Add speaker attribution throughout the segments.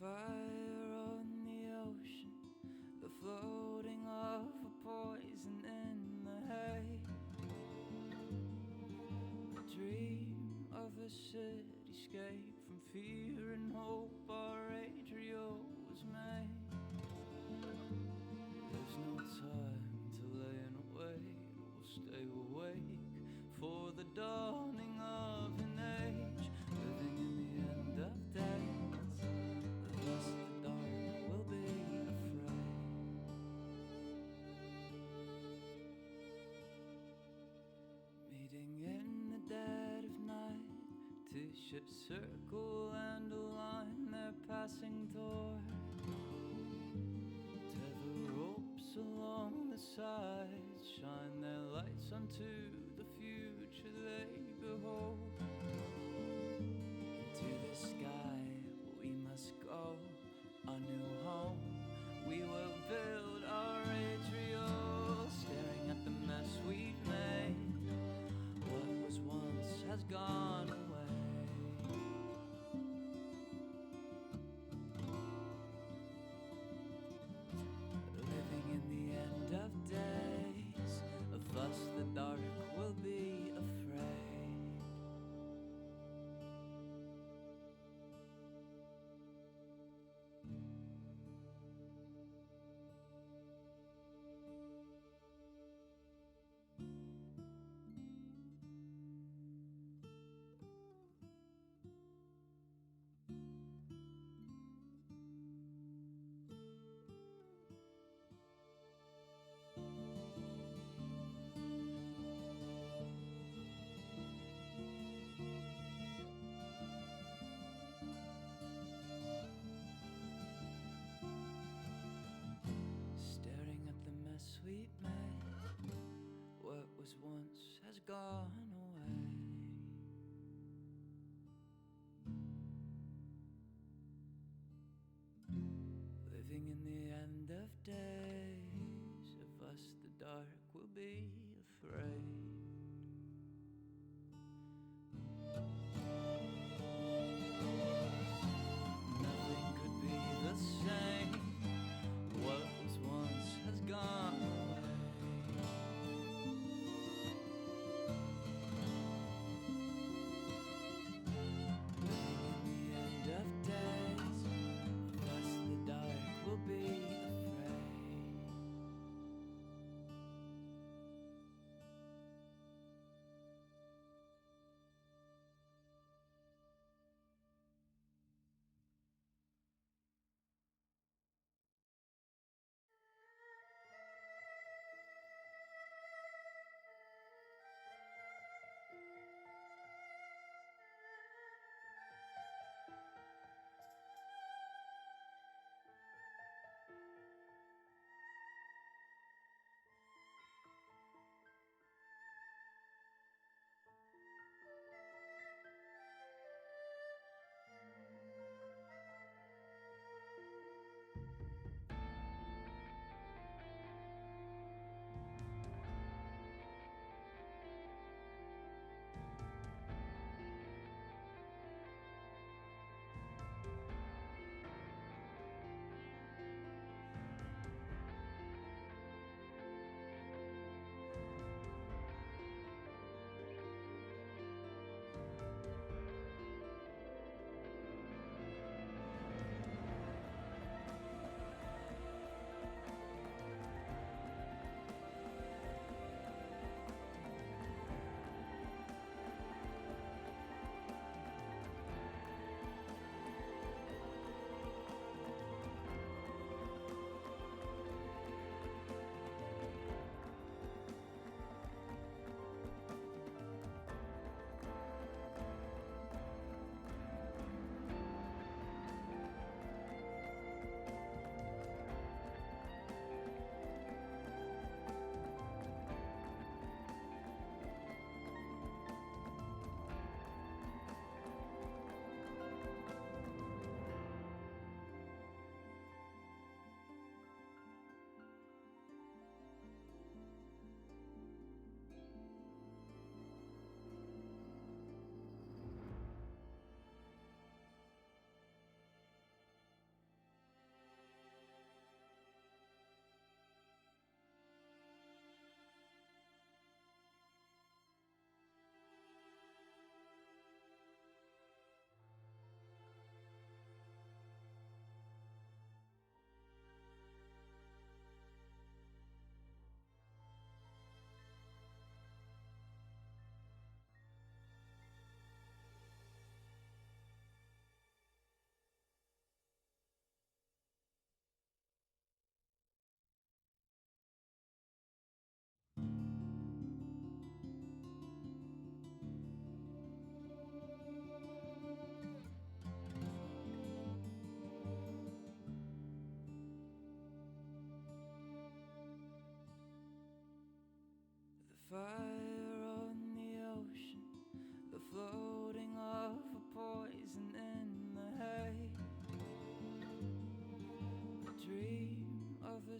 Speaker 1: fire on the ocean, the floating of a poison in the haze. A dream of a cityscape from fear and hope our Adrio was made. There's no time to lay in wait, we'll stay awake for the dawning of an age, living in the end of days. Thus the dark will be afraid. Meeting in the dead of night, two ships circle and align their passing toward. Tether ropes along the sides shine their lights onto the future they behold. Into the sky we must go, a new home we will build our Adrio, staring at the mess we've made. What was once has gone away. Living in the end of days, of us the dark will be afraid. Sweet mate, what was once has gone away. Living in the end of days, of us the dark will be afraid. Nothing could be the same. What was once has gone away. Living in the end of days, thus the dark will be afraid.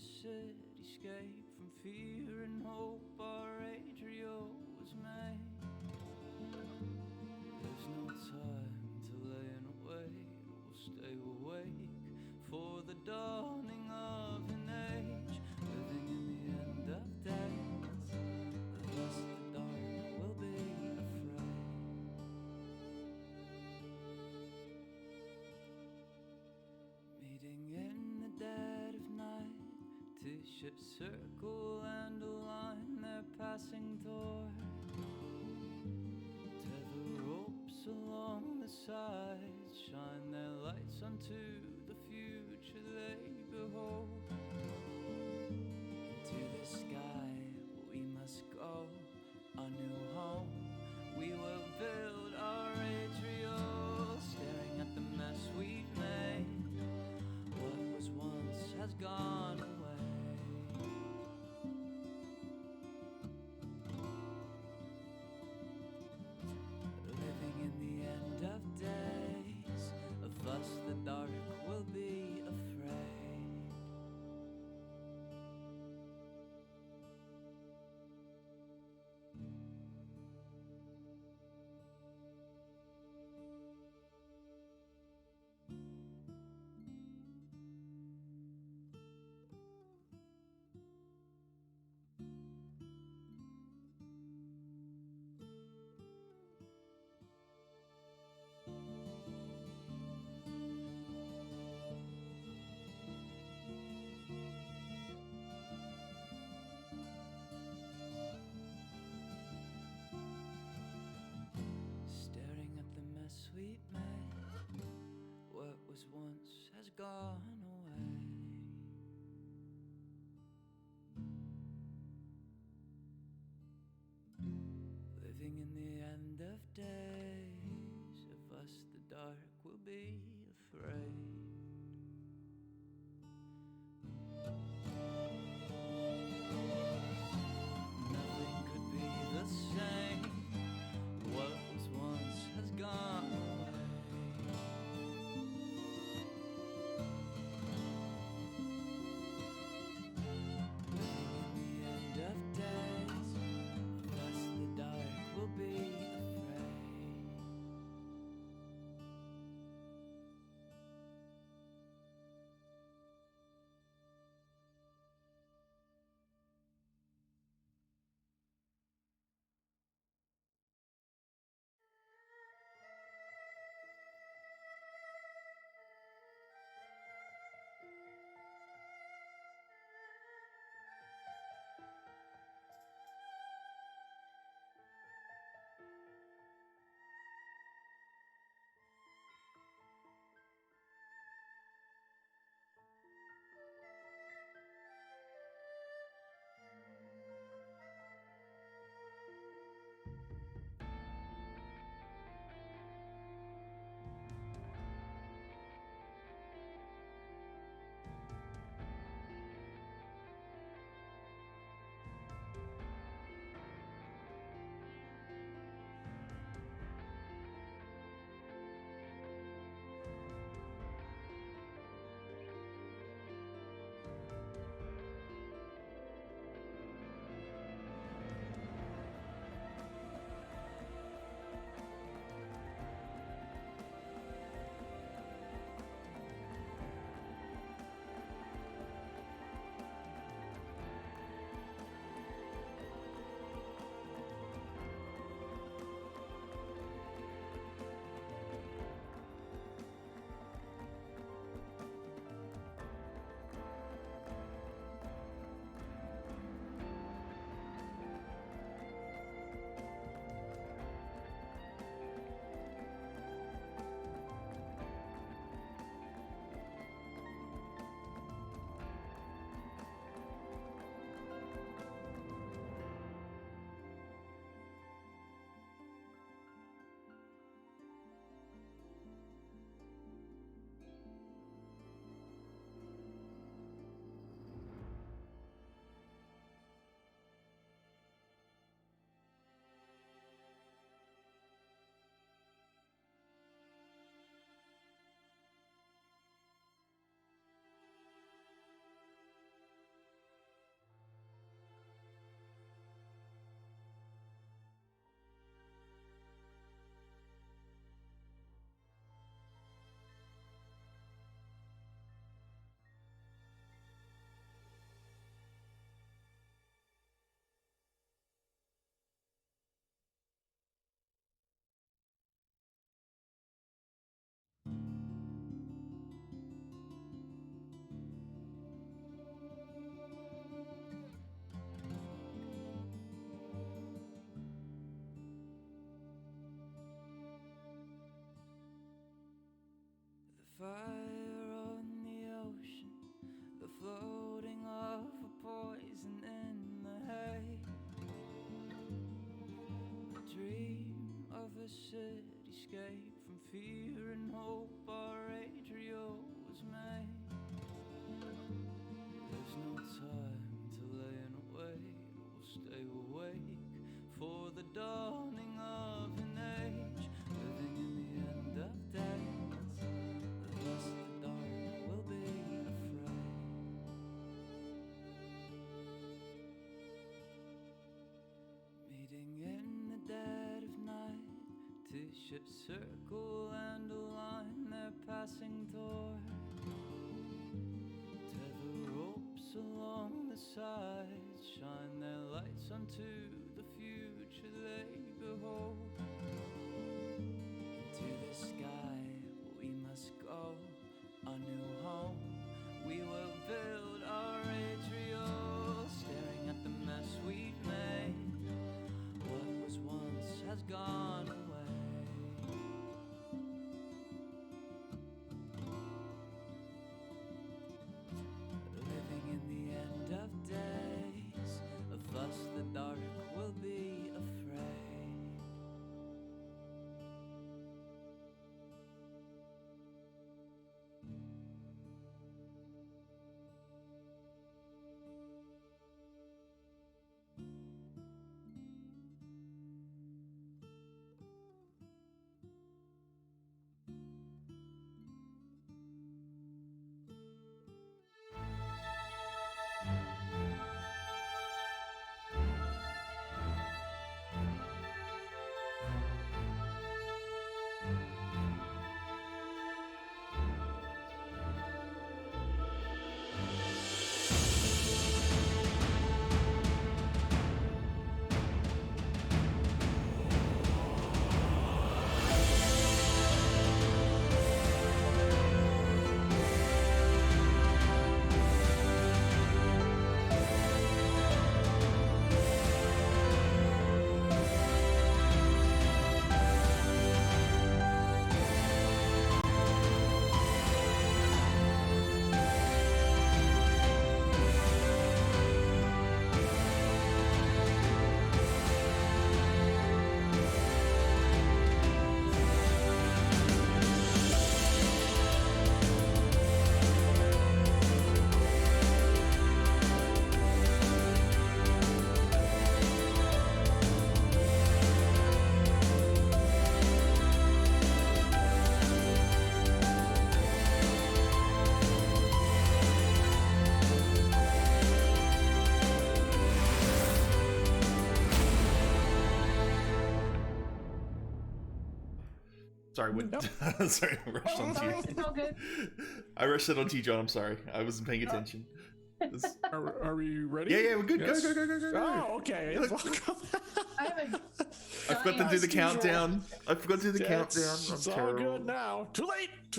Speaker 1: cityscape from fear and hope our Adrio was made. There's no time to lay in wait, we'll stay awake for the dawning of an age, living in the end of days. Thus the dark will be afraid. Meeting in the dead of night, two ships circle and align their passing toward. Tether ropes along the sides, shine their lights onto the future they behold. Into the sky we must go, a new home we will build our Adrio, staring at the mess we've made. What was once has gone away. Living in the end of days, of us the dark will be afraid. Staring at the mess we made, what was once has gone away. Living in the end of days, of us the dark will be afraid. Nothing could be the same. What was once has gone away. fire on the ocean, the floating of a poison in the hay. A dream of a cityscape from fear and hope, our Adrio was made. There's no time to lay and wait, we'll stay awake for the dawning of an age, living in the end of days. Thus the dark will be afraid. Meeting in the dead of night, two ships circle and align their passing toward. Tether ropes along the sides, shine their lights onto the future they behold. Into the sky we must go, a new home we will build our Adriel, staring at the mess we've made. What was once has gone away. Living in the end of days, of us the dark will be afraid.
Speaker 2: Sorry, sorry, I rushed on to you.
Speaker 3: It's all good.
Speaker 2: I rushed it on to you, John. I'm sorry. I wasn't paying attention.
Speaker 4: Are we ready?
Speaker 2: Yeah, we're good.
Speaker 4: Yes.
Speaker 2: Go.
Speaker 4: Oh, okay. Welcome.
Speaker 3: I have a
Speaker 2: I forgot to do the countdown.
Speaker 4: It's all good now. Too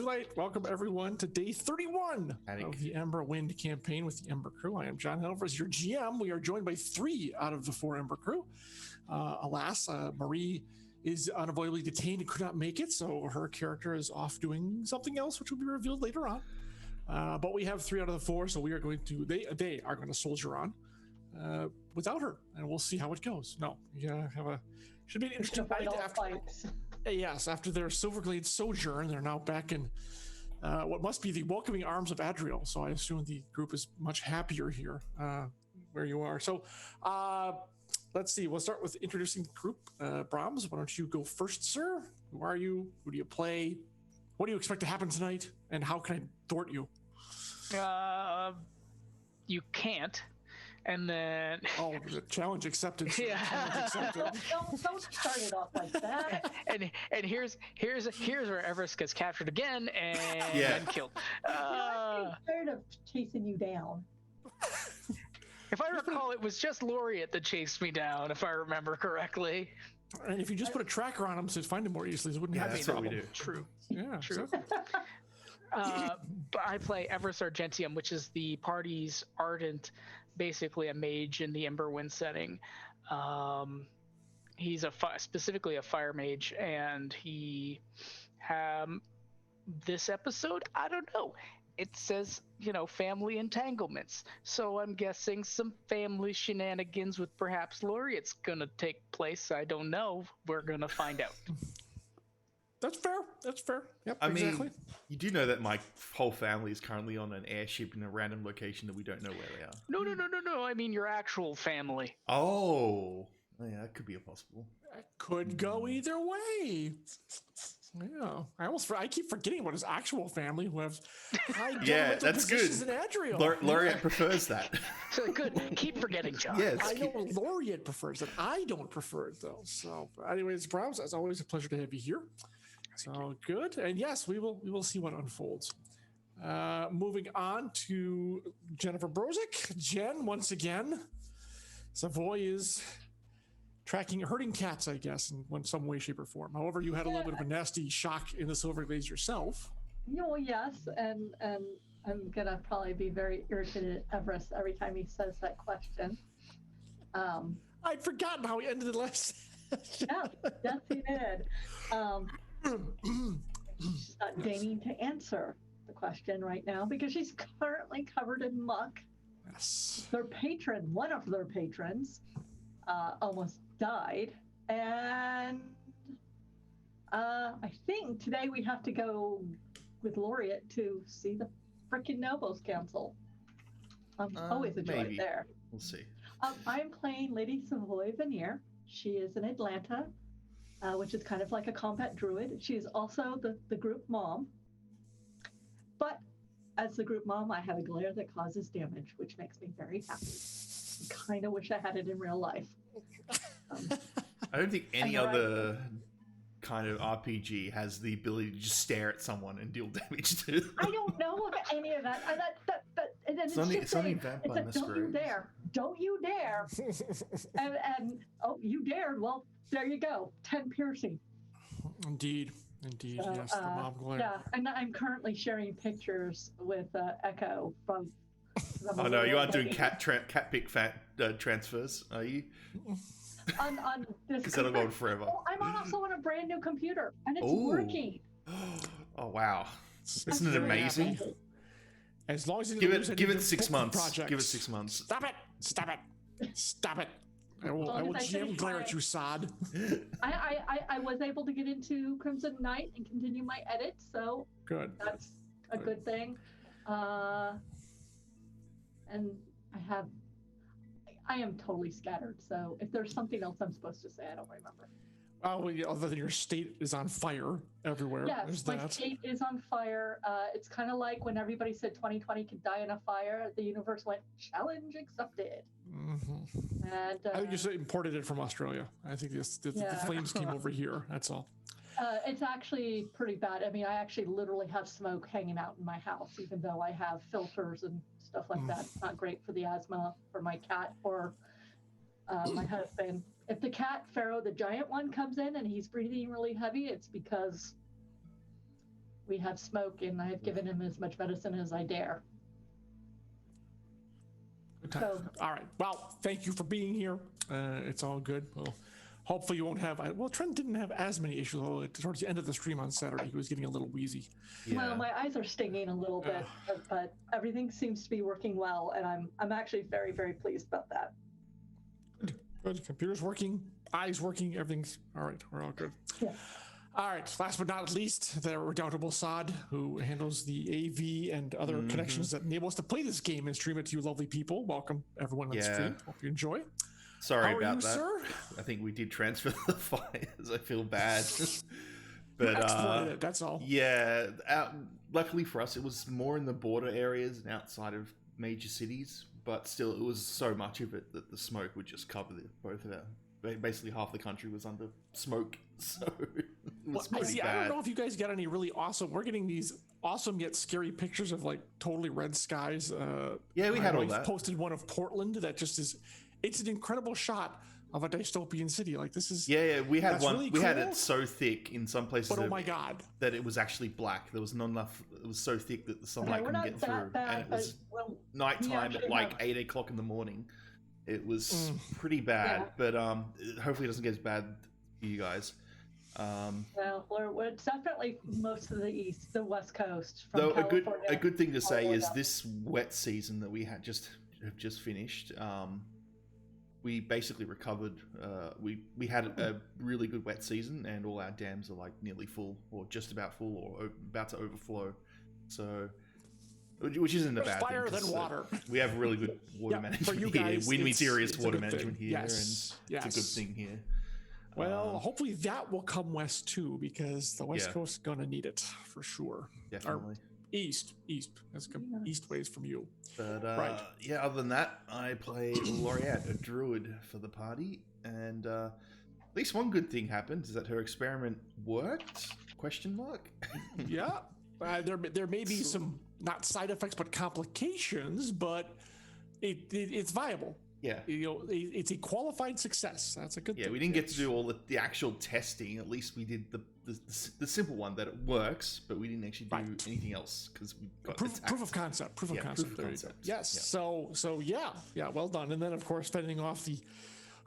Speaker 4: late. Welcome, everyone, to day 31 of the Emberwind campaign with the Ember crew. I am John Helfers, your GM. We are joined by 3 out of the 4 Ember crew. Alas, Marie is unavoidably detained and could not make it, so her character is off doing something else, which will be revealed later on. But we have 3 out of the 4, so we are going to they are going to soldier on without her, and we'll see how it goes. Should be an interesting fight after. Yes, after their Silverglade sojourn, they're now back in what must be the welcoming arms of Adriel. So I assume the group is much happier here where you are. So let's see. We'll start with introducing the group. Brahms, why don't you go first, sir? Who are you? Who do you play? What do you expect to happen tonight? And how can I thwart you?
Speaker 5: You can't. And then...
Speaker 4: Oh, the challenge accepted.
Speaker 5: Yeah.
Speaker 4: Challenge accepted.
Speaker 3: Don't start it off like that.
Speaker 5: And here's where Everest gets captured again and killed.
Speaker 3: I'm tired of chasing you down.
Speaker 5: If I recall, it was just Laureate that chased me down, if I remember correctly.
Speaker 4: And if you just put a tracker on him to find him more easily, it wouldn't have any
Speaker 2: that's what we
Speaker 4: problem.
Speaker 2: do.
Speaker 5: True.
Speaker 4: Yeah,
Speaker 5: True.
Speaker 4: exactly.
Speaker 5: But I play Everest Argentium, which is the party's ardent, basically a mage in the Emberwind setting. He's specifically a fire mage, and he this episode, I don't know. It says, family entanglements. So I'm guessing some family shenanigans with perhaps Laureate's gonna take place. I don't know. We're gonna find out.
Speaker 4: That's fair. Yep,
Speaker 2: I
Speaker 4: exactly.
Speaker 2: mean, you do know that my whole family is currently on an airship in a random location that we don't know where they are.
Speaker 5: No. I mean your actual family.
Speaker 2: Oh, yeah, that could be a possible.
Speaker 4: That could go either way. Yeah, I keep forgetting about his actual family who have high governmental
Speaker 2: that's
Speaker 4: positions
Speaker 2: good.
Speaker 4: in Adriel.
Speaker 2: Laureate prefers that.
Speaker 5: So good. Keep forgetting, John.
Speaker 2: Yes.
Speaker 4: I know Laureate prefers it. I don't prefer it though. So, anyways, Browns, it's always a pleasure to have you here. So good, and yes, we will see what unfolds. Moving on to Jennifer Brozick. Jen, once again, Savoy is herding cats, I guess, in some way, shape, or form. However, you had a little bit of a nasty shock in the Silver Glades yourself.
Speaker 3: Yes, and I'm gonna probably be very irritated at Everest every time he says that question.
Speaker 4: I'd forgotten how he ended the last.
Speaker 3: Yes, he did. She's not deigning to answer the question right now because she's currently covered in muck.
Speaker 4: Yes.
Speaker 3: One of their patrons, almost died, and I think today we have to go with Laureate to see the frickin' Nobles Council. Always a joy there.
Speaker 2: We'll see.
Speaker 3: I am playing Lady Savoy Veneer. She is in Atlanta, which is kind of like a combat druid. She is also the group mom. But as the group mom, I have a glare that causes damage, which makes me very happy. I kind of wish I had it in real life.
Speaker 2: I don't think any other kind of RPG has the ability to just stare at someone and deal damage to them.
Speaker 3: I don't know of any of that.
Speaker 2: It's only Vampire Masquerade.
Speaker 3: Don't you dare. and you dared. Well, there you go. 10 piercing.
Speaker 4: Indeed,
Speaker 3: So,
Speaker 4: yes, the mob glare.
Speaker 3: Yeah, and I'm currently sharing pictures with Echo from.
Speaker 2: Oh no, you aren't doing cat pick transfers, are you?
Speaker 3: on this.
Speaker 2: Because that'll go on forever.
Speaker 3: Oh, I'm also on a brand new computer, and it's working.
Speaker 2: Oh wow! Isn't it amazing?
Speaker 4: As long as you
Speaker 2: give it 6 months.
Speaker 4: Projects.
Speaker 2: Give it 6 months.
Speaker 4: Stop it! I will jam glare at you, Sod.
Speaker 3: I was able to get into Crimson Knight and continue my edit, so
Speaker 4: good.
Speaker 3: That's a good thing. And I am totally scattered. So if there's something else I'm supposed to say, I don't remember.
Speaker 4: Oh, yeah, other than your state is on fire everywhere.
Speaker 3: Yes, my state is on fire. It's kind of like when everybody said 2020 could die in a fire. The universe went, challenge accepted.
Speaker 4: Mm-hmm.
Speaker 3: And
Speaker 4: I think you imported it from Australia. I think the flames came over here. That's all.
Speaker 3: It's actually pretty bad. I mean, I actually literally have smoke hanging out in my house, even though I have filters and stuff like that. It's not great for the asthma for my cat or my husband. If the cat, Pharaoh, the giant one, comes in and he's breathing really heavy, it's because we have smoke and I've given him as much medicine as I dare.
Speaker 4: So, all right. Well, thank you for being here. It's all good. Well, hopefully you won't have. Well, Trent didn't have as many issues. Although towards the end of the stream on Saturday, he was getting a little wheezy.
Speaker 3: Yeah. Well, my eyes are stinging a little bit, but everything seems to be working well, and I'm actually very, very pleased about that.
Speaker 4: Good. Computer's working, eyes working, everything's all right. We're all good.
Speaker 3: Yeah.
Speaker 4: All right. Last but not least, the redoubtable Sod, who handles the AV and other connections that enable us to play this game and stream it to you lovely people. Welcome everyone on the stream. Hope you enjoy.
Speaker 2: Sorry about that.
Speaker 4: Sir?
Speaker 2: I think we did transfer the files. I feel bad. But
Speaker 4: exploited it, that's all.
Speaker 2: Yeah. Luckily for us, it was more in the border areas and outside of major cities. But still, it was so much of it that the smoke would just cover both of our. Basically, half the country was under smoke, so it was pretty bad.
Speaker 4: I don't know if you guys got any really awesome. We're getting these awesome yet scary pictures of like totally red skies.
Speaker 2: Yeah, we had all that.
Speaker 4: Posted one of Portland that just is. It's an incredible shot of a dystopian city. Like this is.
Speaker 2: Yeah, we had one.
Speaker 4: Really
Speaker 2: we
Speaker 4: cool.
Speaker 2: had it so thick in some places.
Speaker 4: But oh my god,
Speaker 2: that it was actually black. There was not enough. It was so thick that the sunlight couldn't get through, and it was nighttime at like 8 o'clock in the morning. It was pretty bad, but hopefully it doesn't get as bad for you guys.
Speaker 3: Well, we're definitely most of the West Coast. From
Speaker 2: Though
Speaker 3: California,
Speaker 2: a good thing to
Speaker 3: all
Speaker 2: say
Speaker 3: the way
Speaker 2: is
Speaker 3: up.
Speaker 2: this wet season that we have just finished. We basically recovered. We had a really good wet season, and all our dams are like nearly full, or just about full, or about to overflow. So, which isn't a bad thing.
Speaker 4: Fire than water.
Speaker 2: We have really good water management
Speaker 4: for you
Speaker 2: here.
Speaker 4: guys,
Speaker 2: Win me serious
Speaker 4: it's a
Speaker 2: water
Speaker 4: good
Speaker 2: management
Speaker 4: thing.
Speaker 2: here,
Speaker 4: Yes.
Speaker 2: and it's a good thing here.
Speaker 4: Well, hopefully that will come west too, because the West Coast is gonna need it for sure.
Speaker 2: Definitely.
Speaker 4: East. That's east ways from you.
Speaker 2: But
Speaker 4: right.
Speaker 2: Yeah, other than that, I play Laureate, a druid, for the party, and at least one good thing happened is that her experiment worked? Question mark.
Speaker 4: Yeah, there may be some not side effects but complications, but it's viable.
Speaker 2: Yeah,
Speaker 4: it's a qualified success. That's a good thing.
Speaker 2: Yeah, we didn't get to do all the actual testing. At least we did the simple one that it works, but we didn't actually do anything else because we got
Speaker 4: proof of concept. Proof of concept. Yes.
Speaker 2: Yeah.
Speaker 4: So yeah, well done. And then of course fending off the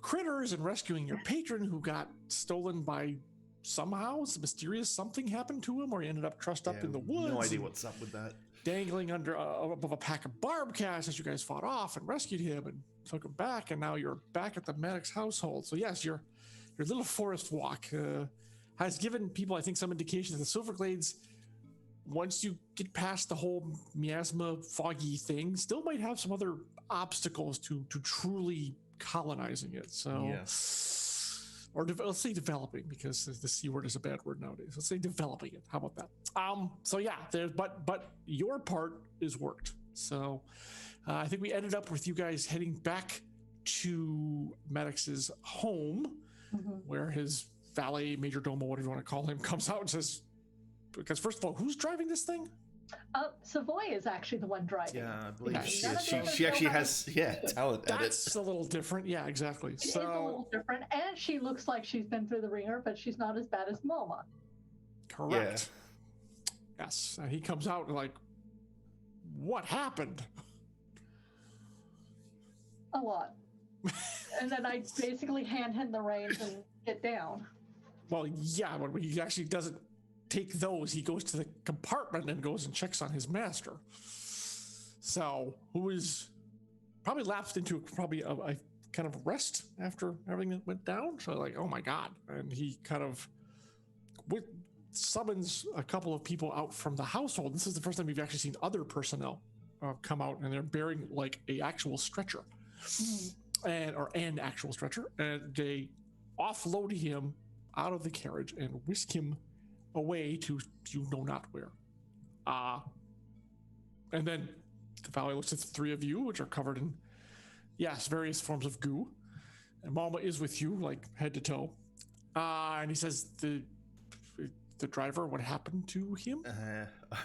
Speaker 4: critters and rescuing your patron who got stolen by somehow some mysterious something happened to him, or he ended up trussed up in the woods.
Speaker 2: No idea what's up with that.
Speaker 4: Dangling under above a pack of barb cats as you guys fought off and rescued him and took him back, and now you're back at the Maddox household. So yes, your little forest walk has given people, I think, some indication that the Silverglades, once you get past the whole miasma foggy thing, still might have some other obstacles to truly colonizing it. So or let's say developing, because the C word is a bad word nowadays. Let's say developing it. How about that? So yeah, but your part is worked. So I think we ended up with you guys heading back to Maddox's home, where his valet, major domo, whatever you want to call him, comes out and says, because first of all, who's driving this thing?
Speaker 3: Savoy is actually the one driving.
Speaker 2: Yeah, I believe
Speaker 3: Okay.
Speaker 2: she actually has talent at it.
Speaker 4: That's a little different. Yeah, exactly.
Speaker 3: It is a little different, and she looks like she's been through the ringer, but she's not as bad as Mama.
Speaker 4: Correct. Yeah. Yes. He comes out and like, what happened?
Speaker 3: A lot. And then I basically hand him the reins and get down.
Speaker 4: Well, yeah, but he actually doesn't take those. He goes to the compartment and goes and checks on his master. So, who is probably lapsed into a kind of rest after everything that went down. So, like, oh my God. And he kind of summons a couple of people out from the household. This is the first time we've actually seen other personnel come out, and they're bearing like a actual stretcher. Or an actual stretcher, and they offload him out of the carriage and whisk him away to you know not where. And then the valet looks at the three of you, which are covered in various forms of goo, and Mama is with you like head to toe. And he says, the driver, what happened to him?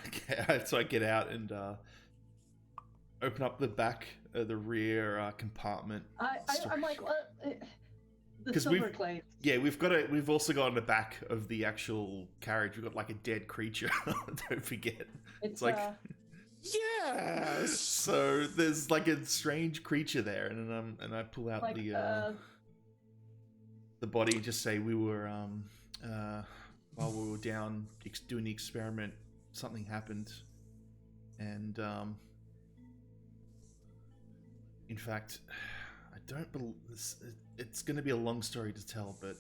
Speaker 2: Okay, so I get out and open up the back of the rear compartment.
Speaker 3: I'm like, the Silverglades.
Speaker 2: We've also got on the back of the actual carriage, we've got like a dead creature. Don't forget. It's like
Speaker 4: yes.
Speaker 2: So there's like a strange creature there, and I pull out like, the body. Just say we were while we were down doing the experiment, something happened, and in fact, I don't believe this. It's going to be a long story to tell, but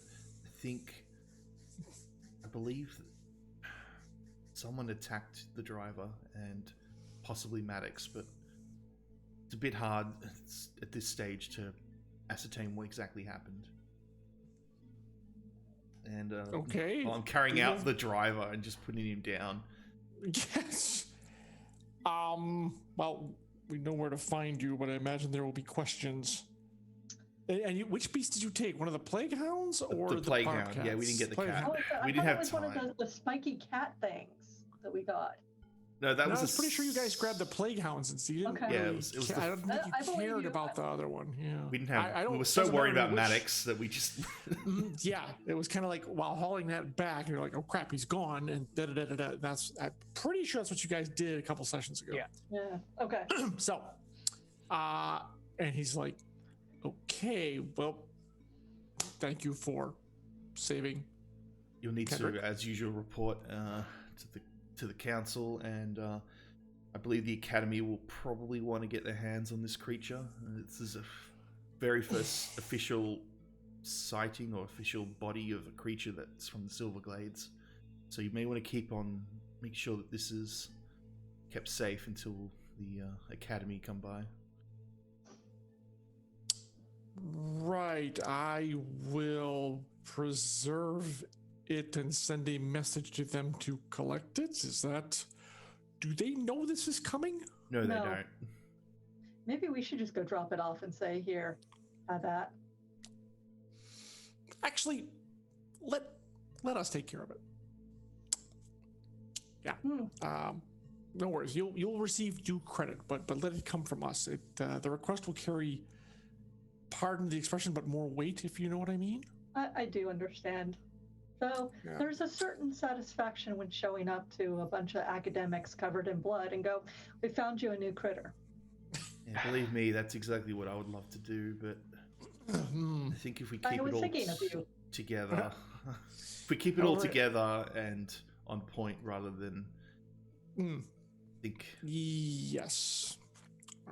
Speaker 2: I believe someone attacked the driver and possibly Maddox, but it's a bit hard at this stage to ascertain what exactly happened. And
Speaker 4: okay,
Speaker 2: I'm carrying out the driver and just putting him down.
Speaker 4: Yes. Well, we know where to find you, but I imagine there will be questions. And which beast did you take? One of the plague hounds or
Speaker 2: the plague hound?
Speaker 4: cats?
Speaker 2: Yeah, we didn't get the cat.
Speaker 3: We
Speaker 2: didn't have
Speaker 3: it was
Speaker 2: time.
Speaker 3: One of the spiky cat things that we got.
Speaker 2: No, that was.
Speaker 4: I was pretty sure you guys grabbed the plague hounds and see.
Speaker 3: Okay.
Speaker 2: Yeah, it was
Speaker 4: I don't think you cared about the other one. Yeah,
Speaker 2: we didn't have. We were so worried about Maddox that we just.
Speaker 4: Yeah, it was kind of like while hauling that back, you're like, "Oh crap, he's gone!" And That's. I'm pretty sure that's what you guys did a couple sessions ago.
Speaker 3: Yeah. Okay.
Speaker 4: So, and he's like, "Okay, well, thank you for saving
Speaker 2: you'll need
Speaker 4: Kendrick?
Speaker 2: to, as usual, report to the council, and I believe the Academy will probably want to get their hands on this creature. This is a very first official sighting or official body of a creature that's from the Silver Glades. So you may want to make sure that this is kept safe until the Academy come by.
Speaker 4: Right. I will preserve it and send a message to them to collect it. Is that... Do they know this is coming?
Speaker 2: No, they don't.
Speaker 3: Maybe we should just go drop it off and say, here, have that.
Speaker 4: Actually, let us take care of it. Yeah. No worries. You'll receive due credit, but let it come from us. The request will carry, pardon the expression, but more weight, if you know what I mean.
Speaker 3: I do understand. So there's a certain satisfaction when showing up to a bunch of academics covered in blood and go, we found you a new critter.
Speaker 2: Yeah, believe me, that's exactly what I would love to do, but I think if we keep it all together, if we keep it all together and on point rather than think.
Speaker 4: Yes.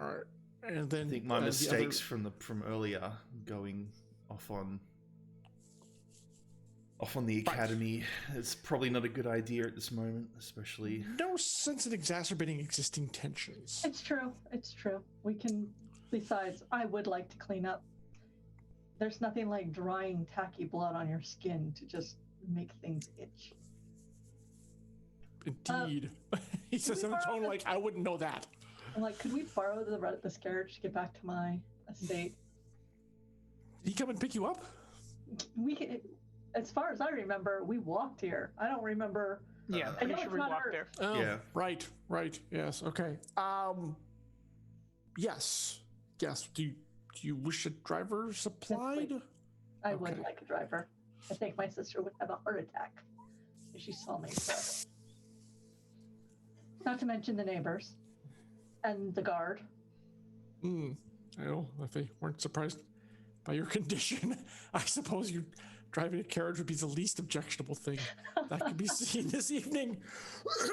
Speaker 4: All right. And then
Speaker 2: I think my mistakes from earlier going off on the Academy is probably not a good idea at this moment, especially.
Speaker 4: No sense in exacerbating existing tensions.
Speaker 3: It's true. We can, besides, I would like to clean up. There's nothing like drying tacky blood on your skin to just make things itch.
Speaker 4: Indeed. He says in a tone like, I wouldn't know that.
Speaker 3: I'm like, could we borrow this carriage to get back to my estate?
Speaker 4: Did he come and pick you up?
Speaker 3: As far as I remember, we walked here. I don't remember.
Speaker 5: Yeah,
Speaker 3: I know
Speaker 5: pretty sure we walked there.
Speaker 4: Oh,
Speaker 2: yeah.
Speaker 4: Right. Yes. Okay. Yes. Do you wish a driver supplied?
Speaker 3: Yes, I would like a driver. I think my sister would have a heart attack if she saw me. So. Not to mention the neighbors and the guard.
Speaker 4: I know, if they weren't surprised by your condition, I suppose you driving a carriage would be the least objectionable thing that could be seen this evening.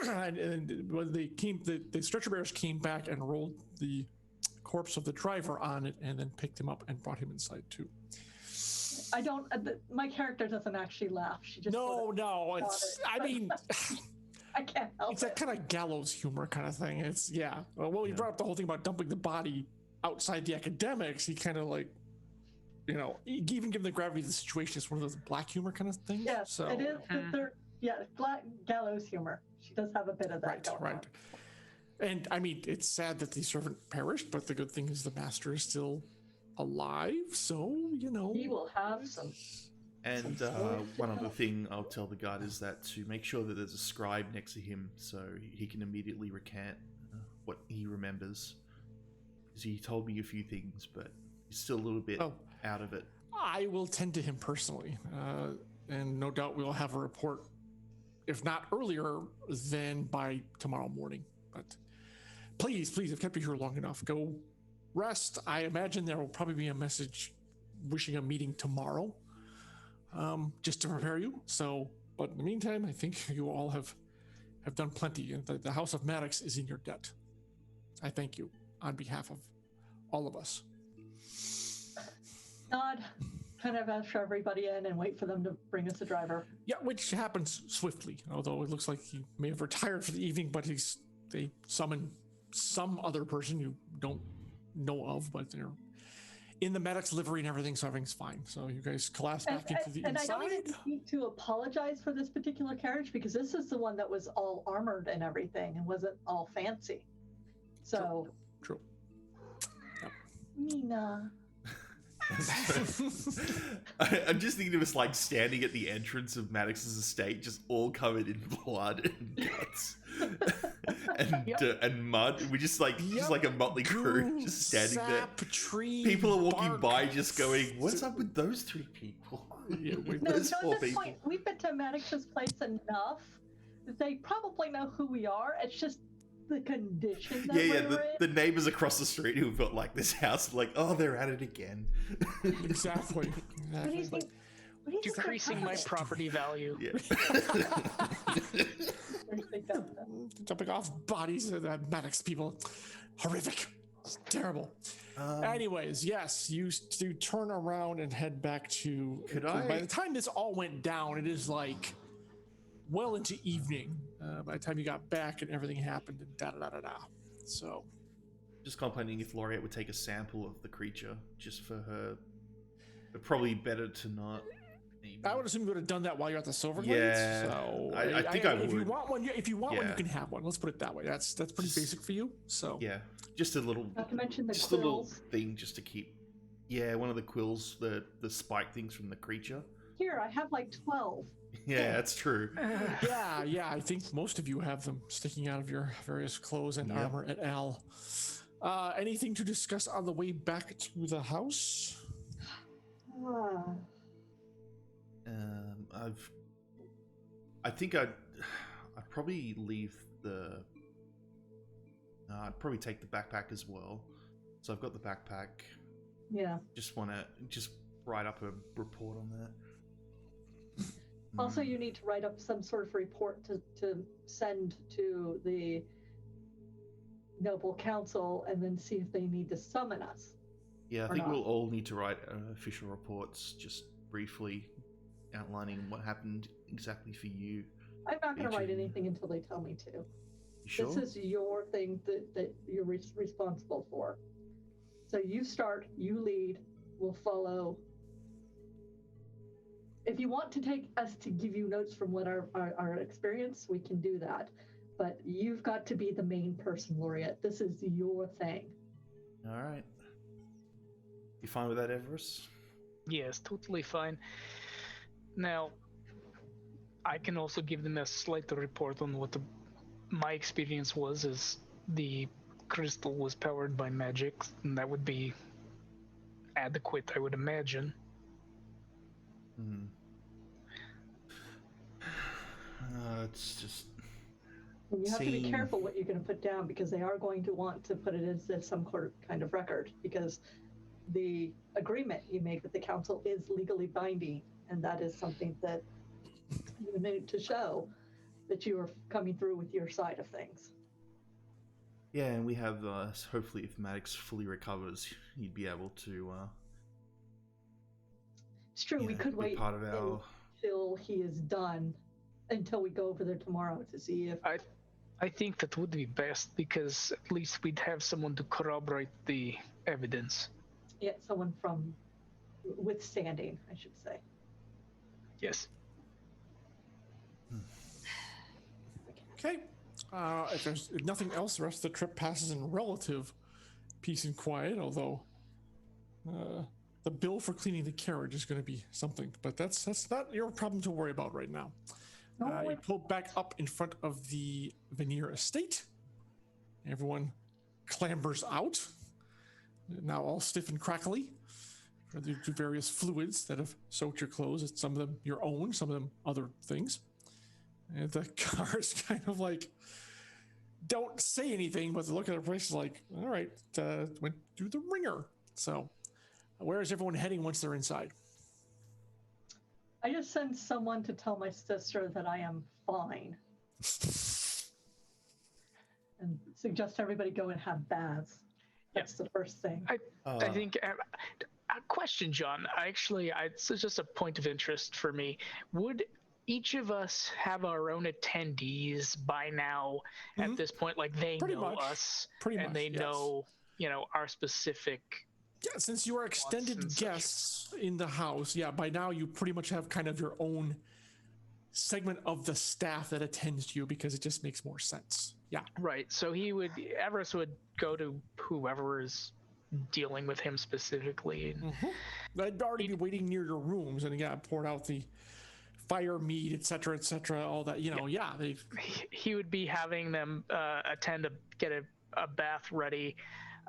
Speaker 4: and when they came, the stretcher bearers came back and rolled the corpse of the driver on it and then picked him up and brought him inside too.
Speaker 3: I don't, my character doesn't actually laugh. She just
Speaker 4: I mean,
Speaker 3: I can't help
Speaker 4: it's that kind of gallows humor kind of thing. It's well, you brought up the whole thing about dumping the body outside the academics. He kind of like, even given the gravity of the situation, it's one of those black humor kind of things.
Speaker 3: Yeah,
Speaker 4: so
Speaker 3: it is. Black gallows humor. She does have a bit of that.
Speaker 4: Right. And I mean, it's sad that the servant perished, but the good thing is the master is still alive. So
Speaker 3: he will have some.
Speaker 2: And one other thing I'll tell the guard is that to make sure that there's a scribe next to him so he can immediately recant what he remembers. Because he told me a few things, but he's still a little bit out of it.
Speaker 4: I will tend to him personally, and no doubt we'll have a report, if not earlier, then by tomorrow morning. But please, I've kept you here long enough. Go rest. I imagine there will probably be a message wishing a meeting tomorrow. Just to prepare you. So, but in the meantime, I think you all have done plenty, and the House of Maddox is in your debt. I thank you on behalf of all of us.
Speaker 3: Nod, kind of usher everybody in and wait for them to bring us a driver.
Speaker 4: Yeah, which happens swiftly. Although it looks like he may have retired for the evening, but they summon some other person you don't know of, but they're in the Maddox livery and everything, so everything's fine. So you guys collapse back into the inside.
Speaker 3: And I don't even need to apologize for this particular carriage because this is the one that was all armored and everything and wasn't all fancy. So
Speaker 4: True. Yep.
Speaker 3: Mina.
Speaker 2: I'm just thinking of us like standing at the entrance of Maddox's estate, just all covered in blood and guts and mud. We just like a motley crew just standing there. People are walking by, just going, "What's up with those three people?" Those four people.
Speaker 3: Point, we've been to Maddox's place enough that they probably know who we are. It's just the condition that we're in.
Speaker 2: The neighbors across the street who've got like this house, like, oh, they're at it again.
Speaker 4: Exactly.
Speaker 5: decreasing my property value.
Speaker 2: Yeah.
Speaker 4: Jumping off bodies of the Maddox people. Horrific. It's terrible. Anyways, yes, you turn around and head back to... By the time this all went down, it is like well into evening. By the time you got back and everything happened and da-da-da-da-da. So...
Speaker 2: Just contemplating if Laureate would take a sample of the creature, just for her... But probably better to not... Maybe.
Speaker 4: I would assume you would have done that while you're at the Silverglades.
Speaker 2: Yeah,
Speaker 4: so
Speaker 2: I think I would.
Speaker 4: If you want one, you can have one. Let's put it that way. That's pretty basic for you. So
Speaker 2: yeah, just a little.
Speaker 3: Not to mention the
Speaker 2: just
Speaker 3: quills.
Speaker 2: a little thing, just to keep. Yeah, one of the quills, the spike things from the creature.
Speaker 3: Here, I have like 12.
Speaker 2: Yeah, that's true.
Speaker 4: Yeah. I think most of you have them sticking out of your various clothes and armor et al. Anything to discuss on the way back to the house?
Speaker 2: I think I'd probably leave the. I'd probably take the backpack as well. So I've got the backpack.
Speaker 3: Yeah.
Speaker 2: Just want to write up a report on that.
Speaker 3: Also, you need to write up some sort of report to send to the Noble Council and then see if they need to summon us.
Speaker 2: Yeah, I think we'll all need to write official reports, just briefly outlining what happened exactly for you.
Speaker 3: I'm not going to write anything until they tell me to.
Speaker 2: You sure?
Speaker 3: This is your thing that you're responsible for. So you start, you lead, we'll follow. If you want to take us to give you notes from what our experience, we can do that. But you've got to be the main person, Laureate. This is your thing.
Speaker 2: All right. You fine with that, Everest?
Speaker 5: Yes, totally fine. Now, I can also give them a slight report on what my experience was, as the crystal was powered by magic, and that would be adequate, I would imagine.
Speaker 2: It's just...
Speaker 3: And you have to be careful what you're going to put down, because they are going to want to put it as some kind of record, because the agreement you made with the council is legally binding, and that is something that you need to show that you are coming through with your side of things.
Speaker 2: Yeah, and we have, hopefully if Maddox fully recovers, he'd be able to...
Speaker 3: It's true, we could wait
Speaker 2: part of
Speaker 3: until he is done, until we go over there tomorrow to see if...
Speaker 5: I think that would be best, because at least we'd have someone to corroborate the evidence.
Speaker 3: Yeah, someone from withstanding, I should say.
Speaker 5: Yes.
Speaker 4: Okay. If there's nothing else, the rest of the trip passes in relative peace and quiet, although the bill for cleaning the carriage is going to be something. But that's not your problem to worry about right now. You pull back up in front of the Veneer estate. Everyone clambers out, now all stiff and crackly, for the various fluids that have soaked your clothes. Some of them your own, some of them other things. And the car's kind of like, don't say anything, but the look at the place is like, all right, went through the ringer. So where is everyone heading once they're inside?
Speaker 3: I just sent someone to tell my sister that I am fine. And suggest everybody go and have baths. That's the first thing.
Speaker 5: I think... a question, John. It's just a point of interest for me. Would each of us have our own attendees by now at this point? Like, they know us, and they know, our specific...
Speaker 4: Yeah, since you are extended guests in the house, by now you pretty much have kind of your own segment of the staff that attends to you, because it just makes more sense. Yeah.
Speaker 5: Right. So Everest would go to whoever is dealing with him specifically.
Speaker 4: I'd already be waiting near your rooms, and poured out the fire mead, etc., all that.
Speaker 5: He would be having them attend to get a bath ready.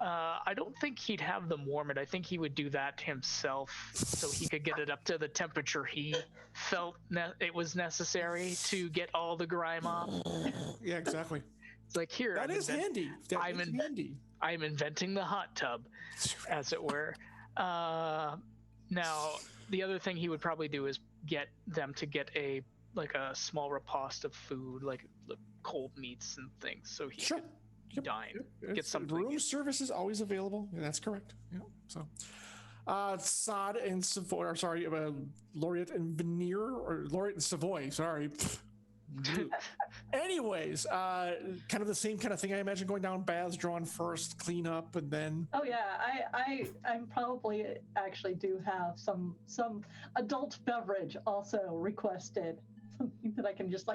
Speaker 5: I don't think he'd have them warm it. I think he would do that himself, so he could get it up to the temperature he felt it was necessary to get all the grime off.
Speaker 4: Yeah, exactly.
Speaker 5: It's like, here.
Speaker 4: That is handy. Handy.
Speaker 5: I'm inventing the hot tub, as it were. Now, the other thing he would probably do is get them to get a small riposte of food, like cold meats and things, so he could dine, get something.
Speaker 4: Room service is always available. Yeah, that's correct. Yeah. So, Sod and Savoy, Laureate and Veneer, or Laureate and Savoy. Sorry. Anyways, kind of the same kind of thing. I imagine going down baths drawn first, clean up, and then.
Speaker 3: Oh yeah, I'm probably actually do have some adult beverage also requested, something that I can just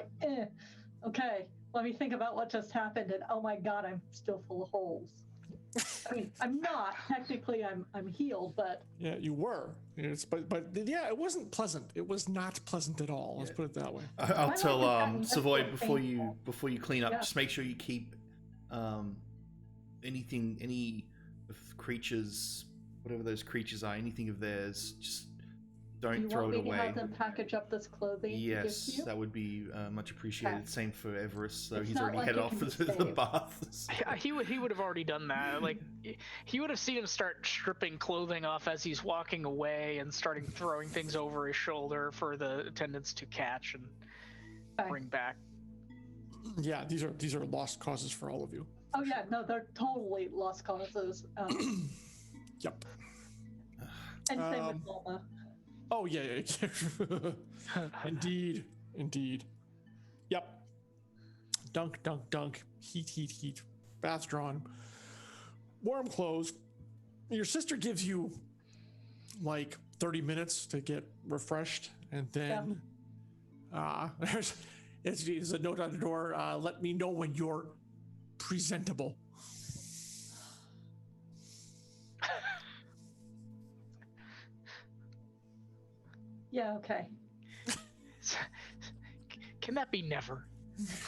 Speaker 3: okay, let me think about what just happened, and oh my god, I'm still full of holes. I mean, I'm not technically. I'm healed, but
Speaker 4: yeah, you were. But yeah, it wasn't pleasant. It was not pleasant at all. Let's put it that way.
Speaker 2: I'll tell Savoy before you clean up. Just make sure you keep any creatures, whatever those creatures are, anything of theirs. Just don't throw it away.
Speaker 3: You want me to have them package up this clothing?
Speaker 2: Yes, that would be much appreciated. Okay. Same for Everest, so he's already head off for the baths.
Speaker 5: He would have already done that. Like, he would have seen him start stripping clothing off as he's walking away and starting throwing things over his shoulder for the attendants to catch and bring back.
Speaker 4: Yeah, these are lost causes for all of you.
Speaker 3: Oh yeah, no, they're totally lost causes.
Speaker 4: Yep.
Speaker 3: And same with Bulma.
Speaker 4: Oh yeah. Indeed. Yep. Dunk. Heat. Bath drawn. Warm clothes. Your sister gives you like 30 minutes to get refreshed, and then there's a note on the door. Let me know when you're presentable.
Speaker 3: Yeah, okay.
Speaker 5: Can that be never?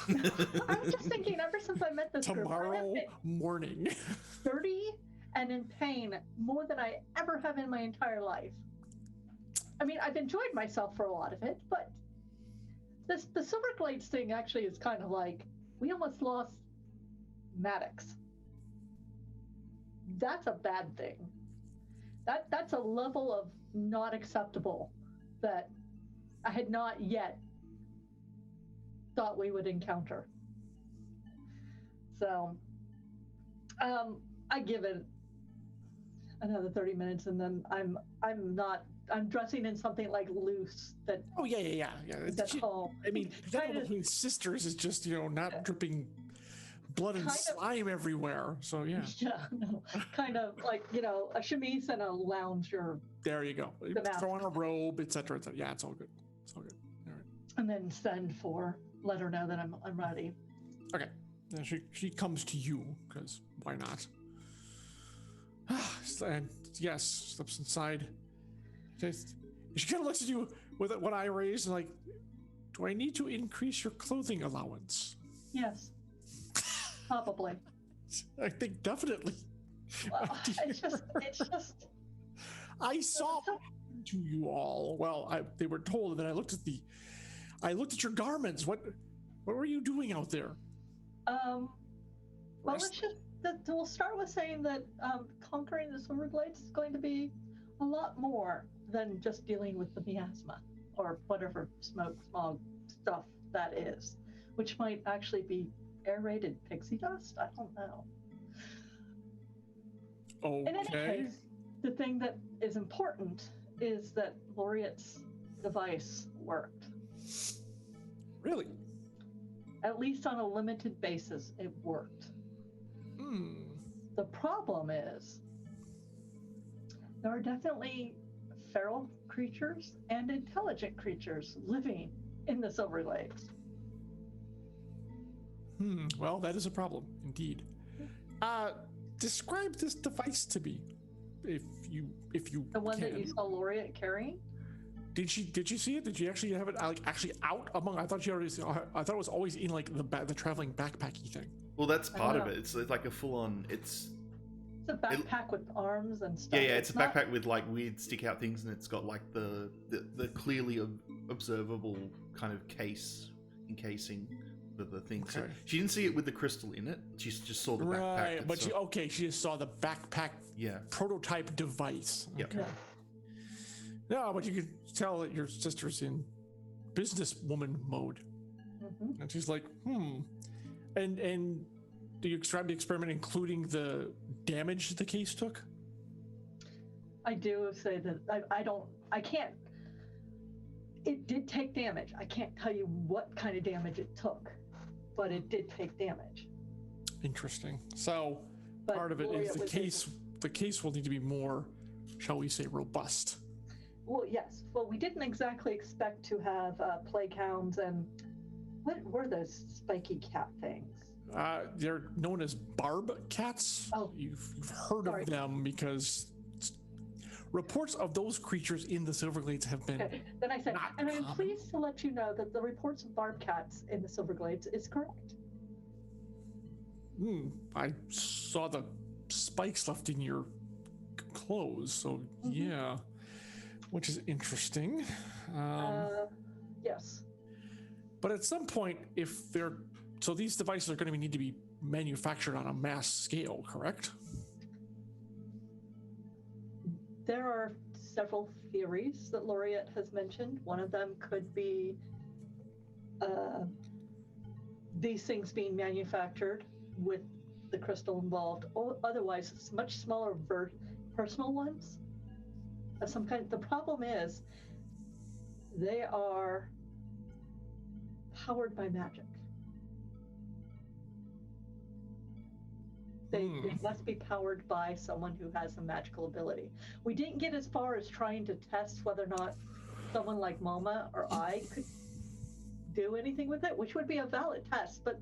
Speaker 3: I was just thinking, ever since I met this
Speaker 4: tomorrow morning,
Speaker 3: dirty and in pain more than I ever have in my entire life. I mean, I've enjoyed myself for a lot of it, but the Silverglades thing actually is kind of like, we almost lost Maddox. That's a bad thing. That's a level of not acceptable that I had not yet thought we would encounter. So I give it another 30 minutes, and then I'm dressing in something like loose that.
Speaker 4: Oh yeah. That's home. I mean, that between sisters is just not dripping blood and slime everywhere. So yeah.
Speaker 3: Yeah, no, kind of like a chemise and a lounger.
Speaker 4: There you go. Throw on a robe, etc. Yeah, it's all good. All right.
Speaker 3: And then let her know that I'm ready.
Speaker 4: Okay. And she comes to you because why not? And yes, slips inside. She kind of looks at you with one eye raised and like, do I need to increase your clothing allowance?
Speaker 3: Yes. Probably.
Speaker 4: I think definitely.
Speaker 3: Well, it's just.
Speaker 4: I saw to you all. Well, they were told, and then I looked at your garments. What were you doing out there?
Speaker 3: Well, we'll start with saying that conquering the Silverglades is going to be a lot more than just dealing with the miasma or whatever smoke, smog stuff that is, which might actually be aerated pixie dust. I don't know.
Speaker 4: Okay.
Speaker 3: In any case, the thing that is important is that Laureate's device worked.
Speaker 4: Really?
Speaker 3: At least on a limited basis, it worked. The problem is there are definitely feral creatures and intelligent creatures living in the Silverglades.
Speaker 4: Well, that is a problem, indeed. Describe this device to me, if you
Speaker 3: the one
Speaker 4: can.
Speaker 3: That you saw Laureate carrying.
Speaker 4: Did you see it? Did you actually have it actually out among? I thought it was always in like the traveling backpacky thing.
Speaker 2: Well, that's part of it. It's like a full on. It's
Speaker 3: a backpack with arms and stuff.
Speaker 2: Yeah. It's a backpack with like weird stick out things, and it's got like the clearly observable kind of encasing the thing. Okay. So she didn't see it with the crystal in it. She just saw the backpack.
Speaker 4: Right, but she just saw the backpack prototype device.
Speaker 2: Yep.
Speaker 3: Yeah.
Speaker 4: No, but you could tell that your sister's in businesswoman mode. Mm-hmm. And she's like, And do you describe the experiment including the damage the case took?
Speaker 3: I do say that I can't. It did take damage. I can't tell you what kind of damage it took, but it did take damage.
Speaker 4: Interesting. So part of it is the case will need to be more, shall we say, robust.
Speaker 3: Well, yes. Well, we didn't exactly expect to have plague hounds and what were those spiky cat things?
Speaker 4: They're known as barb cats.
Speaker 3: Oh,
Speaker 4: you've heard of them because reports of those creatures in the Silverglades have been. Okay.
Speaker 3: Then I said, and I'm pleased to let you know that the reports of barb cats in the Silverglades is correct.
Speaker 4: I saw the spikes left in your clothes, so yeah, which is interesting.
Speaker 3: Yes.
Speaker 4: But at some point, so these devices are going to need to be manufactured on a mass scale, correct?
Speaker 3: There are several theories that Laureate has mentioned. One of them could be these things being manufactured with the crystal involved, or otherwise it's much smaller personal ones of some kind. The problem is they are powered by magic. They must be powered by someone who has a magical ability. We didn't get as far as trying to test whether or not someone like Mama or I could do anything with it, which would be a valid test, but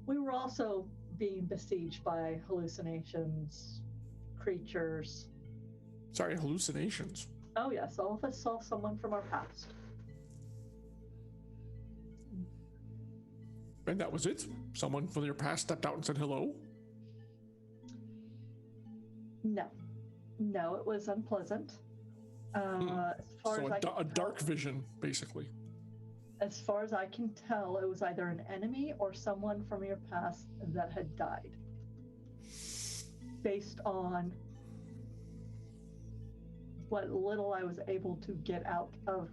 Speaker 3: we were also being besieged by hallucinations, creatures.
Speaker 4: Sorry, hallucinations?
Speaker 3: Oh yes, all of us saw someone from our past.
Speaker 4: And that was it? Someone from your past stepped out and said hello?
Speaker 3: No, it was unpleasant. As far
Speaker 4: so
Speaker 3: as
Speaker 4: a dark vision, basically.
Speaker 3: As far as I can tell, it was either an enemy or someone from your past that had died. Based on what little I was able to get out of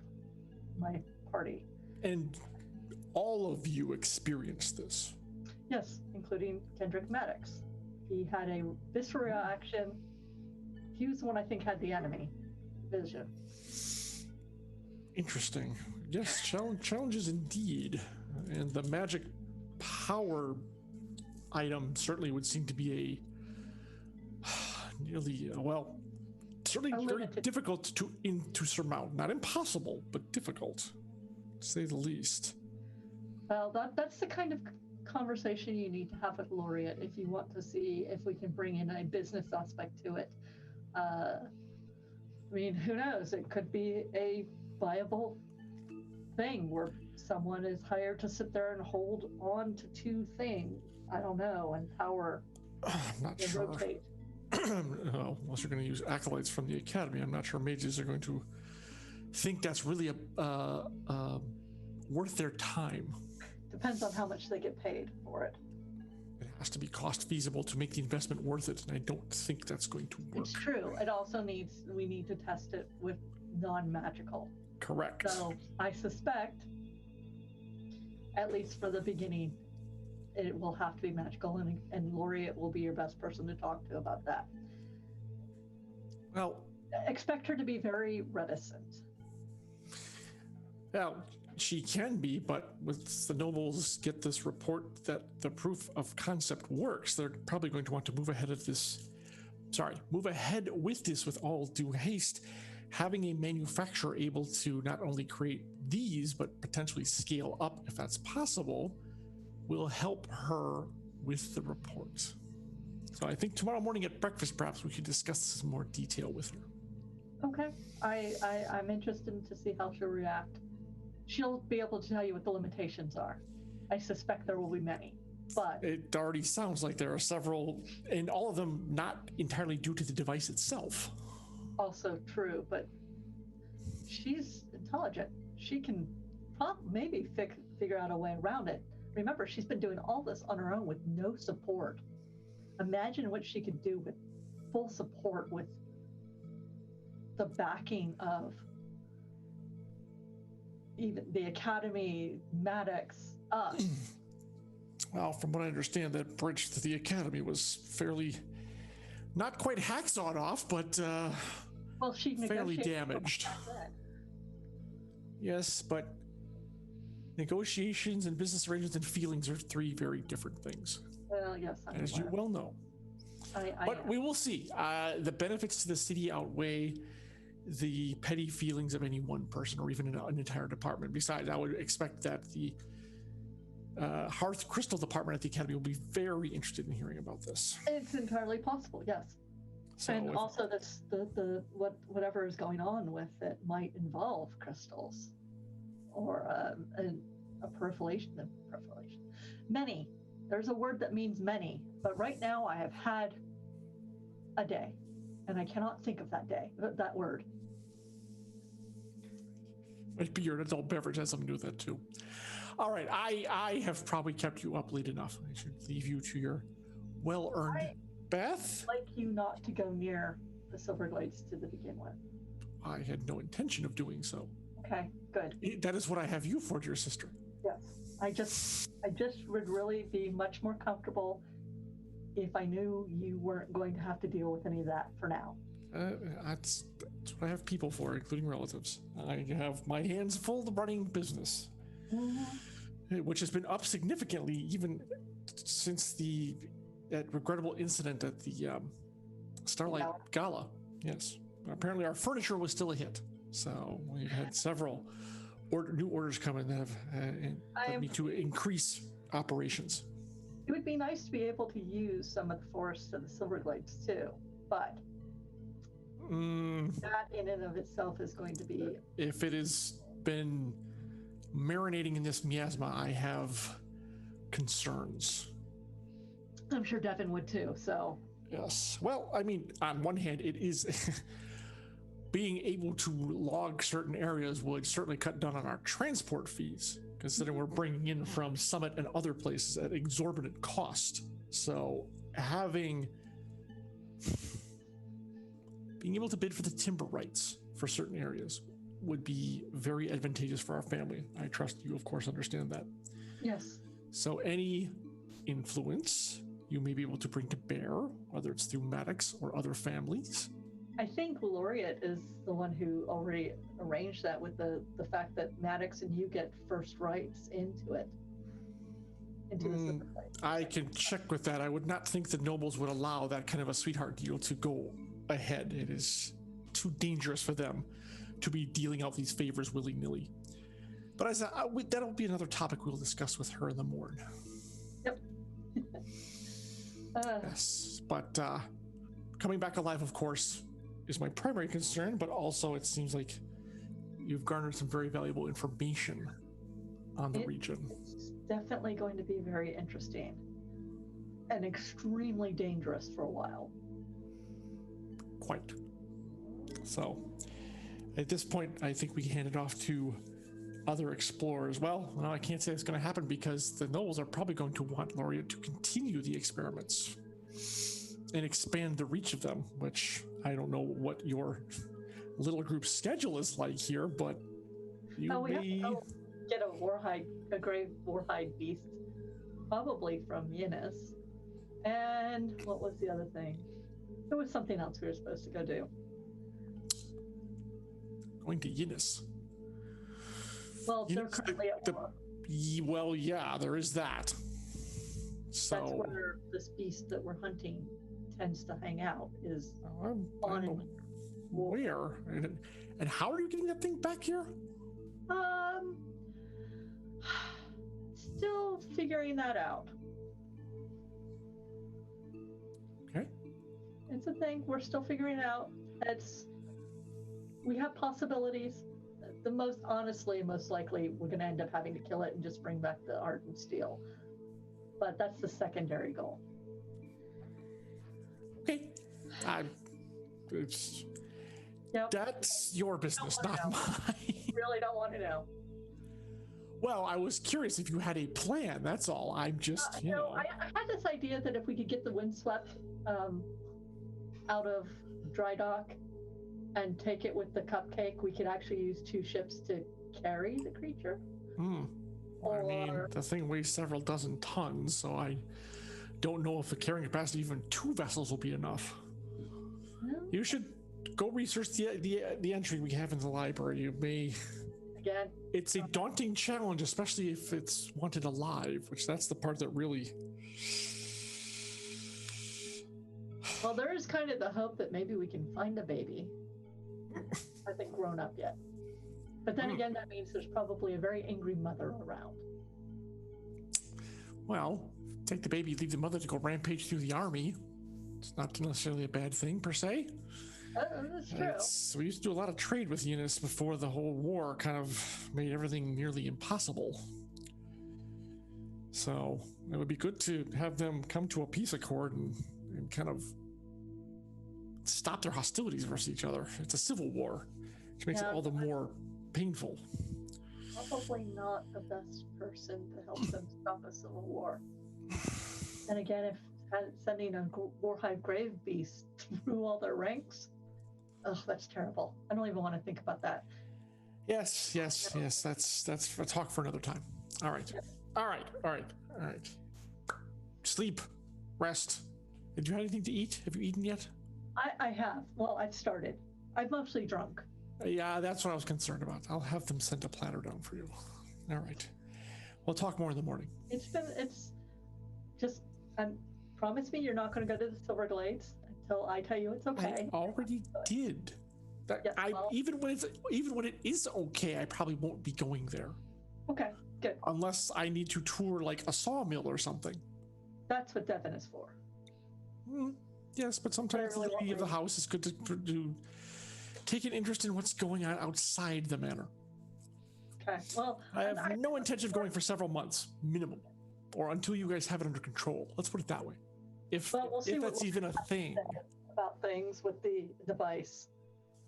Speaker 3: my party.
Speaker 4: And all of you experienced this?
Speaker 3: Yes, including Kendrick Maddox. He had a visceral reaction. He was the one I think had the enemy vision.
Speaker 4: Interesting. Yes, challenges indeed. And the magic power item certainly would seem to be certainly very difficult to surmount. Not impossible, but difficult, to say the least.
Speaker 3: Well, that's the kind of conversation you need to have with Laureate if you want to see if we can bring in a business aspect to it. I mean, who knows? It could be a viable thing where someone is hired to sit there and hold on to two things. I don't know, and power.
Speaker 4: I'm not sure.
Speaker 3: Rotate.
Speaker 4: Unless you're going to use acolytes from the academy, I'm not sure mages are going to think that's really worth their time.
Speaker 3: Depends on how much they get paid for it.
Speaker 4: It has to be cost feasible to make the investment worth it, and I don't think that's going to work.
Speaker 3: It's true. It also we need to test it with non-magical.
Speaker 4: Correct.
Speaker 3: So I suspect, at least for the beginning, it will have to be magical, and Laureate will be your best person to talk to about that.
Speaker 4: Well,
Speaker 3: expect her to be very reticent.
Speaker 4: Well, she can be, but once the nobles get this report that the proof of concept works, they're probably going to want to move ahead with this with all due haste. Having a manufacturer able to not only create these, but potentially scale up if that's possible, will help her with the report. So I think tomorrow morning at breakfast, perhaps we could discuss this in more detail with her.
Speaker 3: Okay. I'm interested to see how she'll react. She'll be able to tell you what the limitations are. I suspect there will be many, but...
Speaker 4: It already sounds like there are several, and all of them not entirely due to the device itself.
Speaker 3: Also true, but she's intelligent. She can maybe figure out a way around it. Remember, she's been doing all this on her own with no support. Imagine what she could do with full support, with the backing of even the Academy, Maddox, us.
Speaker 4: Well, from what I understand, that bridge to the Academy was fairly, not quite hacksawed off, but
Speaker 3: well, she
Speaker 4: fairly damaged. Yes, but negotiations and business arrangements and feelings are three very different things.
Speaker 3: Well, yes,
Speaker 4: as you well know. But we will see. The benefits to the city outweigh the petty feelings of any one person or even an entire department. Besides, I would expect that the Hearth Crystal department at the Academy will be very interested in hearing about this.
Speaker 3: It's entirely possible, yes. So and also, whatever is going on with it might involve crystals, or a proliferation. Many. There's a word that means many, but right now I have had a day, and I cannot think of that word.
Speaker 4: Might be your adult beverage has something to do with that too. All right, I have probably kept you up late enough. I should leave you to your well-earned bath.
Speaker 3: I'd like you not to go near the Silverglades to begin with.
Speaker 4: I had no intention of doing so.
Speaker 3: Okay, good.
Speaker 4: That is what I have you for, dear sister.
Speaker 3: Yes, I just would really be much more comfortable if I knew you weren't going to have to deal with any of that for now.
Speaker 4: That's what I have people for, including relatives. I have my hands full of running business, which has been up significantly even since that regrettable incident at the Starlight Gala. Yes, apparently our furniture was still a hit, so we've had several new orders come in that have led me to increase operations.
Speaker 3: It would be nice to be able to use some of the forests of the Silverglades too, but that in and of itself is going to be...
Speaker 4: If it has been marinating in this miasma, I have concerns.
Speaker 3: I'm sure Devin would too, so...
Speaker 4: Yes. Well, I mean, on one hand, it is... being able to log certain areas would certainly cut down on our transport fees, considering we're bringing in from Summit and other places at exorbitant cost. So being able to bid for the timber rights for certain areas would be very advantageous for our family. I trust you, of course, understand that.
Speaker 3: Yes.
Speaker 4: So any influence you may be able to bring to bear, whether it's through Maddox or other families.
Speaker 3: I think Laureate is the one who already arranged that with the fact that Maddox and you get first rights into it.
Speaker 4: I can check with that. I would not think the nobles would allow that kind of a sweetheart deal to go ahead. It is too dangerous for them to be dealing out these favors willy-nilly. But as that'll be another topic we'll discuss with her in the morning.
Speaker 3: Yep.
Speaker 4: Yes, but coming back alive, of course, is my primary concern, but also it seems like you've garnered some very valuable information on the region.
Speaker 3: It's definitely going to be very interesting and extremely dangerous for a while.
Speaker 4: Quite. So at this point, I think we hand it off to other explorers. Well, no, I can't say it's going to happen because the nobles are probably going to want Laureate to continue the experiments and expand the reach of them, which I don't know what your little group schedule is like here, but you
Speaker 3: we have to get a gray warhide beast, probably from Yinis. And what was the other thing? There was something else we were supposed to go do.
Speaker 4: Going to Yinis.
Speaker 3: Well, they're currently at war.
Speaker 4: Well, yeah, there is that. So
Speaker 3: that's where this beast that we're hunting tends to hang out, is
Speaker 4: where and how are you getting that thing back here?
Speaker 3: Still figuring that out.
Speaker 4: Okay.
Speaker 3: It's a thing we're still figuring out. We have possibilities. Most likely we're going to end up having to kill it and just bring back the ardent steel, but that's the secondary goal.
Speaker 4: Okay. That's your business, not mine.
Speaker 3: Really don't want to know.
Speaker 4: Well, I was curious if you had a plan. That's all. I'm just,
Speaker 3: I had this idea that if we could get the windswept out of dry dock and take it with the cupcake, we could actually use 2 ships to carry the creature.
Speaker 4: I mean, the thing weighs several dozen tons, so I don't know if the carrying capacity of even 2 vessels will be enough.
Speaker 3: No.
Speaker 4: You should go research the entry we have in the library. You may...
Speaker 3: Again,
Speaker 4: it's a daunting challenge, especially if it's wanted alive, which that's the part that really...
Speaker 3: Well, there is kind of the hope that maybe we can find a baby. I think grown up yet. But then again, that means there's probably a very angry mother around.
Speaker 4: Well, take the baby, leave the mother to go rampage through the army. It's not necessarily a bad thing, per se.
Speaker 3: That's true.
Speaker 4: We used to do a lot of trade with Eunice before the whole war kind of made everything nearly impossible. So it would be good to have them come to a peace accord and kind of stop their hostilities versus each other. It's a civil war, which makes it all the more painful.
Speaker 3: Probably not the best person to help them stop a civil war. And again, if sending a Warhive Grave Beast through all their ranks, that's terrible. I don't even want to think about that.
Speaker 4: Yes. That's a talk for another time. All right. Sleep, rest. Did you have anything to eat? Have you eaten yet?
Speaker 3: I have. Well, I've started. I'm mostly drunk.
Speaker 4: Yeah, that's what I was concerned about. I'll have them send a platter down for you. All right. We'll talk more in the morning.
Speaker 3: It's just, promise me you're not going to go to the Silver Glades until I tell you it's okay.
Speaker 4: I already did. Even when it is okay, I probably won't be going there.
Speaker 3: Okay, good.
Speaker 4: Unless I need to tour like a sawmill or something.
Speaker 3: That's what Devin is for.
Speaker 4: Yes, but sometimes the beauty of the house is good to take an interest in what's going on outside the manor.
Speaker 3: Okay, well...
Speaker 4: I have no intention of going for several months, minimum. Or until you guys have it under control. Let's put it that way. If that's even a thing.
Speaker 3: About things with the device.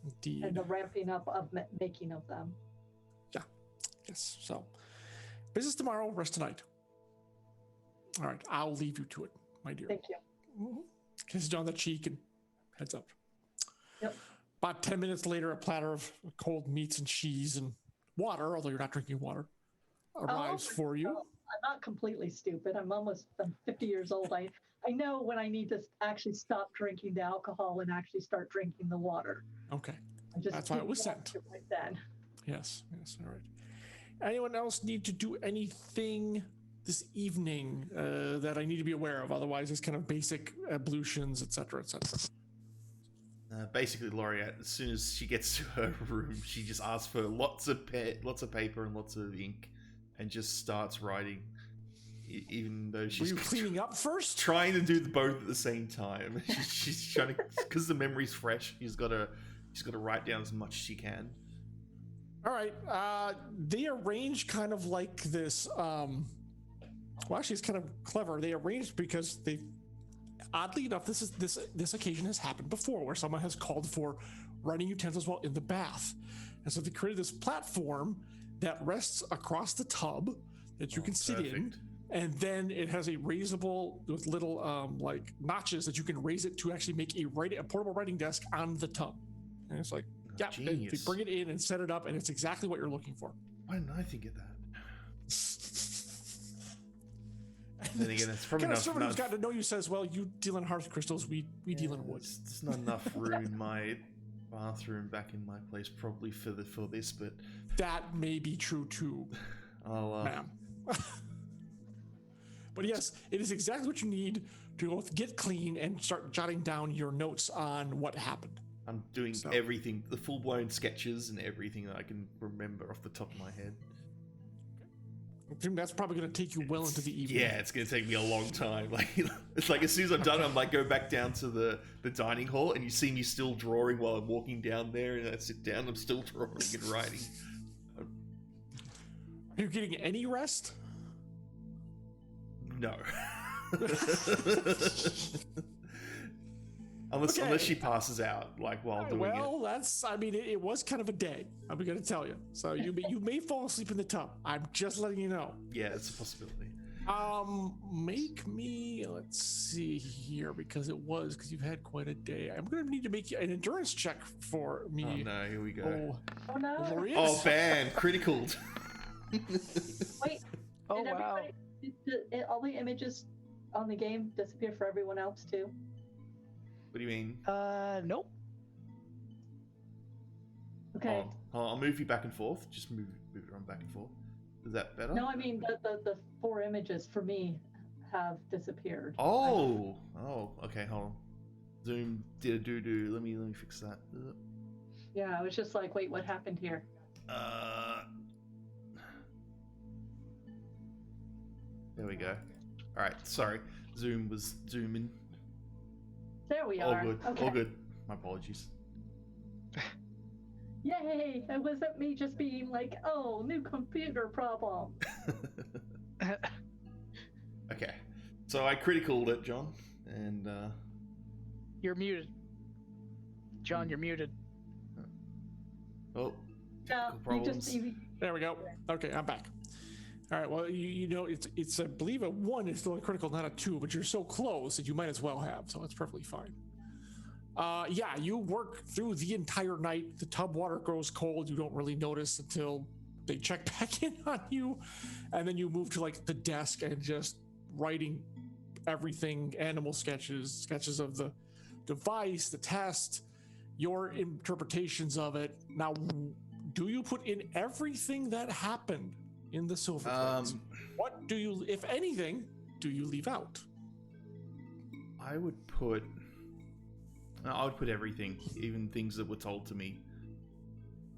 Speaker 4: Indeed.
Speaker 3: And the ramping up of making of them.
Speaker 4: Yeah. Yes. So, business tomorrow, rest tonight. All right. I'll leave you to it, my dear.
Speaker 3: Thank you.
Speaker 4: Kisses on the cheek and heads up.
Speaker 3: Yep.
Speaker 4: About 10 minutes later, a platter of cold meats and cheese and water, although you're not drinking water, arrives for you.
Speaker 3: I'm not completely stupid. I'm 50 years old. I know when I need to actually stop drinking the alcohol and actually start drinking the water.
Speaker 4: Okay. That's why it was sent.
Speaker 3: Right then.
Speaker 4: Yes. All right. Anyone else need to do anything this evening that I need to be aware of? Otherwise, it's kind of basic ablutions, etc., etc.
Speaker 2: Basically, Laureate, as soon as she gets to her room, she just asks for lots of paper and lots of ink, and just starts writing. Even though she's
Speaker 4: cleaning up first,
Speaker 2: trying to do both at the same time. She's trying to, because the memory's fresh. She's got to write down as much as she can.
Speaker 4: All right. They arrange kind of like this. Well, actually, it's kind of clever. They arranged because they, oddly enough, this occasion has happened before, where someone has called for writing utensils while in the bath, and so they created this platform that rests across the tub that you can sit in, and then it has a raisable with little like notches that you can raise it to actually make a portable writing desk on the tub. And it's like, you bring it in and set it up, and it's exactly what you're looking for.
Speaker 2: Why didn't I think of that? And then again, it's probably
Speaker 4: not. Someone who's got to know you says, "Well, you deal in hearth crystals, we deal in wood."
Speaker 2: There's not enough room in my bathroom back in my place probably for this, but
Speaker 4: that may be true too, ma'am. But yes, it is exactly what you need to both get clean and start jotting down your notes on what happened.
Speaker 2: I'm doing everything, the full-blown sketches and everything that I can remember off the top of my head.
Speaker 4: That's probably going to take you well into the evening.
Speaker 2: Yeah, it's going to take me a long time. It's like as soon as I'm done, I'm like, go back down to the dining hall, and you see me still drawing while I'm walking down there, and I sit down, I'm still drawing and writing.
Speaker 4: Are you getting any rest?
Speaker 2: No. Unless she passes out, while doing it.
Speaker 4: Well, it was kind of a day, I'm going to tell you. So you may fall asleep in the tub. I'm just letting you know.
Speaker 2: Yeah, it's a possibility.
Speaker 4: Make me, let's see here, because you've had quite a day. I'm going to need to make you an endurance check for me.
Speaker 2: Oh no, here we go.
Speaker 3: Oh no.
Speaker 4: Laureate.
Speaker 2: Oh, bam, critical.
Speaker 3: Wait.
Speaker 5: Oh, wow.
Speaker 3: Did all the images on the game disappear for everyone else too?
Speaker 2: What do you mean?
Speaker 5: Nope.
Speaker 3: Okay.
Speaker 2: Oh, I'll move you back and forth. Just move it around back and forth. Is that better?
Speaker 3: No, I mean the 4 images for me have disappeared.
Speaker 2: Oh, okay, hold on. Zoom did a doo-doo. Let me fix that.
Speaker 3: Yeah, I was just like, wait, what happened here?
Speaker 2: There we go. All right, sorry. Zoom was zooming.
Speaker 3: There we
Speaker 2: All
Speaker 3: are.
Speaker 2: good.
Speaker 3: Okay.
Speaker 2: All good. My apologies.
Speaker 3: Yay! It wasn't me just being like, oh, new computer problem.
Speaker 2: Okay. So I criticaled it, John, and
Speaker 5: You're muted. John, you're muted.
Speaker 2: oh,
Speaker 3: Yeah,
Speaker 2: technical problems.
Speaker 4: There we go. Okay, I'm back. All right. Well, you know, it's I believe a 1 is still a critical, not a 2, but you're so close that you might as well have. So it's perfectly fine. Yeah, you work through the entire night. The tub water grows cold. You don't really notice until they check back in on you, and then you move to like the desk and just writing everything, animal sketches of the device, the test, your interpretations of it. Now, do you put in everything that happened in the silver plates? What do you, if anything, do you leave out?
Speaker 2: I would put everything, even things that were told to me.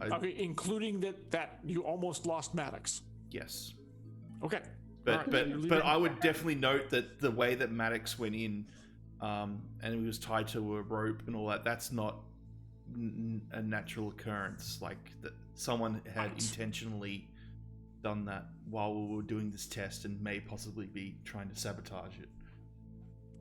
Speaker 4: Okay, including that you almost lost Maddox.
Speaker 2: Yes.
Speaker 4: Okay.
Speaker 2: But
Speaker 4: right.
Speaker 2: but I would definitely note that the way that Maddox went in, and he was tied to a rope and all that, that's not a natural occurrence. Like that someone had intentionally done that while we were doing this test and may possibly be trying to sabotage it.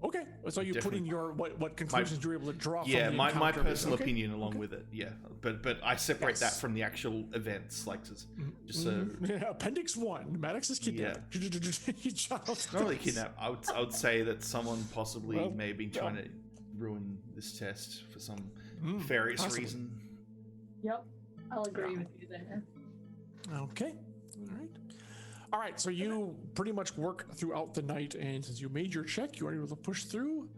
Speaker 4: Okay, so you put in your what conclusions you were able to draw from
Speaker 2: yeah,
Speaker 4: the
Speaker 2: my
Speaker 4: encounter.
Speaker 2: personal opinion along with it. Yeah, but I separate that from the actual events, like just so.
Speaker 4: Appendix 1, Maddox is kidnapped.
Speaker 2: Not really kidnapped. I would say that someone possibly may have been trying to ruin this test for some nefarious reason.
Speaker 3: Yep, I'll agree with you there.
Speaker 4: Okay, all right. So you pretty much work throughout the night, and since you made your check, you are able to push through.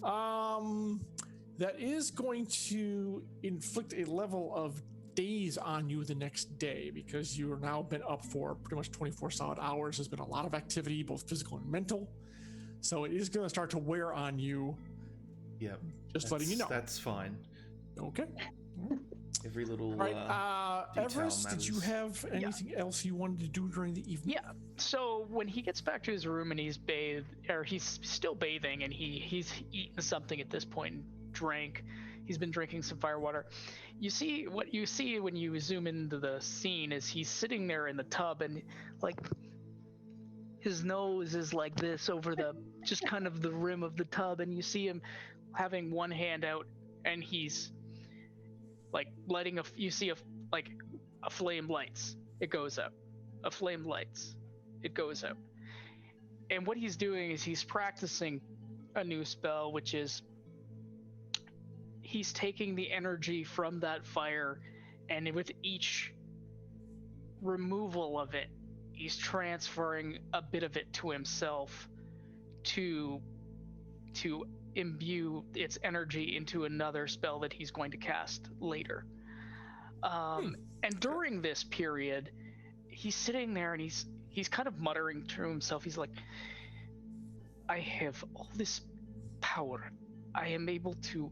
Speaker 4: That is going to inflict a level of days on you the next day, because you are now been up for pretty much 24 solid hours. There's been a lot of activity, both physical and mental. So it is going to start to wear on you.
Speaker 2: Yeah.
Speaker 4: Just letting you know.
Speaker 2: That's fine.
Speaker 4: Okay.
Speaker 2: Every little
Speaker 4: all right, Everest,
Speaker 2: matters.
Speaker 4: did you have anything else you wanted to do during the evening?
Speaker 5: Yeah. So when he gets back to his room and he's bathed, or he's still bathing, and he's eaten something at this point and drank. He's been drinking some firewater. What you see when you zoom into the scene is he's sitting there in the tub, and like his nose is like this over the just kind of the rim of the tub, and you see him having one hand out, and he's like lighting you see a flame lights, it goes up. A flame lights, it goes up. And what he's doing is he's practicing a new spell, which is he's taking the energy from that fire, and with each removal of it, he's transferring a bit of it to himself to imbue its energy into another spell that he's going to cast later. And during this period, he's sitting there and he's kind of muttering to himself. He's like, I have all this power. I am able to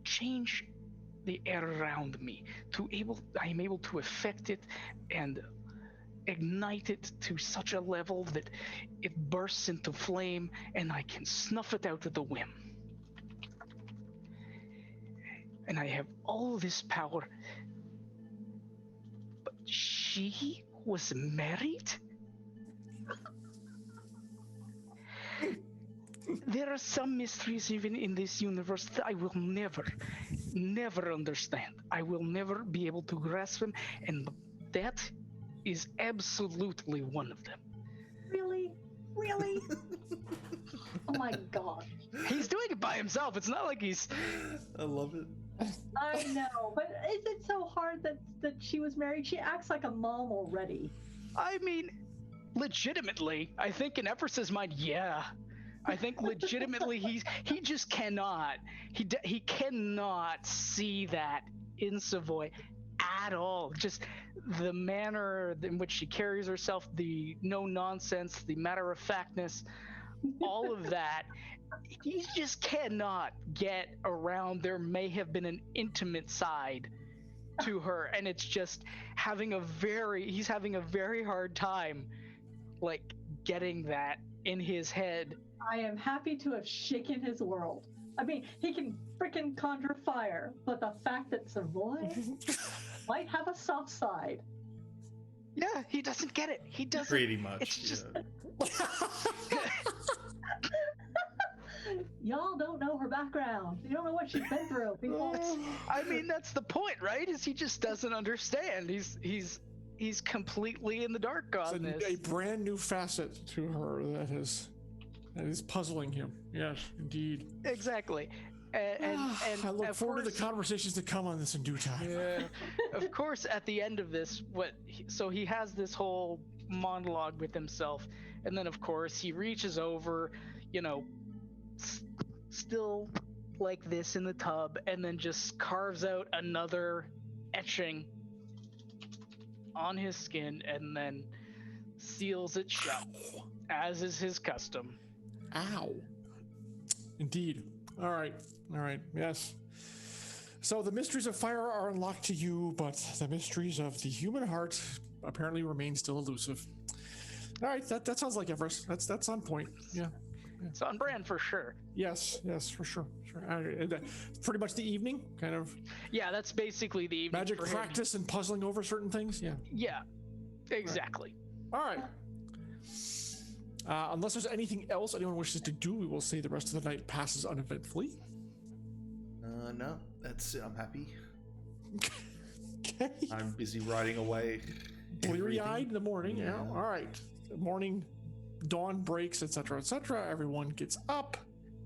Speaker 5: change the air around me. I am able to affect it and ignite it to such a level that it bursts into flame, and I can snuff it out at the whim. And I have all this power. But she was married? There are some mysteries even in this universe that I will never understand. I will never be able to grasp them, and that is absolutely one of them.
Speaker 3: Really? Oh my god.
Speaker 5: He's doing it by himself. It's not like he's.
Speaker 2: I love it.
Speaker 3: I know, but is it so hard that she was married? She acts like a mom already.
Speaker 5: I mean, legitimately, I think in Evers's mind, yeah. I think legitimately he just cannot. He cannot see that in Savoy at all. Just the manner in which she carries herself, the no nonsense, the matter of factness, all of that. He just cannot get around. There may have been an intimate side to her, and it's just he's having a very hard time, like, getting that in his head.
Speaker 3: I am happy to have shaken his world. I mean, he can freaking conjure fire, but the fact that Savoy might have a soft side.
Speaker 5: Yeah, he doesn't get it. He doesn't.
Speaker 2: Pretty much.
Speaker 5: It's just.
Speaker 3: Y'all don't know her background. You don't know what she's been through. People.
Speaker 5: I mean, that's the point, right? Is he just doesn't understand. He's completely in the dark on this.
Speaker 4: A brand new facet to her that is puzzling him. Yes, indeed.
Speaker 5: Exactly. And
Speaker 4: I look forward to the conversations to come on this in due time.
Speaker 5: Yeah. Of course, at the end of this, so he has this whole monologue with himself, and then of course he reaches over, still like this in the tub, and then just carves out another etching on his skin, and then seals it shut, as is his custom.
Speaker 4: Ow. Indeed. All right. Yes. So the mysteries of fire are unlocked to you, but the mysteries of the human heart apparently remain still elusive. All right. That sounds like Everest. That's on point. Yeah.
Speaker 5: It's on brand for sure.
Speaker 4: Yes, for sure. Pretty much the evening, kind of.
Speaker 5: Yeah, that's basically the evening.
Speaker 4: Magic practice and puzzling over certain things. Yeah.
Speaker 5: Yeah, exactly.
Speaker 4: All right. Unless there's anything else anyone wishes to do, we will say the rest of the night passes uneventfully.
Speaker 2: No, that's it. I'm happy.
Speaker 4: Okay.
Speaker 2: I'm busy riding away.
Speaker 4: Bleary-eyed in the morning. Yeah. All right. Morning. Dawn breaks, etc., etc. Everyone gets up.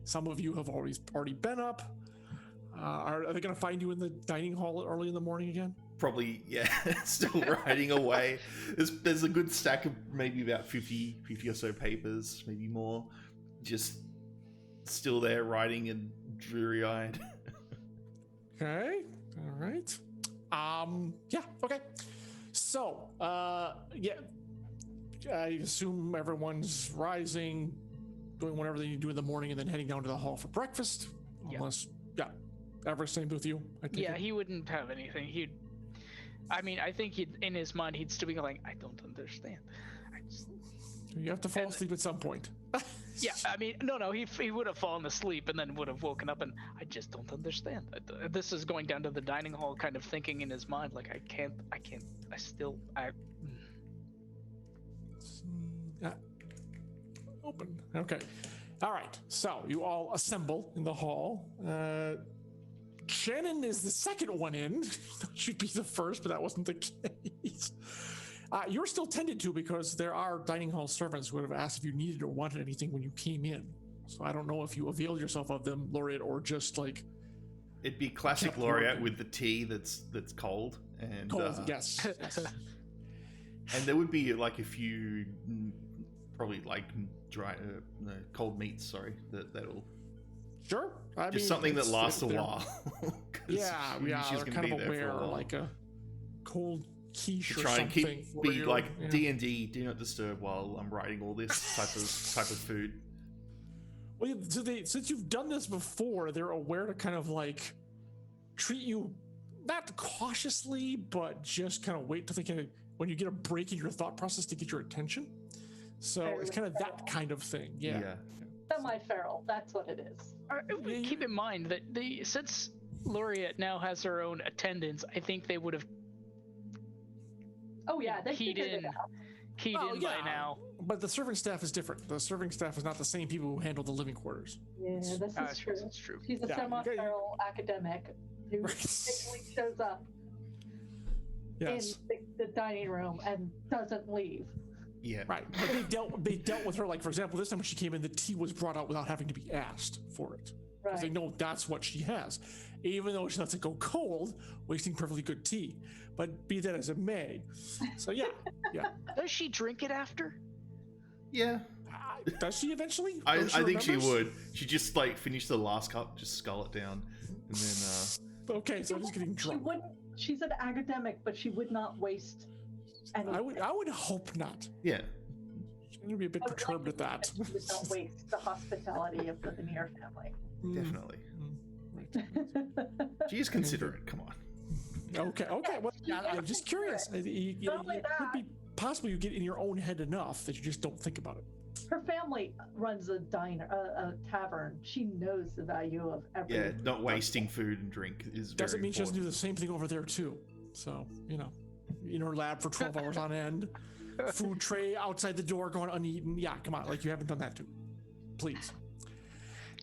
Speaker 4: Some of you have already been up. Are they going to find you in the dining hall early in the morning again?
Speaker 2: Probably, yeah. Still riding away. There's a good stack of maybe about 50 or so papers, maybe more. Just still there, riding and dreary-eyed.
Speaker 4: Okay. All right. Yeah. Okay. So, yeah. I assume everyone's rising, doing whatever they need to do in the morning, and then heading down to the hall for breakfast. Unless, Everest, same with you.
Speaker 5: He wouldn't have anything. I think in his mind, he'd still be going, I don't understand.
Speaker 4: You have to fall asleep at some point.
Speaker 5: Yeah, no, he would have fallen asleep and then would have woken up and I just don't understand. This is going down to the dining hall kind of thinking in his mind, like,
Speaker 4: Open. Okay. All right. So you all assemble in the hall. Shannon is the second one in. Should be the first, but that wasn't the case. You're still tended to because there are dining hall servants who would have asked if you needed or wanted anything when you came in. So I don't know if you availed yourself of them, Laureate, or just like.
Speaker 2: It'd be classic Laureate with the tea that's cold and
Speaker 4: cold. Yes.
Speaker 2: And there would be like a few, probably like dry, cold meats. Sorry, that'll.
Speaker 4: Sure.
Speaker 2: Something that lasts a while.
Speaker 4: Yeah, they're kind of aware, like a cold quiche or something.
Speaker 2: Try and be like D&D, do not disturb while I'm writing all this type of food.
Speaker 4: Well, so since you've done this before, they're aware to kind of like treat you not cautiously, but just kind of wait till they kind of when you get a break in your thought process to get your attention. So it's kind of that kind of thing. Yeah.
Speaker 3: Semi-feral, that's what it is.
Speaker 5: Keep in mind that since Laureate now has her own attendants, I think they would have
Speaker 3: they
Speaker 5: keyed in by now.
Speaker 4: But the serving staff is different. The serving staff is not the same people who handle the living quarters.
Speaker 3: Yeah, this is true.
Speaker 5: It's true.
Speaker 3: He's a semi-feral academic who basically shows up in the dining room and doesn't leave.
Speaker 2: Yeah.
Speaker 4: Right. But they dealt with her, like, for example, this time when she came in, the tea was brought out without having to be asked for it. Because they know that's what she has. Even though she lets it go cold, wasting perfectly good tea. But be that as it may. So yeah.
Speaker 5: Does she drink it after?
Speaker 2: Yeah.
Speaker 4: Does she eventually?
Speaker 2: I think she would. She just like finished the last cup, just scull it down, and then.
Speaker 4: Okay, so I'm just getting drunk.
Speaker 3: She's an academic, but she would not waste anything.
Speaker 4: I would hope not.
Speaker 2: Yeah.
Speaker 4: She's going to be a bit perturbed at that.
Speaker 3: She would not waste the hospitality of the Veneer family.
Speaker 2: Definitely.
Speaker 4: Right.
Speaker 2: She is considerate. Come on.
Speaker 4: Okay. Well, I'm just curious. It could be possible you get in your own head enough that you just don't think about it.
Speaker 3: Her family runs a tavern. She knows the value of everything.
Speaker 2: Yeah, not wasting food and drink is
Speaker 4: doesn't mean
Speaker 2: important.
Speaker 4: she doesn't do the same thing over there too. So, in her lab for 12 hours on end, food tray outside the door going uneaten. Yeah, come on, like you haven't done that too. Please.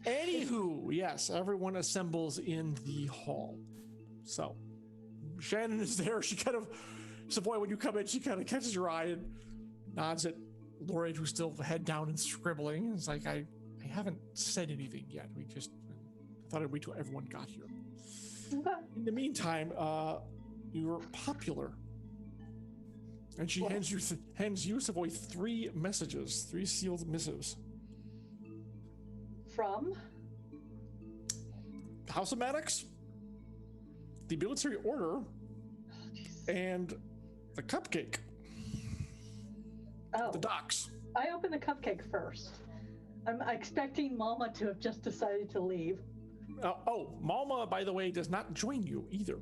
Speaker 4: Anywho, yes, everyone assembles in the hall. So, Shannon is there. She kind of, Savoy, when you come in, she kind of catches your eye and nods at Laureate, who's still head down and scribbling. It's like, I haven't said anything yet. We just thought I'd wait till everyone got here. In the meantime, you're popular. And she hands you, Savoy, 3 messages, 3 sealed missives.
Speaker 3: From?
Speaker 4: House of Maddox, the military order, and the cupcake.
Speaker 3: Oh.
Speaker 4: The docks.
Speaker 3: I opened the cupcake first. I'm expecting Mama to have just decided to leave.
Speaker 4: Mama, by the way, does not join you either.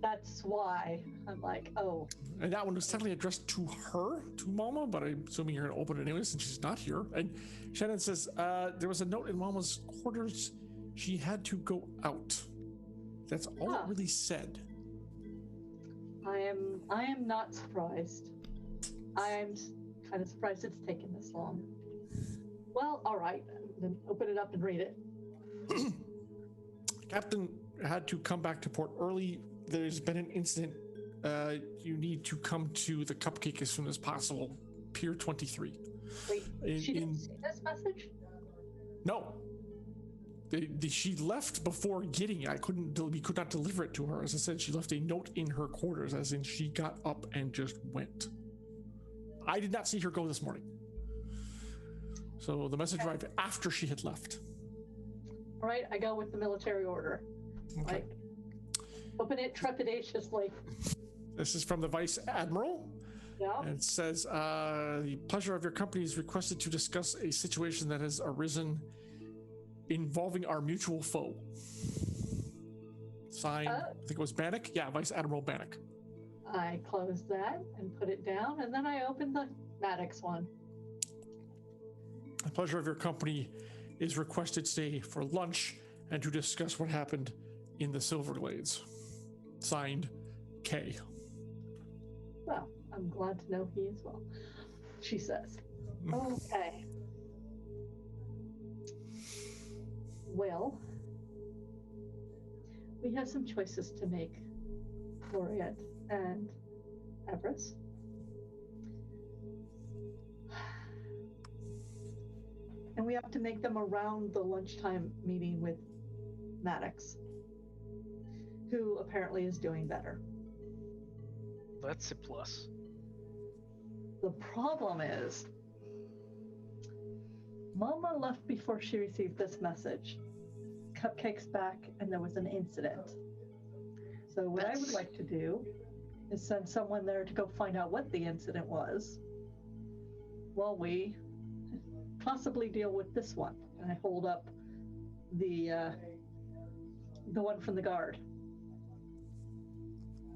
Speaker 3: That's why I'm like, oh.
Speaker 4: And that one was technically addressed to her, to Mama, but I'm assuming you're going to open it anyway since she's not here. And Shannon says, there was a note in Mama's quarters. She had to go out. That's all it really said. I
Speaker 3: am not surprised. I'm kind of surprised it's taken this long. Well, all right. Then open it up and read it.
Speaker 4: Captain had to come back to port early. There's been an incident. You need to come to the cupcake as soon as possible. Pier 23.
Speaker 3: Wait, she didn't see this message?
Speaker 4: No. She left before getting it. We could not deliver it to her. As I said, she left a note in her quarters, as in she got up and just went. I did not see her go this morning. So the message arrived after she had left.
Speaker 3: All right, I go with the military order.
Speaker 4: Okay.
Speaker 3: Like, open it trepidatiously.
Speaker 4: This is from the Vice Admiral.
Speaker 3: Yeah.
Speaker 4: And it says, the pleasure of your company is requested to discuss a situation that has arisen involving our mutual foe. Signed, I think it was Bannock. Yeah, Vice Admiral Bannock.
Speaker 3: I closed that and put it down, and then I opened the Maddox one.
Speaker 4: The pleasure of your company is requested today for lunch and to discuss what happened in the Silverglades. Signed, K.
Speaker 3: Well, I'm glad to know he as well. She says. Okay. Well, we have some choices to make, Laureate and Everest. And we have to make them around the lunchtime meeting with Maddox, who apparently is doing better.
Speaker 5: That's a plus.
Speaker 3: The problem is, Mama left before she received this message. Cupcake's back, and there was an incident. So what I would like to do is send someone there to go find out what the incident was, while we possibly deal with this one. And I hold up the one from the guard.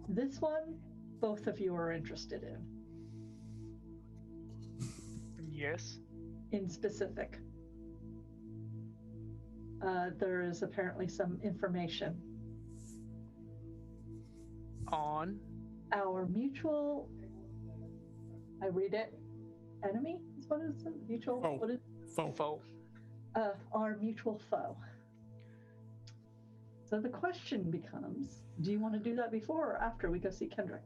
Speaker 3: This one, both of you are interested in.
Speaker 5: Yes.
Speaker 3: In specific. There is apparently some information
Speaker 5: on
Speaker 3: our mutual, I read it, enemy is what is it? Mutual?
Speaker 4: Foe.
Speaker 3: What is
Speaker 5: foe.
Speaker 3: Our mutual foe. So the question becomes, do you want to do that before or after we go see Kendrick?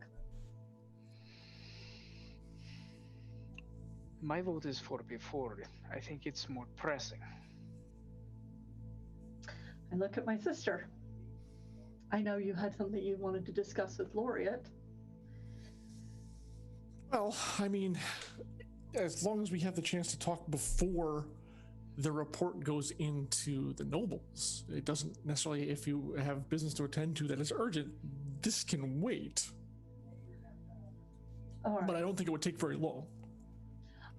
Speaker 5: My vote is for before. I think it's more pressing.
Speaker 3: I look at my sister. I know you had something you wanted to discuss with Laureate.
Speaker 4: Well, I mean, as long as we have the chance to talk before the report goes into the nobles, it doesn't necessarily, if you have business to attend to that is urgent, this can wait.
Speaker 3: All right.
Speaker 4: But I don't think it would take very long.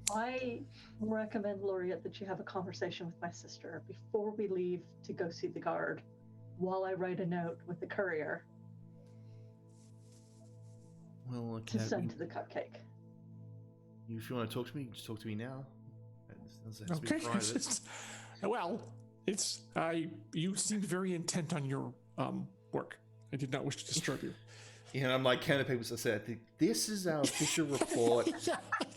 Speaker 3: I recommend, Laureate, that you have a conversation with my sister before we leave to go see the guard, while I write a note with the courier to send to the cupcake.
Speaker 2: If you want to talk to me, just talk to me now.
Speaker 4: Okay. Well, you seemed very intent on your work. I did not wish to disturb you.
Speaker 2: And I'm like, counter papers. I said, I think this is our official report.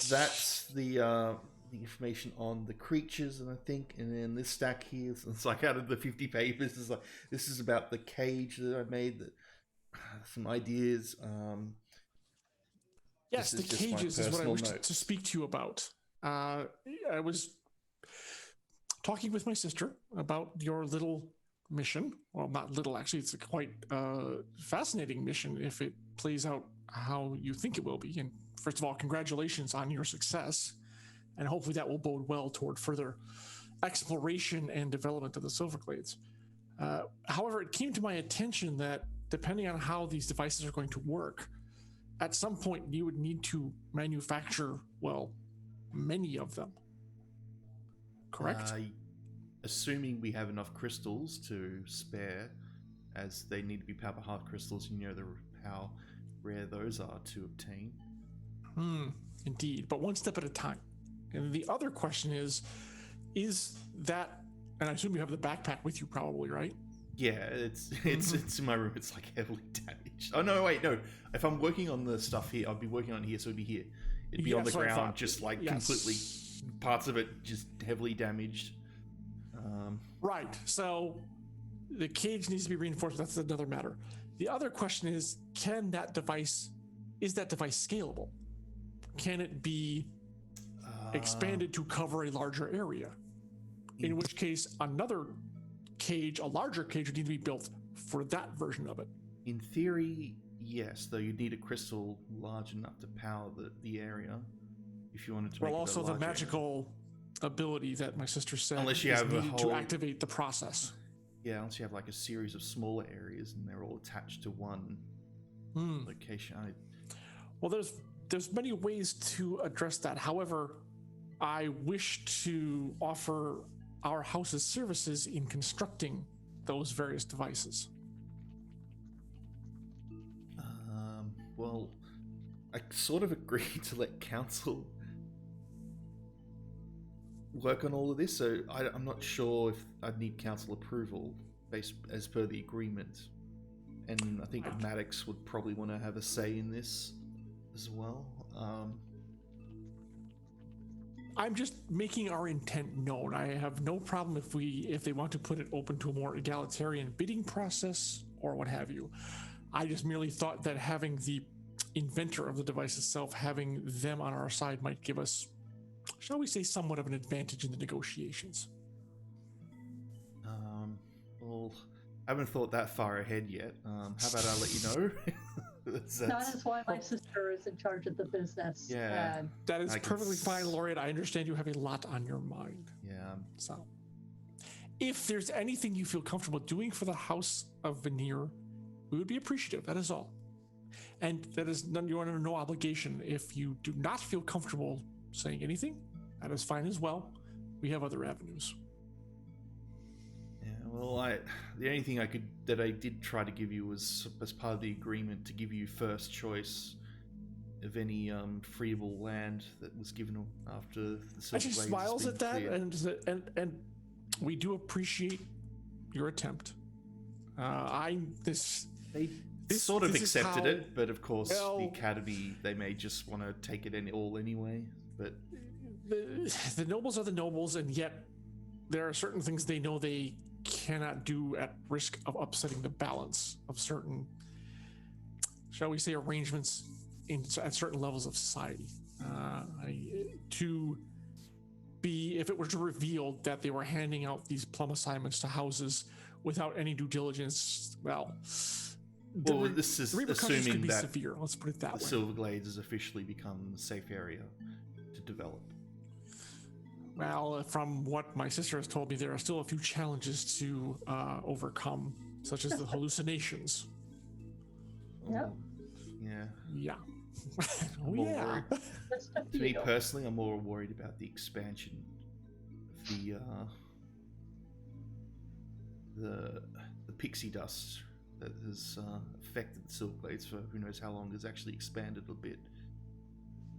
Speaker 2: That's the information on the creatures, and I think, and then this stack here. So it's like out of the 50 papers, it's like this is about the cage that I made. That some ideas.
Speaker 4: Yes, the cages is what I wish to speak to you about. I was talking with my sister about your little mission. Well, not little, actually. It's a quite fascinating mission if it plays out how you think it will be. And first of all, congratulations on your success. And hopefully that will bode well toward further exploration and development of the Silverglades. However, it came to my attention that depending on how these devices are going to work, at some point you would need to manufacture, well, many of them. Correct?
Speaker 2: Assuming we have enough crystals to spare, as they need to be power hard crystals, you know how rare those are to obtain.
Speaker 4: Indeed, but one step at a time. And the other question is that, and I assume you have the backpack with you probably, right?
Speaker 2: Yeah, it's in my room. It's like heavily damaged. Oh no, wait, no. If I'm working on the stuff here, I'd be working on it here, so it'd be here. It'd be on the ground, just like completely, parts of it just heavily damaged.
Speaker 4: Right. So the cage needs to be reinforced. That's another matter. The other question is that device scalable? Can it be expanded to cover a larger area? In which case, a larger cage would need to be built for that version of it.
Speaker 2: In theory, yes, though you'd need a crystal large enough to power the area if you wanted to make it a larger
Speaker 4: the magical ability that my sister said
Speaker 2: unless you have
Speaker 4: to activate the process.
Speaker 2: Yeah, unless you have like a series of smaller areas and they're all attached to one location.
Speaker 4: Well, there's many ways to address that. However, I wish to offer our house's services in constructing those various devices.
Speaker 2: Well, I sort of agreed to let council work on all of this, so I'm not sure if I'd need council approval as per the agreement. And I think Maddox would probably want to have a say in this as well.
Speaker 4: I'm just making our intent known. I have no problem if they want to put it open to a more egalitarian bidding process or what have you. I just merely thought that having the inventor of the device itself, having them on our side might give us, shall we say, somewhat of an advantage in the negotiations.
Speaker 2: Well, I haven't thought that far ahead yet. How about I let you know?
Speaker 3: That is why my sister is in charge of the business.
Speaker 2: Yeah.
Speaker 3: And
Speaker 4: that is perfectly fine, Laureate. I understand you have a lot on your mind.
Speaker 2: Yeah.
Speaker 4: So, if there's anything you feel comfortable doing for the House of Veneer, we would be appreciative. That is all. And that is you're under no obligation. If you do not feel comfortable saying anything, that is fine as well. We have other avenues.
Speaker 2: Yeah, well, the only thing I did try to give you was, as part of the agreement, to give you first choice of any freeable land that was given after the Silverglades.
Speaker 4: She smiles at that, and we do appreciate your attempt.
Speaker 2: They sort of accepted it, but of course, the Academy, they may just want to take it all anyway. But
Speaker 4: the nobles are the nobles, and yet there are certain things they know they cannot do at risk of upsetting the balance of certain, shall we say, arrangements at certain levels of society. to be, if it were to reveal that they were handing out these plum assignments to houses without any due diligence,
Speaker 2: this is
Speaker 4: the repercussions
Speaker 2: assuming
Speaker 4: could be
Speaker 2: that
Speaker 4: severe. Let's put it that
Speaker 2: the
Speaker 4: way.
Speaker 2: Silverglades has officially become a safe area to develop.
Speaker 4: Well, from what my sister has told me, there are still a few challenges to overcome, such as the hallucinations.
Speaker 3: Yep.
Speaker 2: Yeah.
Speaker 4: Yeah.
Speaker 2: I'm more worried. To me
Speaker 3: Feel.
Speaker 2: personally, I'm more worried about the expansion of the pixie dust that has affected the Silverglades for who knows how long, has actually expanded a bit.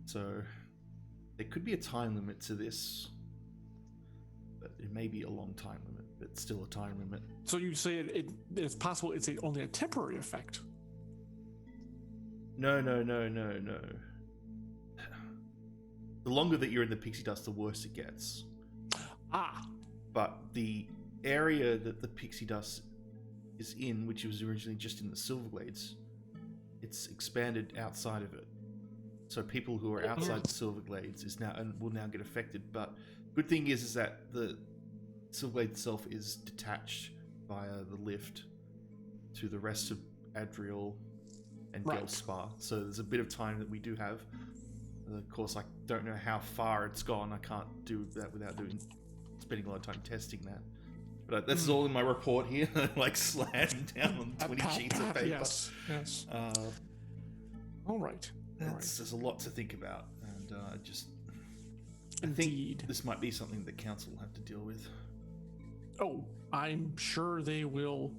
Speaker 2: So there could be a time limit to this, but it may be a long time limit, but still a time limit.
Speaker 4: So you say it's possible it's only a temporary effect?
Speaker 2: No. The longer that you're in the pixie dust, the worse it gets.
Speaker 4: Ah.
Speaker 2: But the area that the pixie dust is in, which was originally just in the Silverglades, it's expanded outside of it. So people who are outside the Silverglades will now get affected. But good thing is that the Silverglade itself is detached via the lift to the rest of Adriel and Gelspar. So there's a bit of time that we do have. Of course, I don't know how far it's gone. I can't do that without spending a lot of time testing that. But this is all in my report here, like slammed down on 20 sheets of paper.
Speaker 4: Yes. All right.
Speaker 2: There's a lot to think about, and I
Speaker 4: Indeed.
Speaker 2: think this might be something that council will have to deal with.
Speaker 4: Oh, I'm sure they will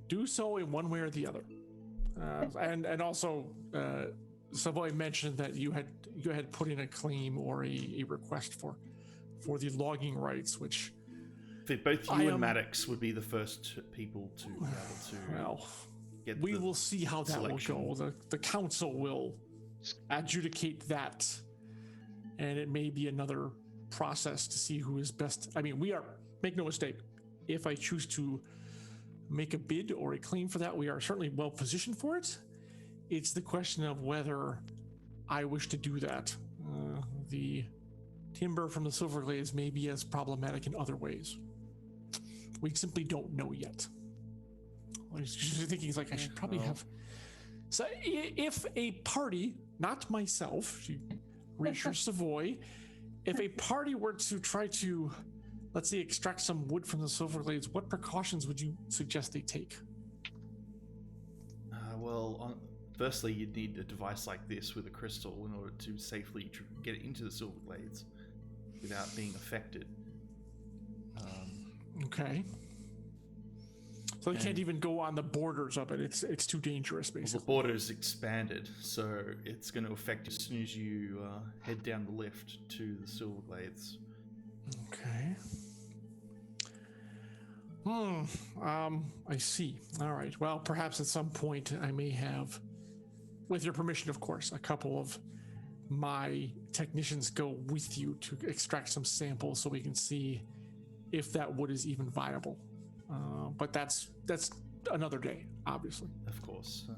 Speaker 4: do so in one way or the other. And also, Savoy mentioned that you had put in a claim or a request for the logging rights, which
Speaker 2: both you and Maddox would be the first people to be able to.
Speaker 4: Well,
Speaker 2: get
Speaker 4: we will see how that
Speaker 2: selection.
Speaker 4: will go. The council will adjudicate that, and it may be another process to see who is best. I mean, make no mistake, if I choose to make a bid or a claim for that, we are certainly well positioned for it. It's the question of whether I wish to do that. The timber from the Silverglades may be as problematic in other ways. We simply don't know yet. I was just thinking, I should probably have. So, if a party, not myself, she reassures Savoy, if a party were to try to, let's say, extract some wood from the Silverglades, what precautions would you suggest they take?
Speaker 2: Firstly, you'd need a device like this with a crystal in order to safely get it into the Silverglades without being affected.
Speaker 4: Okay. So they can't even go on the borders of it. It's too dangerous, basically.
Speaker 2: The border is expanded, so it's going to affect you as soon as you head down the lift to the Silverglades.
Speaker 4: Okay. I see. All right. Well, perhaps at some point I may have, with your permission, of course, a couple of my technicians go with you to extract some samples so we can see if that wood is even viable. But that's another day, obviously.
Speaker 2: Of course.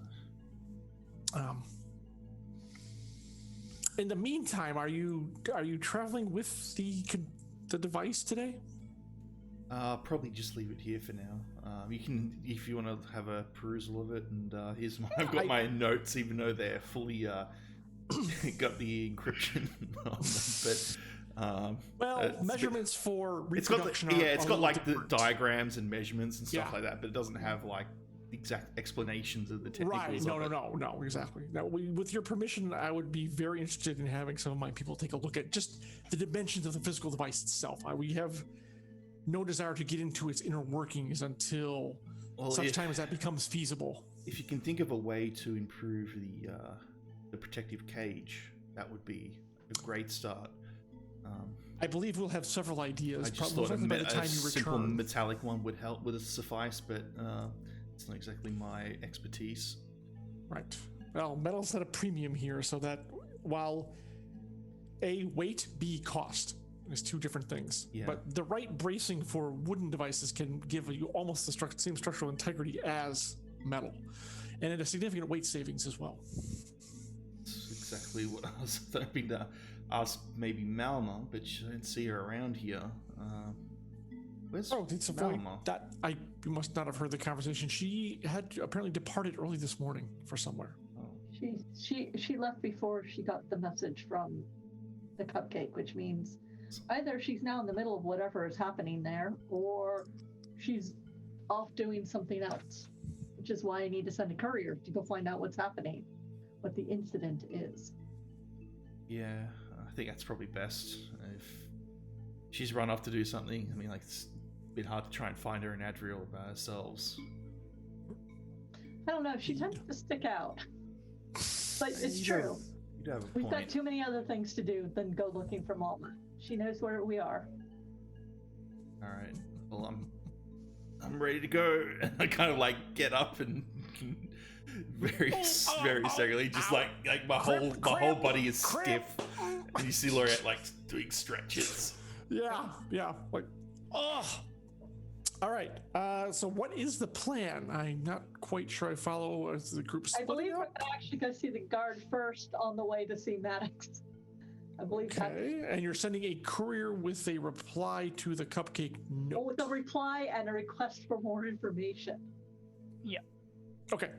Speaker 4: In the meantime, are you traveling with the device today?
Speaker 2: Probably just leave it here for now. You can, if you want to have a perusal of it, and I've got my notes, even though they're fully got the encryption on them. But
Speaker 4: measurements for reproduction.
Speaker 2: It's got like the
Speaker 4: different
Speaker 2: diagrams and measurements and stuff like that, but it doesn't have like exact explanations of the technicals.
Speaker 4: Right? No, exactly. Now, with your permission, I would be very interested in having some of my people take a look at just the dimensions of the physical device itself. We have no desire to get into its inner workings until such time as that becomes feasible.
Speaker 2: If you can think of a way to improve the protective cage, that would be a great start.
Speaker 4: I believe we'll have several ideas.
Speaker 2: I just thought a simple metallic one would suffice, but it's not exactly my expertise.
Speaker 4: Right. Well, metal's at a premium here, so that while A, weight, B, cost is two different things.
Speaker 2: Yeah.
Speaker 4: But the right bracing for wooden devices can give you almost the same structural integrity as metal, and at a significant weight savings as well.
Speaker 2: It's exactly what I was hoping to ask. Maybe Malma, but I don't see her around here. Where's
Speaker 4: it's a
Speaker 2: Malma?
Speaker 4: You must not have heard the conversation. She had apparently departed early this morning for somewhere.
Speaker 3: She left before she got the message from the cupcake, which means either she's now in the middle of whatever is happening there, or she's off doing something else, which is why I need to send a courier to go find out what's happening, what the incident is.
Speaker 2: Yeah, I think that's probably best. If she's run off to do something, I mean, like, it's a bit hard to try and find her in Adriel by ourselves.
Speaker 3: I don't know, she tends to stick out. But it's true.
Speaker 2: You do have a point.
Speaker 3: We've got too many other things to do than go looking for Malma. She knows where we are.
Speaker 2: All right. Well, I'm ready to go. I kind of like get up and very staggerly, just like my whole body is stiff, and you see Laureate like doing stretches.
Speaker 4: Yeah. Like, oh. All right. So what is the plan? I'm not quite sure I follow as the group.
Speaker 3: I believe we're actually going to see the guard first on the way to see Maddox. I believe that.
Speaker 4: Okay, and you're sending a courier with a reply to the cupcake note.
Speaker 3: With a reply and a request for more information.
Speaker 5: Yeah.
Speaker 4: Okay.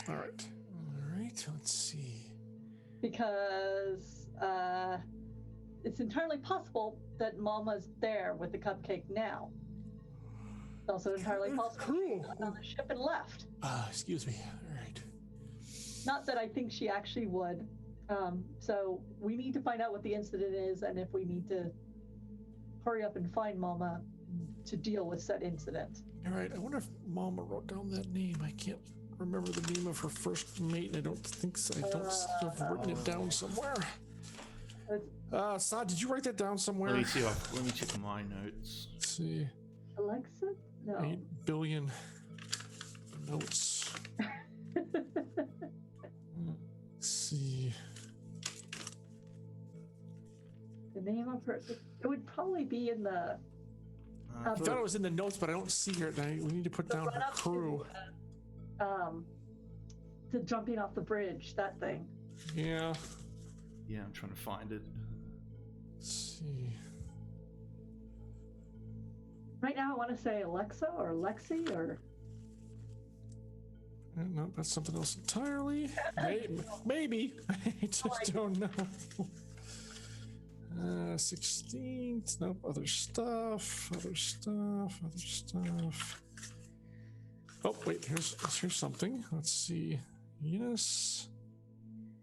Speaker 4: All right. Let's see.
Speaker 3: Because it's entirely possible that Mama's there with the cupcake now. It's also entirely possible she got on the ship and left.
Speaker 4: Excuse me. All right.
Speaker 3: Not that I think she actually would. So we need to find out what the incident is, and if we need to hurry up and find Mama to deal with said incident.
Speaker 4: All right. I wonder if Mama wrote down that name. I can't remember the name of her first mate, and I don't think so. I don't have written it down somewhere. Saad, did you write that down somewhere?
Speaker 2: Let me see. Let me check my notes.
Speaker 4: Let's see.
Speaker 3: Alexa? No.
Speaker 4: 8 billion notes. Let's see.
Speaker 3: The name of her, it would probably be in the...
Speaker 4: I thought it was in the notes, but I don't see her. We need to put down her crew.
Speaker 3: To jumping off the bridge, that thing.
Speaker 4: Yeah.
Speaker 2: Yeah, I'm trying to find it.
Speaker 4: Let's see.
Speaker 3: Right now I want to say Alexa or Lexi or...
Speaker 4: No, that's something else entirely. Maybe. I just don't know. 16th. Nope. Other stuff. Oh, wait. Here's something. Let's see. Eunice.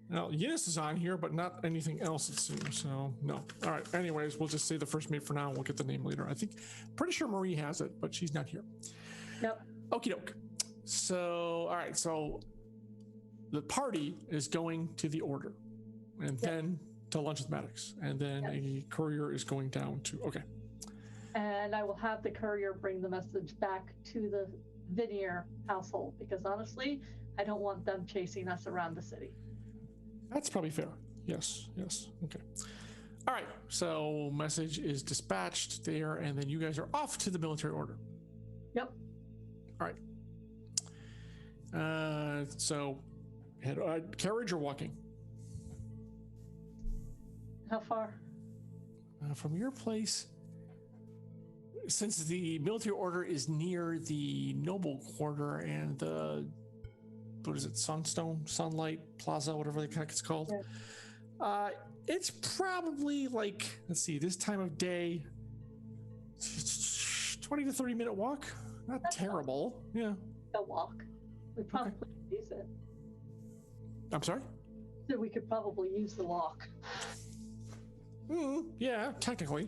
Speaker 4: Now, Eunice is on here, but not anything else, it seems. So, no. All right. Anyways, we'll just say the first mate for now, and we'll get the name later. Pretty sure Marie has it, but she's not here.
Speaker 3: Yep.
Speaker 4: Okie doke. So, all right. So, the party is going to the Order, and then to lunch with Maddox, and then a courier is going down to. Okay.
Speaker 3: And I will have the courier bring the message back to the Vinier household, because honestly, I don't want them chasing us around the city.
Speaker 4: That's probably fair. Yes. Okay. All right. So, message is dispatched there, and then you guys are off to the military order.
Speaker 3: Yep.
Speaker 4: All right. So, head carriage or walking?
Speaker 3: How far?
Speaker 4: From your place, since the military order is near the noble quarter and the, what is it, Sunlight Plaza, whatever the heck it's called. Yeah. It's probably like, let's see, this time of day, 20 to 30 minute walk. That's terrible. Yeah.
Speaker 3: A walk. We probably could use it.
Speaker 4: I'm sorry?
Speaker 3: So we could probably use the walk.
Speaker 4: Yeah, technically.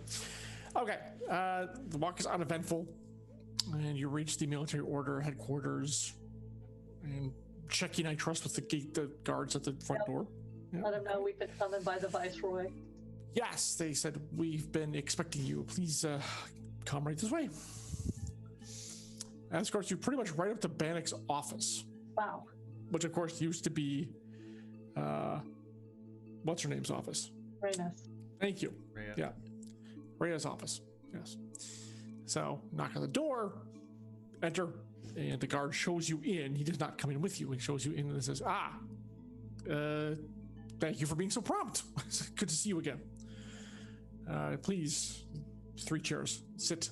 Speaker 4: Okay. The walk is uneventful, and you reach the military order headquarters and checking, I trust, with the guards at the front door. Yep.
Speaker 3: Let them know we've been summoned by the Viceroy.
Speaker 4: Yes, they said, we've been expecting you. Please come right this way. And of course, you're pretty much right up to Bannock's office.
Speaker 3: Wow.
Speaker 4: Which, of course, used to be, what's her name's office?
Speaker 3: Reyna's.
Speaker 4: Thank you.
Speaker 2: Rhea.
Speaker 4: Yeah. Rhea's office. Yes. So, knock on the door, enter, and the guard shows you in. He does not come in with you. He shows you in and says, thank you for being so prompt. Good to see you again. Please, 3 chairs. Sit.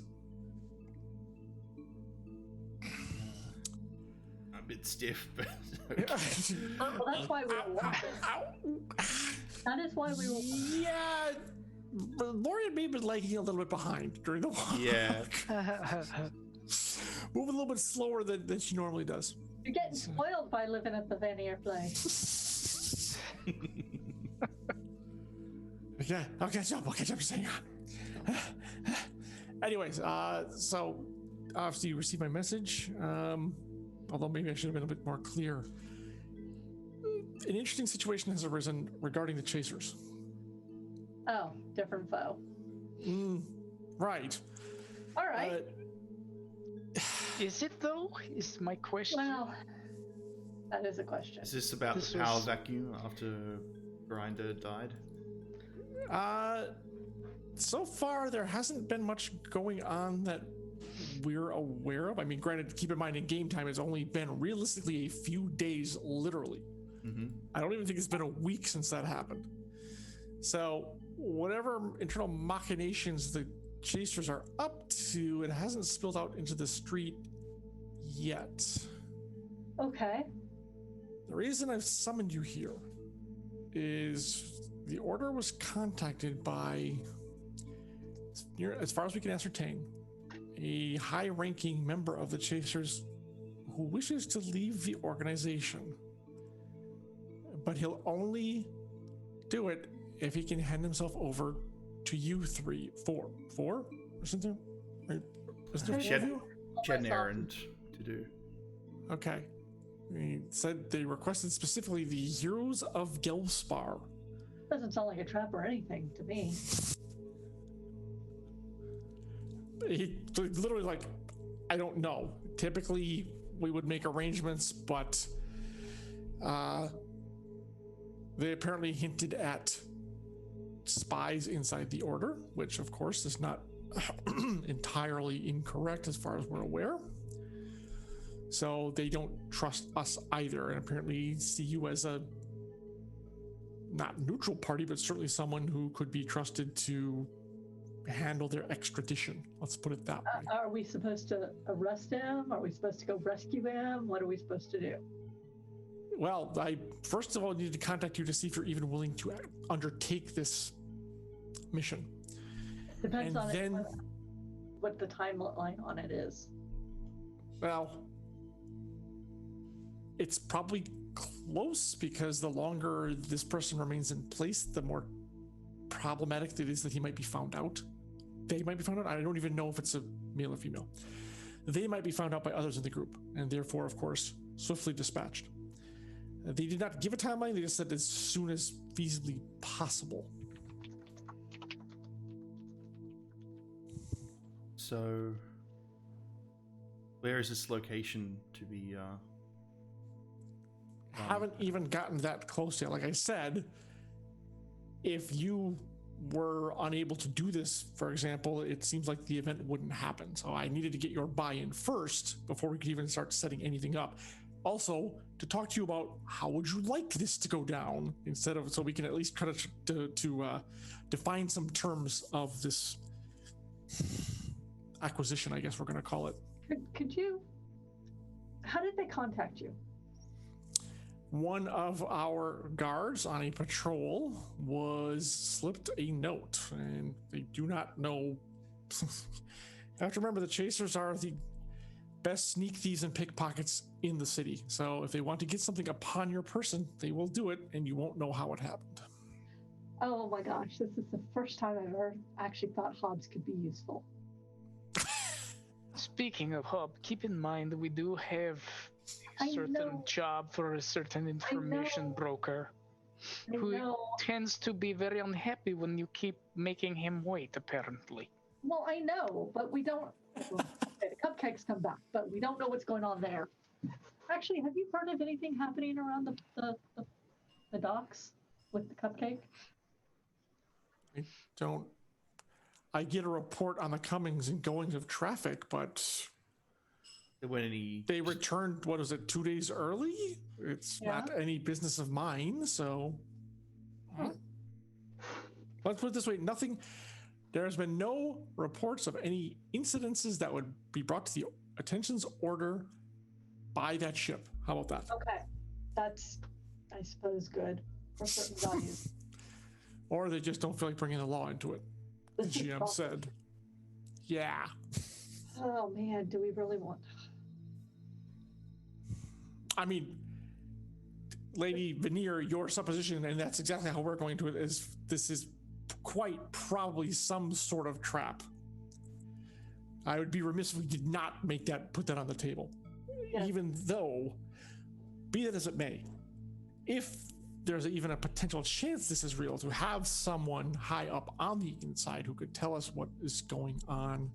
Speaker 2: A bit stiff, but
Speaker 3: Well, that's why we were walking. That is why we were.
Speaker 4: Yeah, Lori may have been lagging a little bit behind during the walk.
Speaker 2: yeah.
Speaker 4: Moving a little bit slower than she normally does.
Speaker 3: You're getting spoiled by living at the Vanier place.
Speaker 4: Yeah, I'll catch up. Just hang on. Anyways, so obviously you received my message. Although maybe I should have been a bit more clear. An interesting situation has arisen regarding the chasers.
Speaker 3: Oh, different foe.
Speaker 4: Right.
Speaker 3: All right.
Speaker 5: Is it though? Is my question.
Speaker 3: Well, that is a question.
Speaker 2: Is this about the power vacuum after Grinder died?
Speaker 4: So far there hasn't been much going on that we're aware of. I mean, granted, keep in mind in game time it's only been realistically a few days, literally.
Speaker 2: Mm-hmm.
Speaker 4: I don't even think it's been a week since that happened. So whatever internal machinations the chasers are up to, it hasn't spilled out into the street yet.
Speaker 3: Okay.
Speaker 4: The reason I've summoned you here is the Order was contacted by, as far as we can ascertain, a high-ranking member of the Chasers who wishes to leave the organization. But he'll only do it if he can hand himself over to you four? Isn't there? Is there
Speaker 2: She had an errand to do.
Speaker 4: Okay. He said they requested specifically the Heroes of Gelspar.
Speaker 3: Doesn't sound like a trap or anything to me.
Speaker 4: He literally like, I don't know. Typically we would make arrangements, but they apparently hinted at spies inside the Order, which of course is not entirely incorrect as far as we're aware. So they don't trust us either, and apparently see you as a not neutral party, but certainly someone who could be trusted to handle their extradition. Let's put it that way.
Speaker 3: Are we supposed to arrest him? Are we supposed to go rescue him? What are we supposed to do?
Speaker 4: Well, I first of all need to contact you to see if you're even willing to undertake this mission.
Speaker 3: Depends
Speaker 4: and
Speaker 3: on
Speaker 4: then,
Speaker 3: what the timeline on it is.
Speaker 4: Well, it's probably close because the longer this person remains in place, the more problematic it is that he might be found out. They might be found out. I don't even know if it's a male or female. They might be found out by others in the group, and therefore, of course, swiftly dispatched. They did not give a timeline. They just said as soon as feasibly possible.
Speaker 2: So, where is this location to be?
Speaker 4: Haven't even gotten that close yet. Like I said, if you were unable to do this, for example, it seems like the event wouldn't happen. So I needed to get your buy-in first before we could even start setting anything up. Also, to talk to you about how would you like this to go down, instead of, so we can at least try to define some terms of this acquisition, I guess we're going to call it.
Speaker 3: Could you, how did they contact you?
Speaker 4: One of our guards on a patrol was slipped a note, and they do not know. You have to remember, the Chasers are the best sneak thieves and pickpockets in the city. So if they want to get something upon your person, they will do it, and you won't know how it happened.
Speaker 3: Oh my gosh, this is the first time I've ever actually thought Hobbs could be useful.
Speaker 5: Speaking of Hub, keep in mind that we do have a certain job for a certain information broker who tends to be very unhappy when you keep making him wait, apparently.
Speaker 3: Well, I know, but we don't... The cupcakes come back, but we don't know what's going on there. Actually, have you heard of anything happening around the docks with the cupcake?
Speaker 4: I don't... I get a report on the comings and goings of traffic, but they returned, what is it, 2 days early? It's not any business of mine, so... Let's put it this way: there has been no reports of any incidences that would be brought to the attention's order by that ship. How about that?
Speaker 3: Okay, that's, I suppose, good for certain values.
Speaker 4: Or they just don't feel like bringing the law into it. The GM said, yeah.
Speaker 3: Oh man, do we really want?
Speaker 4: I mean, Lady Veneer, your supposition, and that's exactly how we're going to it, is this is quite probably some sort of trap. I would be remiss if we did not put that on the table. Yes. Even though, be that as it may, if there's even a potential chance this is real, to have someone high up on the inside who could tell us what is going on,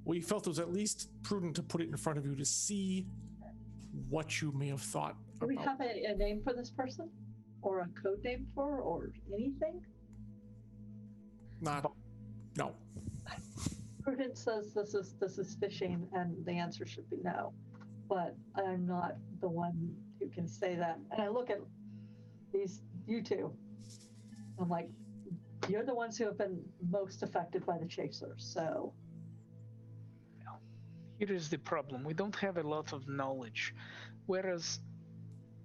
Speaker 4: we felt it was at least prudent to put it in front of you to see what you may have thought.
Speaker 3: Do we have a name for this person? Or a code name for, or anything?
Speaker 4: No.
Speaker 3: Prudence says this is phishing, and the answer should be no. But I'm not the one who can say that. And I look at you two. I'm like, you're the ones who have been most affected by the chasers, so.
Speaker 5: Here is the problem. We don't have a lot of knowledge. Whereas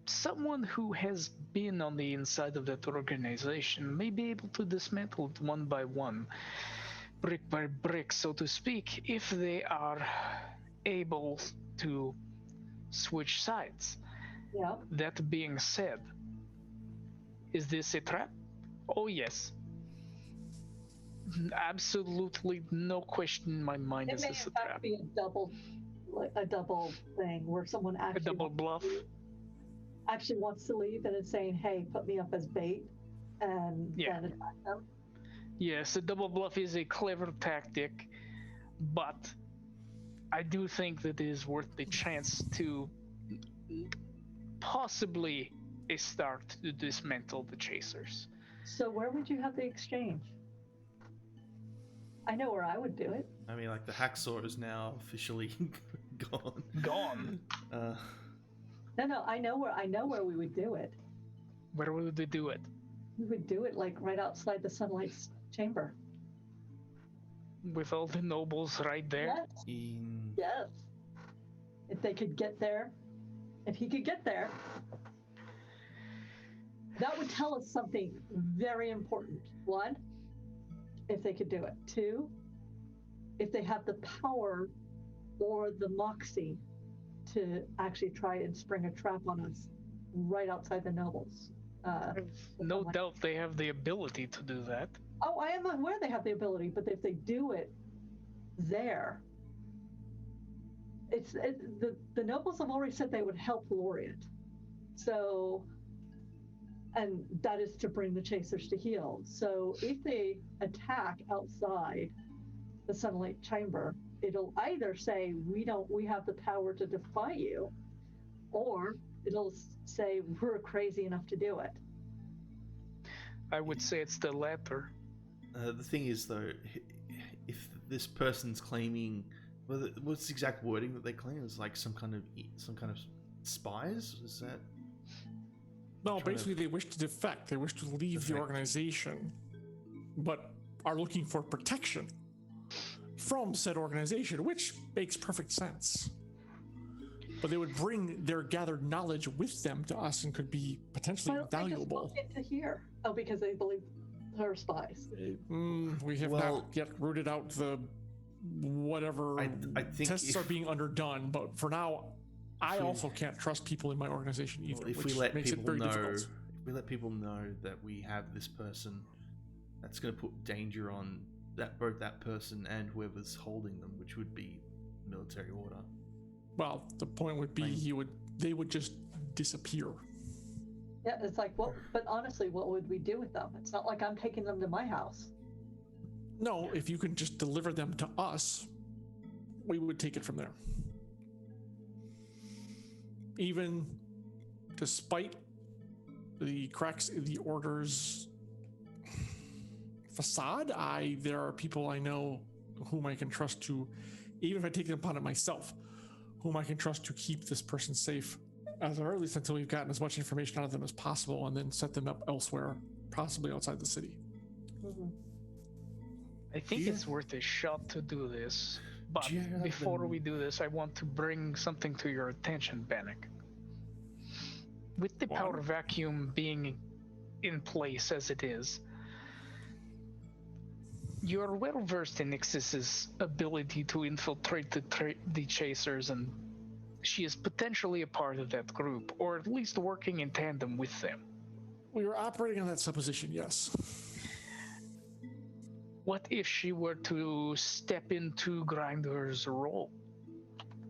Speaker 5: someone who has been on the inside of that organization may be able to dismantle it one by one, brick by brick, so to speak, if they are able to switch sides.
Speaker 3: Yeah.
Speaker 5: That being said, is this a trap? Oh yes. Absolutely no question in my mind. Is this a trap?
Speaker 3: It may in fact be a double thing where someone actually
Speaker 5: a double bluff
Speaker 3: actually wants to leave and is saying, hey, put me up as bait, and then attack them.
Speaker 5: Yes, a double bluff is a clever tactic, but I do think that it is worth the chance to possibly start to dismantle the chasers.
Speaker 3: So where would you have the exchange? I know where I would do it.
Speaker 2: I mean, like, the hacksaw is now officially
Speaker 5: Gone.
Speaker 3: No, I know where we would do it.
Speaker 5: Where would we do it?
Speaker 3: We would do it like right outside the Sunlight's chamber.
Speaker 5: With all the nobles right there?
Speaker 3: Yes. If they could get there, if he could get there, that would tell us something very important. One, if they could do it. Two, if they have the power or the moxie to actually try and spring a trap on us right outside the nobles.
Speaker 5: No doubt they have the ability to do that.
Speaker 3: Oh, I am aware they have the ability, but if they do it there, the nobles have already said they would help Laureate. So, and that is to bring the chasers to heel. So if they attack outside the Sunlight Chamber, it'll either say we have the power to defy you, or it'll say we're crazy enough to do it.
Speaker 5: I would say it's the latter.
Speaker 2: The thing is, though, if this person's claiming, what's the exact wording that they claim? Is like some kind of spies? Is that?
Speaker 4: No, basically they wish to defect. They wish to leave the organization, but are looking for protection from said organization, which makes perfect sense. But they would bring their gathered knowledge with them to us and could be potentially valuable.
Speaker 3: They just get to here. Oh, because they believe they're spies.
Speaker 4: We have not yet rooted out the whatever
Speaker 2: I think
Speaker 4: tests are being underdone, but for now, I also can't trust people in my organization either, which makes it very difficult.
Speaker 2: If we let people know that we have this person, that's going to put danger on both that person and whoever's holding them, which would be military order.
Speaker 4: Well, the point would be they would just disappear.
Speaker 3: Yeah, it's like, well, but honestly, what would we do with them? It's not like I'm taking them to my house.
Speaker 4: No, if you can just deliver them to us, we would take it from there. Even despite the cracks in the order's facade, there are people I know whom I can trust to, even if I take it upon it myself, whom I can trust to keep this person safe, as or at least until we've gotten as much information out of them as possible, and then set them up elsewhere, possibly outside the city.
Speaker 3: Mhm.
Speaker 5: I think it's worth a shot to do this. But
Speaker 2: Do you have
Speaker 5: before we do this, I want to bring something to your attention, Bannock. With the power vacuum being in place as it is, you're well versed in Ixis's ability to infiltrate the chasers, and she is potentially a part of that group, or at least working in tandem with them.
Speaker 4: We were operating on that supposition, yes.
Speaker 5: What if she were to step into Grinder's role?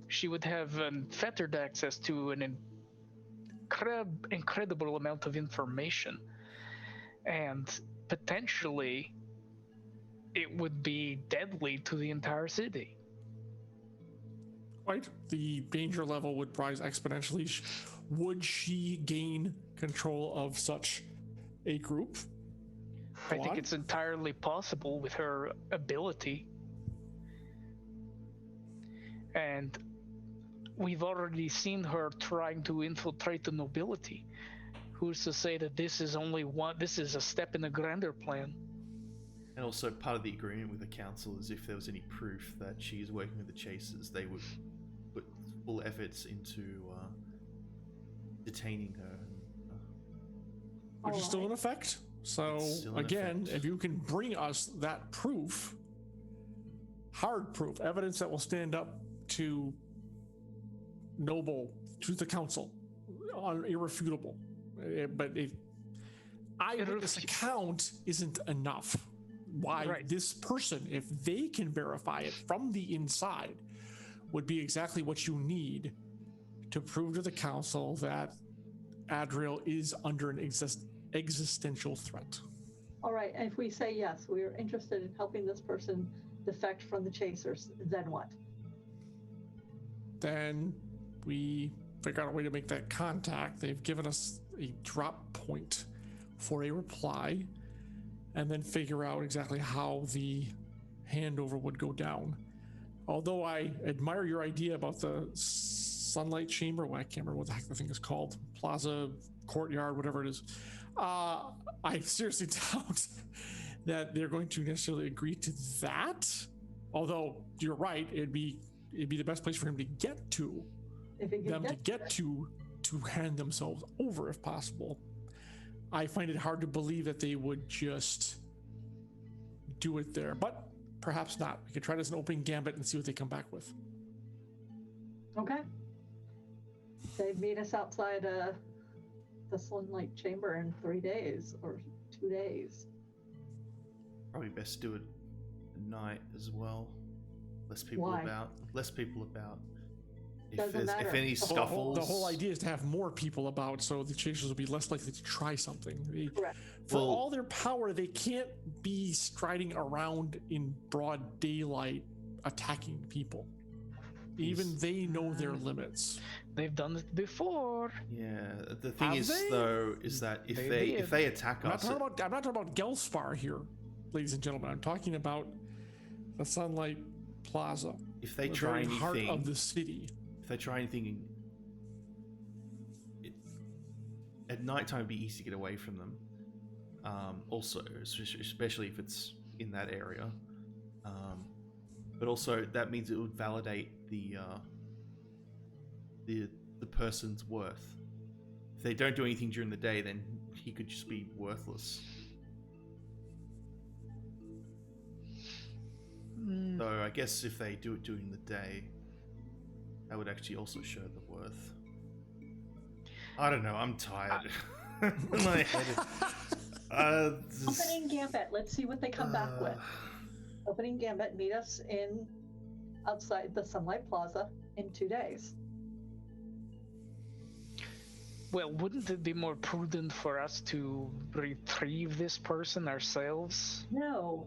Speaker 5: She would have unfettered access to an incredible amount of information, and potentially it would be deadly to the entire city.
Speaker 4: Right? The danger level would rise exponentially. Would she gain control of such a group?
Speaker 5: I think it's entirely possible with her ability. And we've already seen her trying to infiltrate the nobility. Who's to say that this is a step in a grander plan?
Speaker 2: And also, part of the agreement with the council is if there was any proof that she is working with the chasers, they would put full efforts into detaining her.
Speaker 4: Which is still in effect. So, again, if you can bring us that proof, hard proof, evidence that will stand up to the council, irrefutable. But eyewitness account isn't enough. Why this person, if they can verify it from the inside, would be exactly what you need to prove to the council that Adriel is under an existential threat.
Speaker 3: All right, and if we say yes, we are interested in helping this person defect from the chasers, then what?
Speaker 4: Then we figure out a way to make that contact. They've given us a drop point for a reply, and then figure out exactly how the handover would go down. Although I admire your idea about the sunlight chamber, well, I can't remember what the heck the thing is called, plaza, courtyard, whatever it is. I seriously doubt that they're going to necessarily agree to that. Although you're right, it'd be the best place for him to get to, to hand themselves over if possible. I find it hard to believe that they would just do it there, but perhaps not. We could try this as an open gambit and see what they come back with.
Speaker 3: Okay. They meet us outside the sunlight chamber in 3 days or 2 days.
Speaker 2: Probably best do it at night as well. Less people about. If any scuffles.
Speaker 4: The whole idea is to have more people about, so the chasers will be less likely to try something.
Speaker 3: Correct.
Speaker 4: For all their power, they can't be striding around in broad daylight attacking people. Even they know their limits.
Speaker 5: They've done it before.
Speaker 2: Yeah, the thing is that if they attack us,
Speaker 4: I'm not talking about Gelspar here, ladies and gentlemen. I'm talking about the Sunlight Plaza.
Speaker 2: If they try anything,
Speaker 4: heart of the city.
Speaker 2: If they try anything, at nighttime it'd be easy to get away from them. Also, especially if it's in that area. But also that means it would validate the person's worth. If they don't do anything during the day, then he could just be worthless. So I guess if they do it during the day, that would actually also show the worth. I don't know. I'm tired. My head.
Speaker 3: Opening Gambit. Let's see what they come back with. Opening Gambit. Meet us outside the Sunlight Plaza in 2 days.
Speaker 5: Well, wouldn't it be more prudent for us to retrieve this person ourselves?
Speaker 3: No.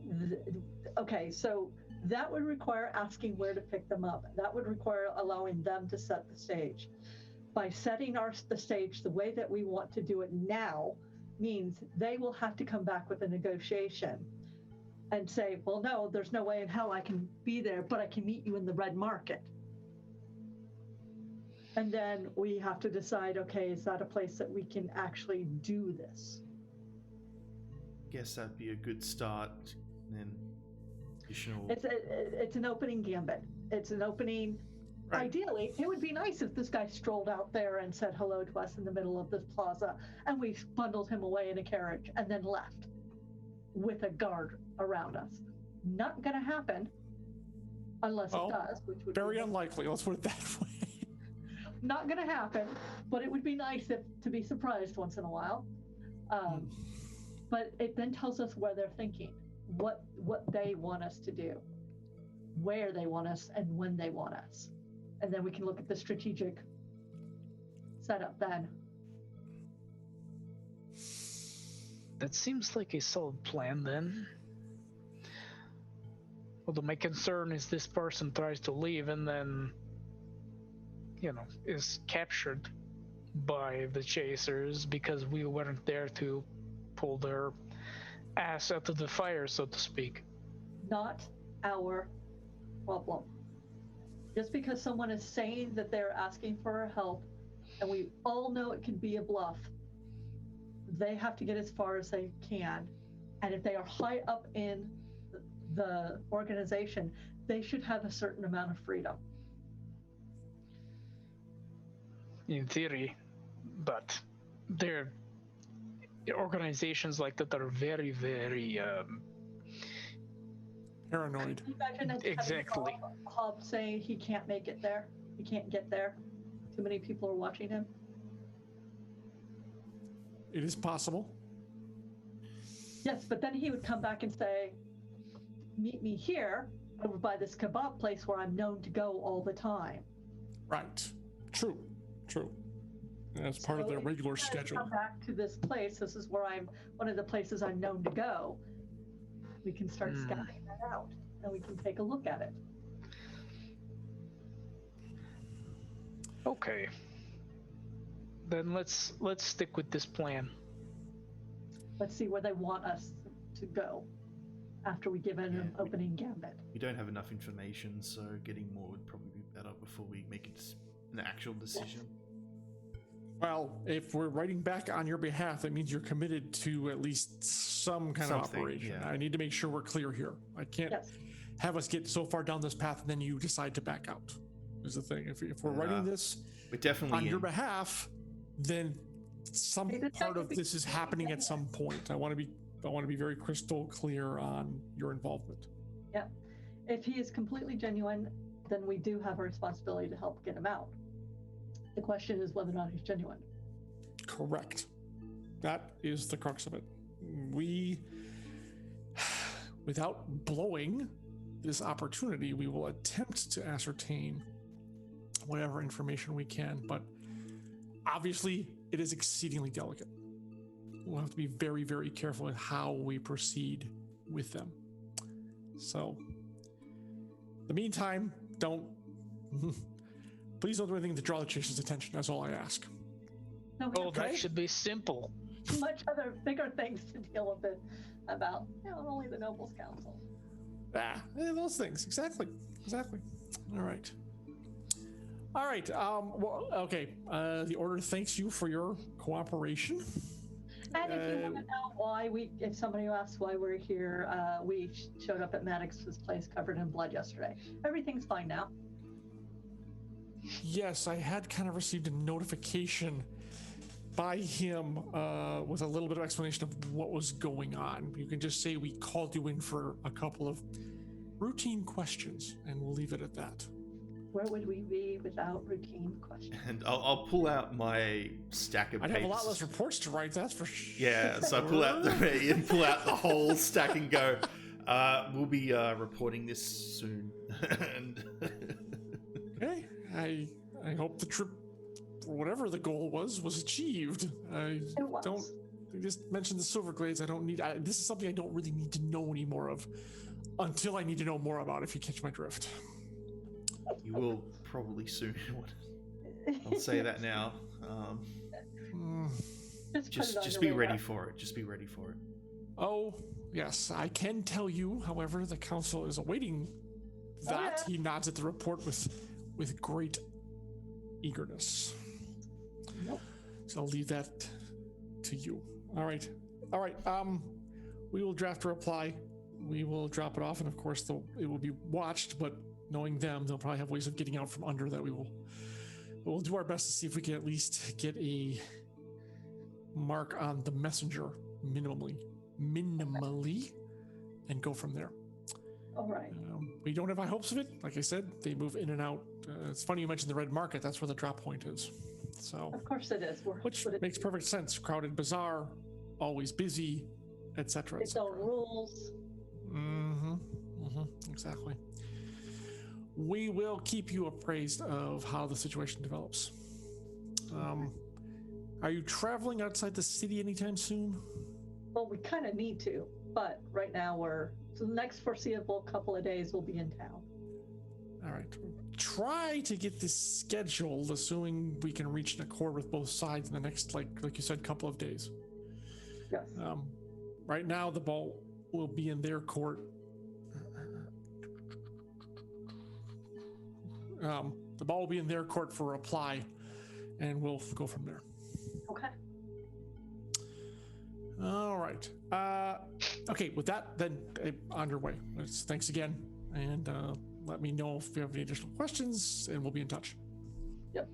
Speaker 3: Okay, so that would require asking where to pick them up. That would require allowing them to set the stage. By setting the stage the way that we want to do it now means they will have to come back with a negotiation and say, well, no, there's no way in hell I can be there, but I can meet you in the Red Market. And then we have to decide, okay, is that a place that we can actually do this?
Speaker 2: guess that'd be a good start. And then additional.
Speaker 3: It's an opening gambit. It's an opening. Right. Ideally, it would be nice if this guy strolled out there and said hello to us in the middle of this plaza, and we bundled him away in a carriage and then left with a guard around us. Not going to happen unless it does, which would
Speaker 4: very unlikely. Let's put it that way.
Speaker 3: Not going to happen, but it would be nice to be surprised once in a while. But it then tells us where they're thinking, what they want us to do, where they want us, and when they want us. And then we can look at the strategic setup then.
Speaker 5: That seems like a solid plan then. Although my concern is this person tries to leave and then, is captured by the chasers because we weren't there to pull their ass out of the fire, so to speak.
Speaker 3: Not our problem. Just because someone is saying that they're asking for our help, and we all know it can be a bluff, they have to get as far as they can. And if they are high up in the organization, they should have a certain amount of freedom.
Speaker 5: In theory, but they're organizations like that are very, very
Speaker 4: paranoid.
Speaker 5: Exactly.
Speaker 3: Hobb saying he can't make it there. He can't get there. Too many people are watching him.
Speaker 4: It is possible.
Speaker 3: Yes, but then he would come back and say, meet me here over by this kebab place where I'm known to go all the time.
Speaker 4: Right. True. That's part of their regular schedule.
Speaker 3: Come back to this place. This is where one of the places I'm known to go. We can start scouting that out, and we can take a look at it.
Speaker 5: Okay. Then let's stick with this plan.
Speaker 3: Let's see where they want us to go after we give it an opening gambit.
Speaker 2: We don't have enough information, so getting more would probably be better before we make an actual decision.
Speaker 4: Well, if we're writing back on your behalf, that means you're committed to at least some kind of operation. Yeah. I need to make sure we're clear here. I can't have us get so far down this path and then you decide to back out. Is the thing. If we're writing this
Speaker 2: we're definitely
Speaker 4: on your behalf, then some part of this is happening at some point. I want to be very crystal clear on your involvement.
Speaker 3: Yeah. If he is completely genuine, then we do have a responsibility to help get him out. The question is whether or not he's genuine.
Speaker 4: Correct. That is the crux of it. We, without blowing this opportunity, we will attempt to ascertain whatever information we can, but obviously it is exceedingly delicate. We'll have to be very, very careful with how we proceed with them. So, in the meantime, please don't do anything to draw the chaser's attention. That's all I ask.
Speaker 3: No,
Speaker 5: that should be simple.
Speaker 3: Much other bigger things to deal with it about. Only the Nobles Council.
Speaker 4: Those things. Exactly. All right. Well, okay. The Order thanks you for your cooperation.
Speaker 3: And if you want to know if somebody asks why we're here, we showed up at Maddox's place covered in blood yesterday. Everything's fine now.
Speaker 4: Yes, I had kind of received a notification by him with a little bit of explanation of what was going on. You can just say we called you in for a couple of routine questions, and we'll leave it at that.
Speaker 3: Where would we be without routine questions?
Speaker 2: And I'll pull out my stack of papers.
Speaker 4: I'd have a lot less reports to write, that's for sure.
Speaker 2: Yeah, so I pull out the whole stack and go, we'll be reporting this soon.
Speaker 4: Okay. I hope the trip, or whatever the goal was achieved. You just mentioned the Silverglades. This is something I don't really need to know any more of until I need to know more about, if you catch my drift.
Speaker 2: You will probably soon. I'll say that now. Just be ready for it. Just be ready for it.
Speaker 4: Oh, yes. I can tell you, however, the council is awaiting that. He nods at the report with great eagerness. So I'll leave that to you. All right. we will draft a reply. We will drop it off, and of course, it will be watched. But knowing them, they'll probably have ways of getting out from under that. We'll do our best to see if we can at least get a mark on the messenger minimally, and go from there.
Speaker 3: All right.
Speaker 4: We don't have high hopes of it. Like I said, they move in and out. It's funny you mentioned the red market. That's where the drop point is. So,
Speaker 3: of course it is.
Speaker 4: Which makes perfect sense. Crowded bazaar, always busy, etc.
Speaker 3: Its own rules.
Speaker 4: Exactly. We will keep you appraised of how the situation develops. Are you traveling outside the city anytime soon?
Speaker 3: Well, we kind of need to, but right now the next foreseeable couple of days we'll be in town.
Speaker 4: All right. Try to get this scheduled, assuming we can reach an accord with both sides in the next, like you said, couple of days.
Speaker 3: Yes.
Speaker 4: Right now, the ball will be in their court. The ball will be in their court for a reply, and we'll go from there.
Speaker 3: Okay.
Speaker 4: All right. Okay, with that, then on your way. Thanks again, and let me know if you have any additional questions, and we'll be in touch.
Speaker 3: Yep.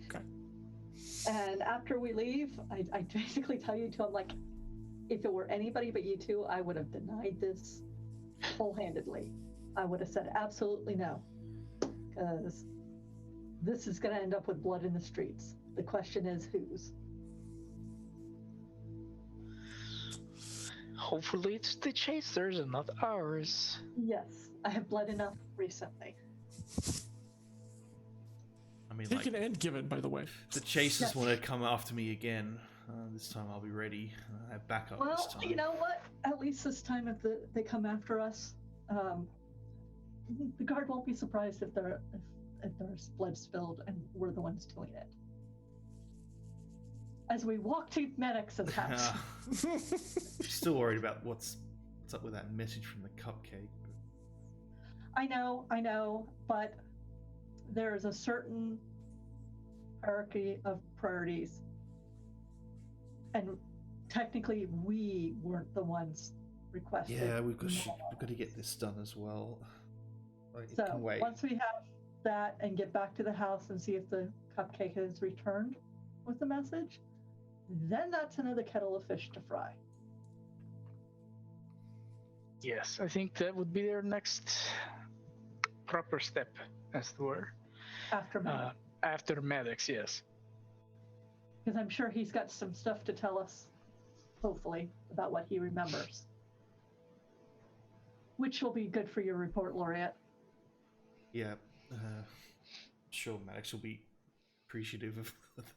Speaker 4: Okay.
Speaker 3: And after we leave, I basically tell you two, I'm like, if it were anybody but you two, I would have denied this wholehandedly. I would have said absolutely no, because this is going to end up with blood in the streets. The question is whose.
Speaker 5: Hopefully it's the chasers and not ours.
Speaker 3: Yes, I have bled enough recently.
Speaker 2: I mean,
Speaker 4: Taken and given, by the way.
Speaker 2: The chasers want to come after me again. This time I'll be ready. I have backup this
Speaker 3: Well,
Speaker 2: time.
Speaker 3: you know what? At least this time, if they come after us, the guard won't be surprised if there's blood spilled and we're the ones doing it. As we walk to Maddox's house.
Speaker 2: Still worried about what's up with that message from the cupcake.
Speaker 3: I know, but there is a certain hierarchy of priorities. And technically, we weren't the ones requested.
Speaker 2: Yeah, we've got to get this done as well. It
Speaker 3: So
Speaker 2: can wait.
Speaker 3: once we have that and get back to the house and see if the cupcake is returned with the message, then that's another kettle of fish to fry.
Speaker 5: Yes, I think that would be their next proper step, as it were.
Speaker 3: After Maddox.
Speaker 5: After Maddox, yes.
Speaker 3: Because I'm sure he's got some stuff to tell us, hopefully, about what he remembers. Which will be good for your report, Laureate.
Speaker 2: Yeah, sure Maddox will be appreciative of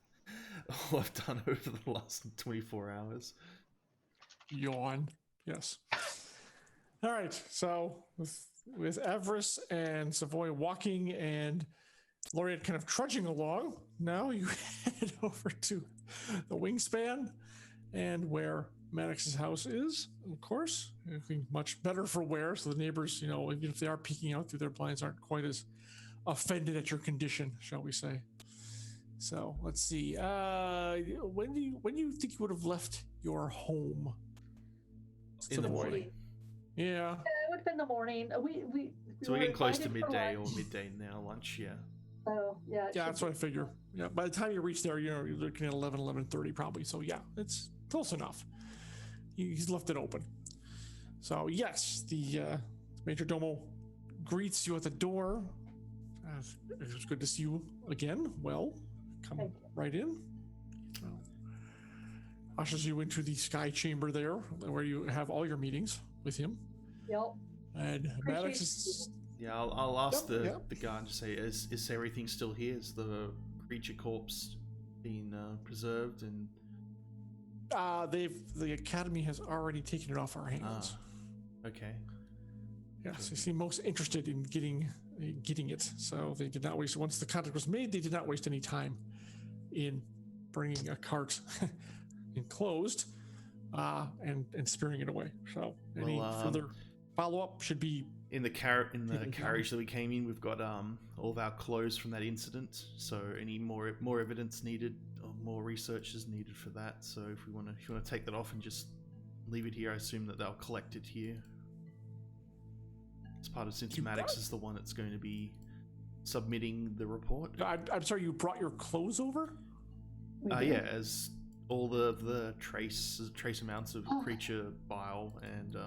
Speaker 2: all I've done over the last 24 hours.
Speaker 4: Yawn. Yes. All right. So with Everest and Savoy walking and Laureate kind of trudging along, now you head over to the Wingspan and where Maddox's house is, of course. Looking much better for wear, so the neighbors, even if they are peeking out through their blinds, aren't quite as offended at your condition, shall we say. So let's see. When do you think you would have left your home?
Speaker 2: In the morning.
Speaker 4: Yeah.
Speaker 3: Yeah, it would have been the morning. We
Speaker 2: So we're getting close to midday or midday now, lunch, yeah.
Speaker 3: So, yeah.
Speaker 4: Yeah, that's what I figure. Yeah, by the time you reach there, you're looking at 11:30 probably. So yeah, it's close enough. He's left it open. So yes, the Major Domo greets you at the door. It's good to see you again. Well, come right in. Ushers you into the sky chamber there, where you have all your meetings with him.
Speaker 3: Yep.
Speaker 4: And Maddox is...
Speaker 2: Yeah, I'll ask the guard to say, is everything still here? Is the creature corpse being preserved? And
Speaker 4: the academy has already taken it off our hands.
Speaker 2: Okay.
Speaker 4: Yes, they seem most interested in getting it. So they did not waste. Once the contract was made, they did not waste any time in bringing a cart enclosed and spearing it away. So any further follow up should be
Speaker 2: in the carriage that we came in. We've got all of our clothes from that incident. So any more evidence needed or more research is needed for that. So if you want to take that off and just leave it here. I assume that they'll collect it here. As part of, since Maddox is the one that's going to be submitting the report.
Speaker 4: I'm sorry, you brought your clothes over?
Speaker 2: Yeah, as all the trace amounts of creature bile and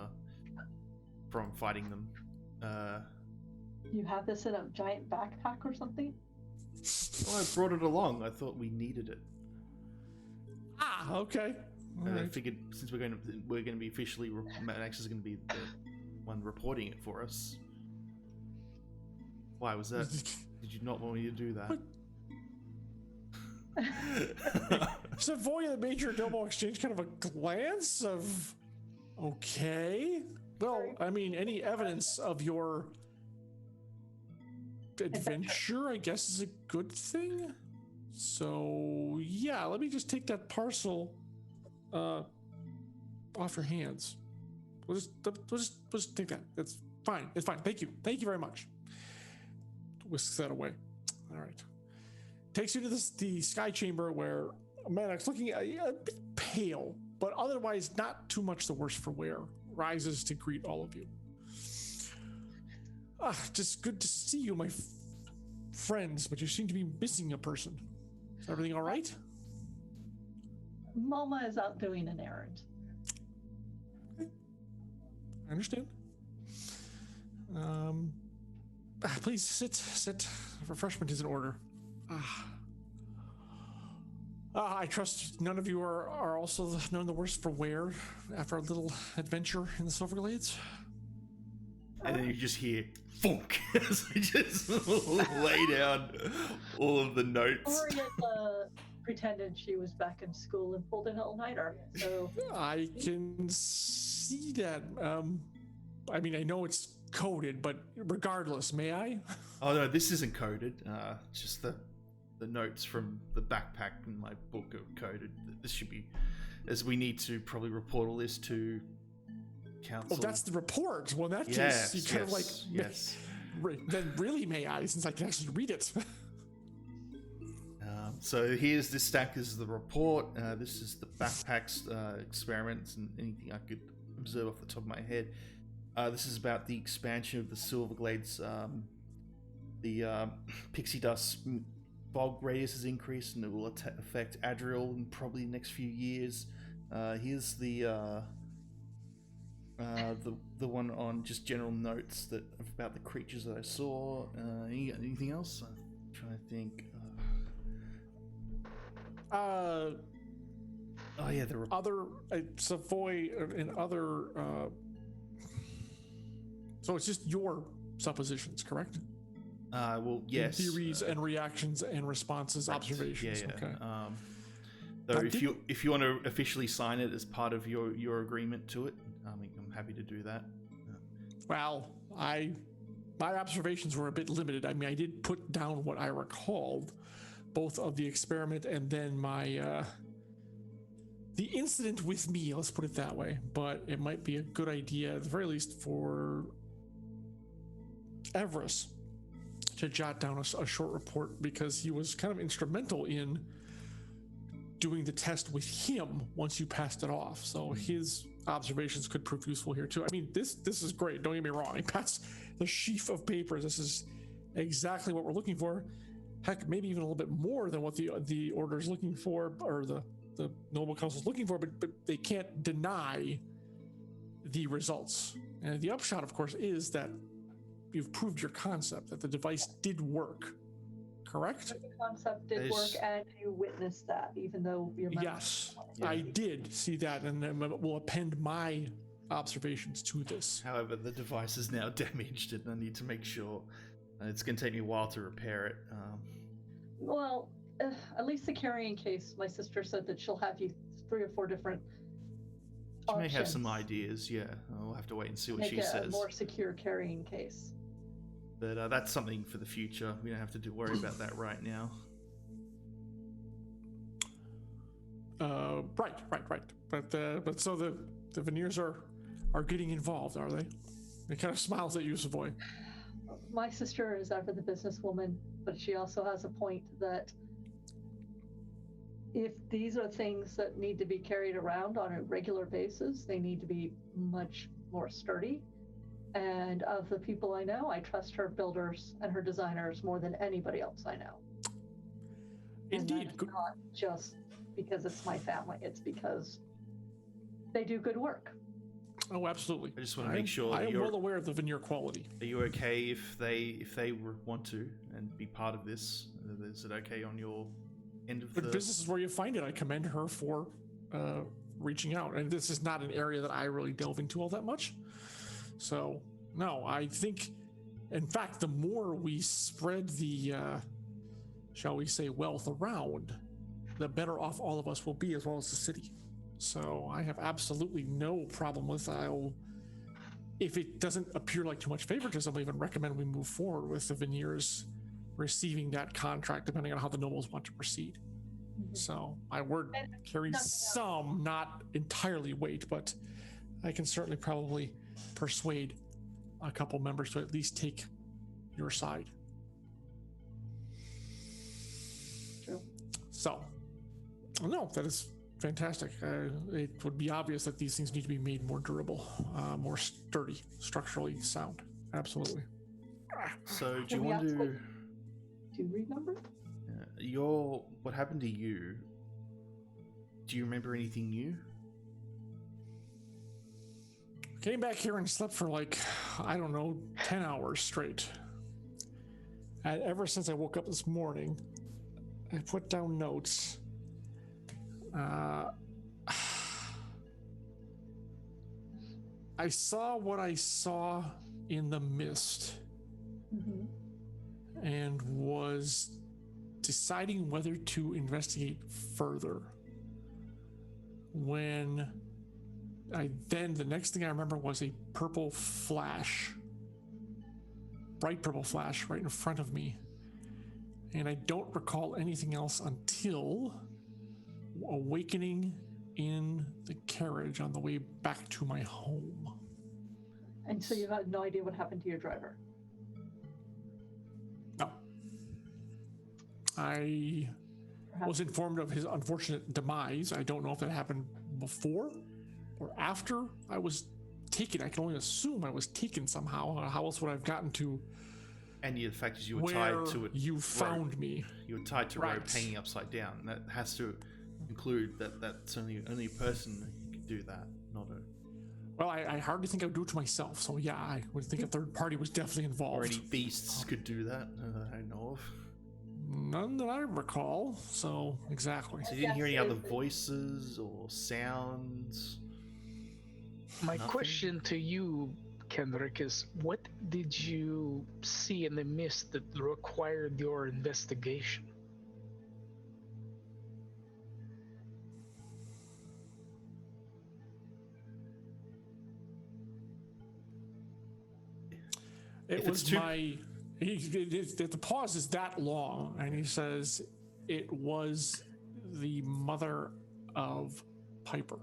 Speaker 2: from fighting them.
Speaker 3: You have this in a giant backpack or something?
Speaker 2: Well, I brought it along. I thought we needed it.
Speaker 4: Ah, okay.
Speaker 2: I figured since we're going to be officially, Maddox is going to be the one reporting it for us. Why was that? Did you not want me to do that?
Speaker 4: Savoy and the Major Domo exchange kind of a glance of, okay. Well, I mean, any evidence of your adventure, I guess, is a good thing. So, yeah, let me just take that parcel off your hands. We'll just take that. It's fine. It's fine. Thank you. Thank you very much. Whisks that away. All right. Takes you to the sky chamber where Maddox, looking a bit pale, but otherwise not too much the worse for wear, rises to greet all of you. Just good to see you, my friends, but you seem to be missing a person. Is everything all right?
Speaker 3: Mama is out doing an errand.
Speaker 4: Okay. I understand. Please sit. Refreshment is in order. I trust none of you are also none the worse for wear after a little adventure in the Silverglades.
Speaker 2: And then you just hear funk as I just lay down all of the notes.
Speaker 3: Gloria pretended she was back in school and pulled an all-nighter. So
Speaker 4: I can see that. I mean, I know it's coded, but regardless, may I?
Speaker 2: Oh no, this isn't coded. Just the notes from the backpack in my book are coded. This should be, as we need to probably report all this to council.
Speaker 4: Oh, that's the report. Well, in that case, you kind of like,
Speaker 2: yes.
Speaker 4: Then really, may I, since I can actually read it.
Speaker 2: So here's this stack is the report. This is the backpack's experiments and anything I could observe off the top of my head. This is about the expansion of the Silverglades. The pixie dust fog radius has increased and it will affect Adriel in probably the next few years. Here's the one on just general notes that about the creatures that I saw. Anything else? I'm trying to think. Oh yeah, there were
Speaker 4: other Savoy and other. So it's just your suppositions, correct?
Speaker 2: Well, yes.
Speaker 4: Theories and reactions and responses, right. Observations.
Speaker 2: Yeah.
Speaker 4: Okay.
Speaker 2: So if you want to officially sign it as part of your agreement to it, I'm happy to do that.
Speaker 4: Well, my observations were a bit limited. I mean, I did put down what I recalled, both of the experiment and then my the incident with me. Let's put it that way. But it might be a good idea, at the very least, for Everest to jot down a short report, because he was kind of instrumental in doing the test with him once you passed it off. So his observations could prove useful here too. I mean, this is great. Don't get me wrong. That's the sheaf of papers. This is exactly what we're looking for. Heck, maybe even a little bit more than what the order is looking for, or the Noble Council is looking for. But they can't deny the results. And the upshot, of course, is that you've proved your concept, that the device did work. Correct?
Speaker 3: The concept did work, and you witnessed that, even though you're
Speaker 4: yes, I did see that, and we'll append my observations to this.
Speaker 2: However, the device is now damaged, and I need to make sure. It's going to take me a while to repair it.
Speaker 3: Well, at least the carrying case. My sister said that she'll have you 3 or 4 different.
Speaker 2: She may have some ideas. Yeah, I'll have to wait and see what she says.
Speaker 3: A more secure carrying case.
Speaker 2: But that's something for the future. We don't have to worry about that right now.
Speaker 4: Right. But so the veneers are getting involved, are they? It kind of smiles at you, Savoy.
Speaker 3: My sister is ever the businesswoman, but she also has a point that if these are things that need to be carried around on a regular basis, they need to be much more sturdy. And of the people I know, I trust her builders and her designers more than anybody else I know.
Speaker 4: Indeed.
Speaker 3: And that's not just because it's my family, it's because they do good work.
Speaker 4: Oh, absolutely.
Speaker 2: I just want to make sure
Speaker 4: I am well aware of the veneer quality.
Speaker 2: Are you okay if they want to and be part of this? Is it okay on your end of the
Speaker 4: business is where you find it. I commend her for reaching out, and this is not an area that I really delve into all that much. So no, I think, in fact, the more we spread the, shall we say, wealth around, the better off all of us will be, as well as the city. So I have absolutely no problem with. If it doesn't appear like too much favoritism, I'll even recommend we move forward with the veneers receiving that contract, depending on how the nobles want to proceed. Mm-hmm. So my word carries some, not entirely weight, but I can certainly probably persuade a couple members to at least take your side.
Speaker 3: True.
Speaker 4: So, no, that is fantastic. It would be obvious that these things need to be made more durable, more sturdy, structurally sound. Absolutely.
Speaker 2: So, do you want to...
Speaker 3: Do you remember?
Speaker 2: What happened to you? Do you remember anything new?
Speaker 4: Came back here and slept for 10 hours straight. And ever since I woke up this morning, I put down notes. I saw what I saw in the mist, and was deciding whether to investigate further. When the next thing I remember was a purple flash, bright purple flash right in front of me. And I don't recall anything else until awakening in the carriage on the way back to my home.
Speaker 3: And so you had no idea what happened to your driver?
Speaker 4: No. I was informed of his unfortunate demise. I don't know if that happened before or after I was taken. I can only assume I was taken somehow. How else would I have gotten to?
Speaker 2: And the fact is, you were tied to it.
Speaker 4: You found me.
Speaker 2: You were tied to rope, hanging upside down. That has to include that's only a person who could do that, not a.
Speaker 4: Well, I hardly think I would do it to myself. So yeah, I would think a third party was definitely involved.
Speaker 2: Or any beasts could do that. I know of.
Speaker 4: None that I recall. So exactly.
Speaker 2: So you didn't hear any other voices or sounds?
Speaker 5: My question to you, Kendrick, is what did you see in the mist that required your investigation?
Speaker 4: The pause is that long, and he says it was the mother of Piper.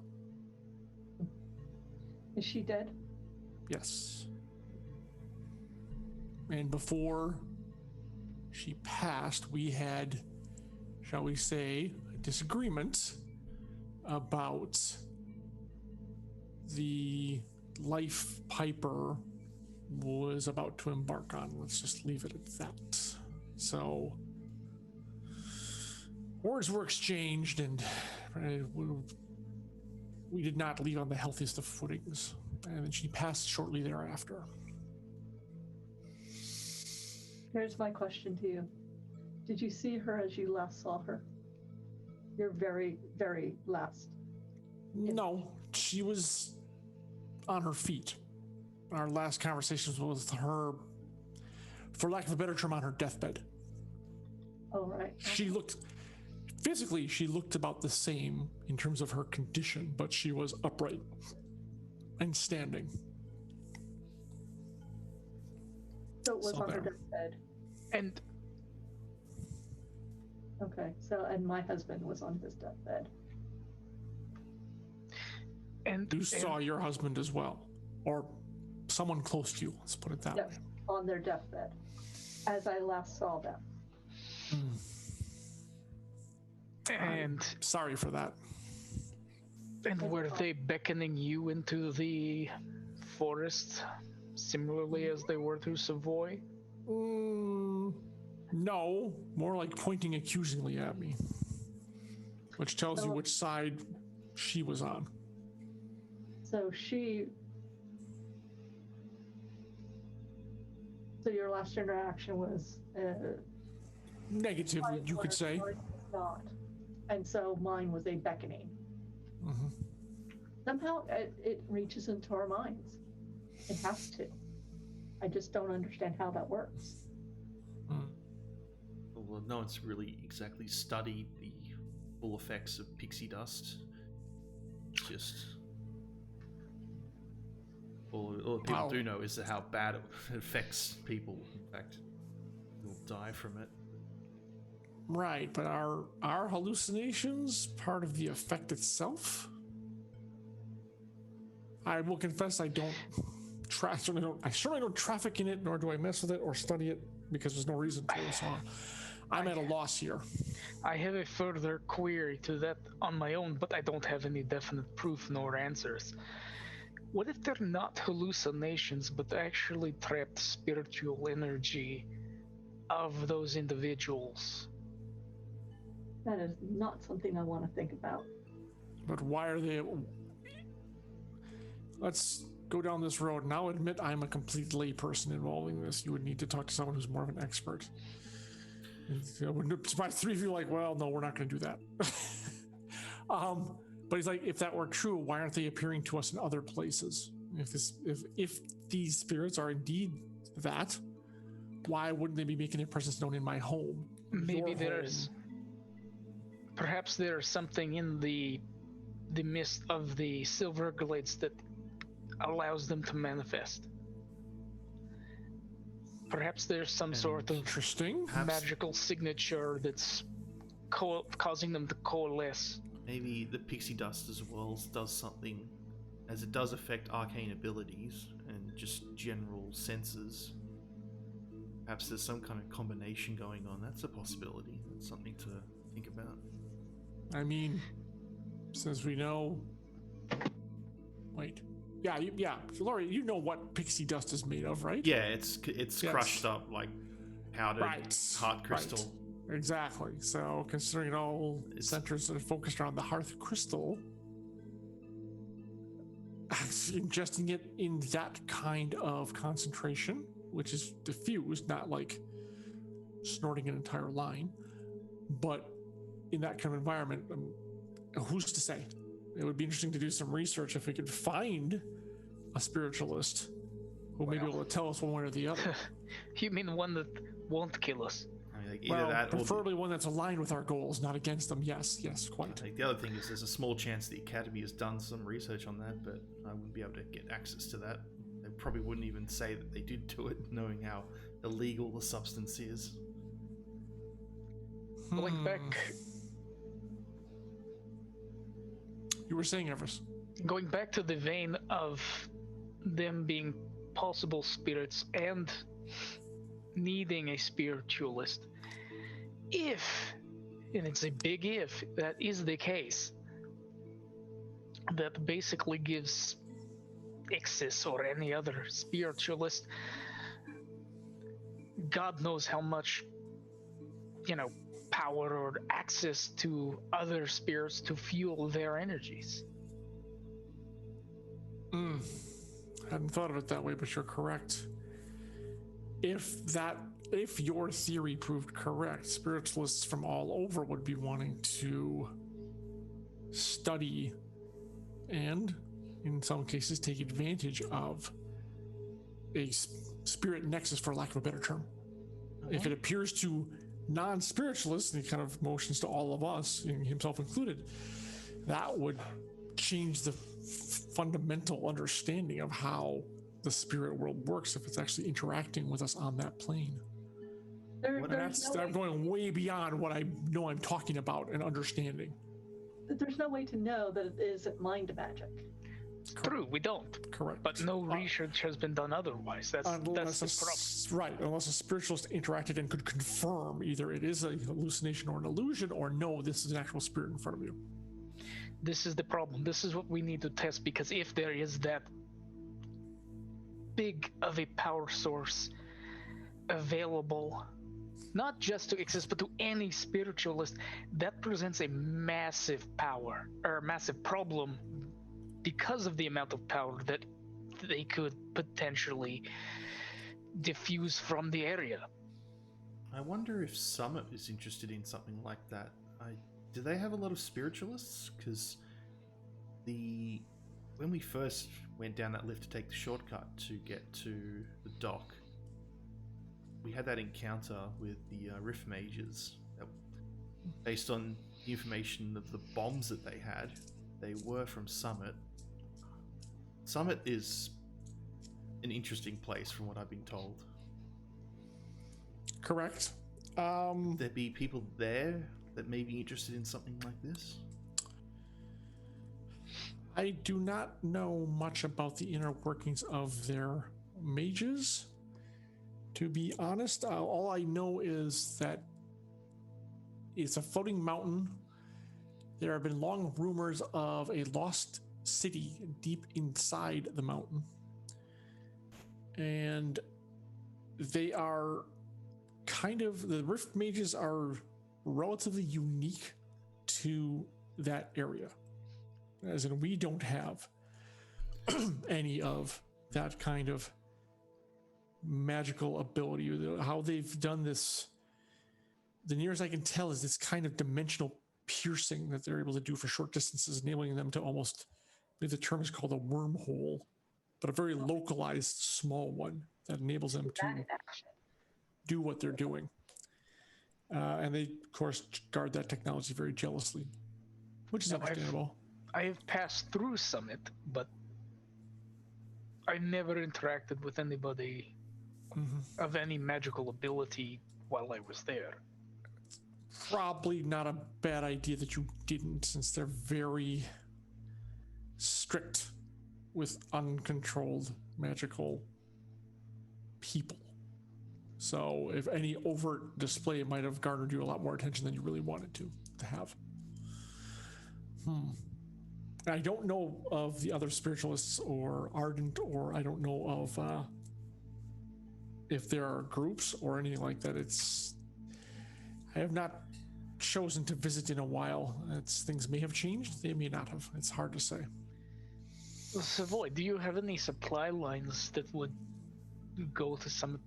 Speaker 3: Is she dead?
Speaker 4: Yes. And before she passed, we had, shall we say, a disagreement about the life Piper was about to embark on. Let's just leave it at that. So words were exchanged, and we did not leave on the healthiest of footings. And then she passed shortly thereafter.
Speaker 3: Here's my question to you. Did you see her as you last saw her? Your very, very last.
Speaker 4: No, she was on her feet. Our last conversations was with her, for lack of a better term, on her deathbed.
Speaker 3: Oh, right.
Speaker 4: She looked about the same in terms of her condition, but she was upright and standing.
Speaker 3: So it was on her deathbed.
Speaker 5: And
Speaker 3: okay, and my husband was on his deathbed.
Speaker 5: And
Speaker 4: you saw your husband as well, or someone close to you. Let's put it that way.
Speaker 3: On their deathbed, as I last saw them.
Speaker 5: And
Speaker 4: sorry for that.
Speaker 5: And were they beckoning you into the forest similarly as they were to Savoy?
Speaker 4: No, more like pointing accusingly at me, which tells you which side she was on.
Speaker 3: So your last interaction was
Speaker 4: negative, you could say.
Speaker 3: Not, and so mine was a beckoning.
Speaker 4: Mm-hmm.
Speaker 3: Somehow it reaches into our minds. It has to. I just don't understand how that works.
Speaker 2: Well, no one's really exactly studied the full effects of pixie dust. It's just all people do know is how bad it affects people. In fact, they'll die from it.
Speaker 4: Right, but are hallucinations part of the effect itself? I will confess I certainly don't traffic in it, nor do I mess with it or study it because there's no reason to. So I'm at a loss here.
Speaker 5: I have a further query to that on my own, but I don't have any definite proof nor answers. What if they're not hallucinations, but actually trapped spiritual energy of those individuals?
Speaker 3: That is not something I want to think about.
Speaker 4: But why are they... Let's go down this road, and I'll admit I'm a complete layperson involving this. You would need to talk to someone who's more of an expert. My three of you are like, well, no, we're not going to do that. But he's like, if that were true, why aren't they appearing to us in other places? If these spirits are indeed that, why wouldn't they be making their presence known in my home?
Speaker 5: Maybe perhaps there's something in the mist of the Silver Glades that allows them to manifest. Perhaps there's some sort of
Speaker 4: interesting
Speaker 5: magical signature that's causing them to coalesce.
Speaker 2: Maybe the pixie dust as well does something, as it does affect arcane abilities and just general senses. Perhaps there's some kind of combination going on. That's a possibility. That's something to think about.
Speaker 4: I mean, since we know... Wait. Yeah. Laurie, you know what pixie dust is made of, right?
Speaker 2: Yeah, it's crushed up like powdered heart crystal.
Speaker 4: Right. Exactly. So, considering it all centers that are focused around the hearth crystal, ingesting it in that kind of concentration, which is diffused, not like snorting an entire line, but in that kind of environment, who's to say? It would be interesting to do some research if we could find a spiritualist who may be able to tell us one way or the other.
Speaker 5: You mean one that won't kill us?
Speaker 2: I mean, like either that,
Speaker 4: preferably one that's aligned with our goals, not against them. Yes, quite.
Speaker 2: Like the other thing is, there's a small chance the Academy has done some research on that, but I wouldn't be able to get access to that. They probably wouldn't even say that they did do it, knowing how illegal the substance is.
Speaker 5: Going back.
Speaker 4: You were saying, Evers?
Speaker 5: Going back to the vein of them being possible spirits and needing a spiritualist. If, and it's a big if, that is the case, that basically gives Ixis or any other spiritualist God knows how much, power or access to other spirits to fuel their energies.
Speaker 4: Hadn't thought of it that way, but you're correct. If your theory proved correct, spiritualists from all over would be wanting to study and, in some cases, take advantage of a spirit nexus, for lack of a better term. If it appears to non-spiritualists, and he kind of motions to all of us, himself included, that would change the fundamental understanding of how the spirit world works if it's actually interacting with us on that plane. I'm going way beyond what I know I'm talking about and understanding.
Speaker 3: There's no way to know that it isn't mind magic.
Speaker 5: True, we don't.
Speaker 4: Correct.
Speaker 5: But no research has been done otherwise. That's the problem.
Speaker 4: Right, unless a spiritualist interacted and could confirm either it is a hallucination or an illusion, or no, this is an actual spirit in front of you.
Speaker 5: This is the problem. This is what we need to test, because if there is that big of a power source available, not just to exist, but to any spiritualist, that presents a massive power, or a massive problem, because of the amount of power that they could potentially diffuse from the area.
Speaker 2: I wonder if Summit is interested in something like that. Do they have a lot of spiritualists? Because when we first went down that lift to take the shortcut to get to the dock, we had that encounter with the Rift Mages. Based on the information of the bombs that they had, they were from Summit. Summit is an interesting place from what I've been told.
Speaker 4: Correct.
Speaker 2: There be people there that may be interested in something like this?
Speaker 4: I do not know much about the inner workings of their mages. To be honest, all I know is that it's a floating mountain. There have been long rumors of a lost city deep inside the mountain. And they are the Rift Mages are relatively unique to that area. As in, we don't have any of that kind of magical ability. How they've done this, the nearest I can tell, is this kind of dimensional piercing that they're able to do for short distances, enabling them to almost, I believe the term is called a wormhole, but a very localized small one that enables them to do what they're doing. And they, of course, guard that technology very jealously, which is understandable.
Speaker 5: I have passed through Summit, but I never interacted with anybody of any magical ability while I was there.
Speaker 4: Probably not a bad idea that you didn't, since they're very strict with uncontrolled magical people. So if any overt display, it might have garnered you a lot more attention than you really wanted to have. I don't know of the other spiritualists or Ardent, or I don't know of if there are groups or anything like that. I have not chosen to visit in a while. Things may have changed, they may not have. It's hard to say.
Speaker 5: Savoy, do you have any supply lines that would go to some,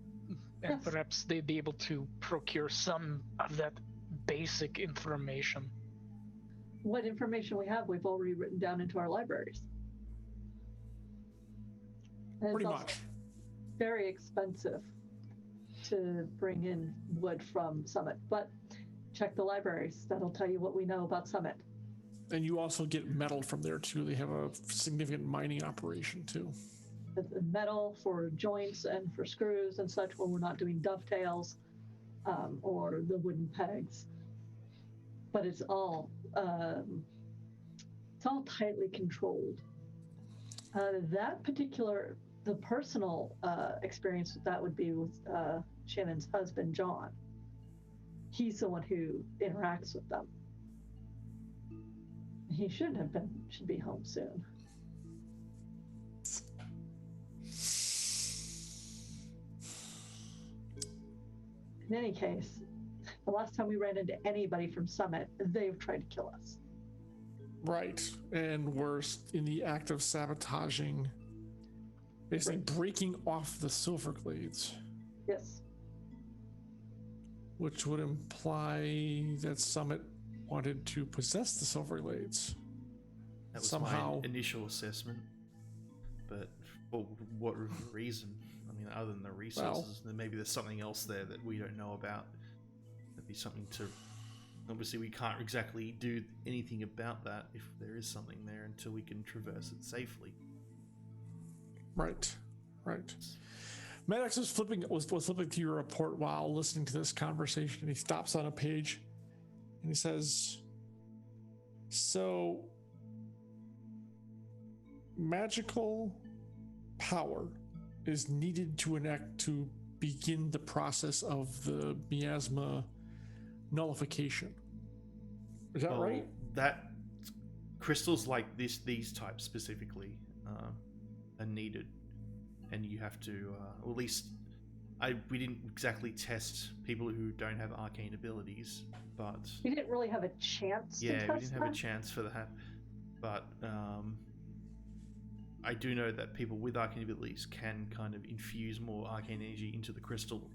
Speaker 5: and
Speaker 3: Yes.
Speaker 5: perhaps they'd be able to procure some of that basic information?
Speaker 3: What information we have, we've already written down into our libraries. And
Speaker 4: Pretty
Speaker 3: it's also
Speaker 4: much.
Speaker 3: very expensive to bring in wood from Summit, but check the libraries. That'll tell you what we know about Summit.
Speaker 4: And you also get metal from there too. They have a significant mining operation too.
Speaker 3: The metal for joints and for screws and such when we're not doing dovetails or the wooden pegs. But it's all tightly controlled. The personal experience with that would be with Shannon's husband, John. He's the one who interacts with them. He should be home soon. In any case, the last time we ran into anybody from Summit, they've tried to kill us.
Speaker 4: Right. And we're in the act of sabotaging, basically breaking off the Silverglades.
Speaker 3: Yes.
Speaker 4: Which would imply that Summit wanted to possess the Silverglades.
Speaker 2: That was
Speaker 4: somehow.
Speaker 2: my initial assessment. But for what reason? I mean, other than the resources, then maybe there's something else there that we don't know about. That'd be something to... Obviously, we can't exactly do anything about that if there is something there until we can traverse it safely.
Speaker 4: Right. Maddox was flipping to your report while listening to this conversation, and he stops on a page and he says, "So magical power is needed to enact to begin the process of the miasma nullification. Is that right?
Speaker 2: That crystals like these types specifically are needed, and you have to, or at least we didn't exactly test people who don't have arcane abilities, but
Speaker 3: we didn't really have a chance.
Speaker 2: Yeah,
Speaker 3: to test
Speaker 2: we didn't have a chance for that, but I do know that people with arcane abilities can kind of infuse more arcane energy into the crystal.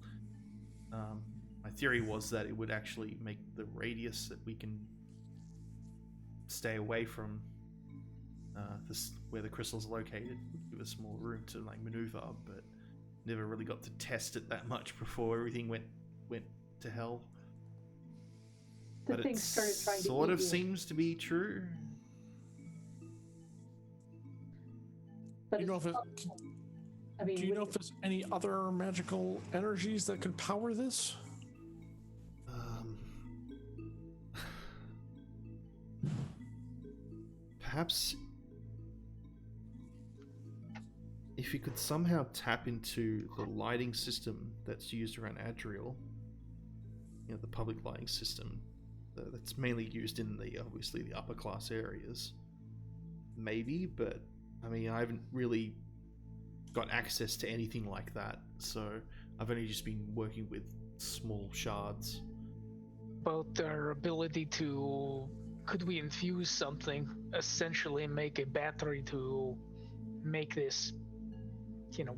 Speaker 2: My theory was that it would actually make the radius that we can stay away from where the crystals are located would give us more room to like maneuver, but never really got to test it that much before everything went to hell.
Speaker 3: But it
Speaker 2: sort of seems to be true.
Speaker 3: But
Speaker 4: do you know if there's any other magical energies that could power this?
Speaker 2: Perhaps if you could somehow tap into the lighting system that's used around Adriel, the public lighting system that's mainly used in obviously the upper class areas, maybe, but I mean, I haven't really got access to anything like that, so I've only just been working with small shards.
Speaker 5: About their ability to, could we infuse something, essentially make a battery to make this,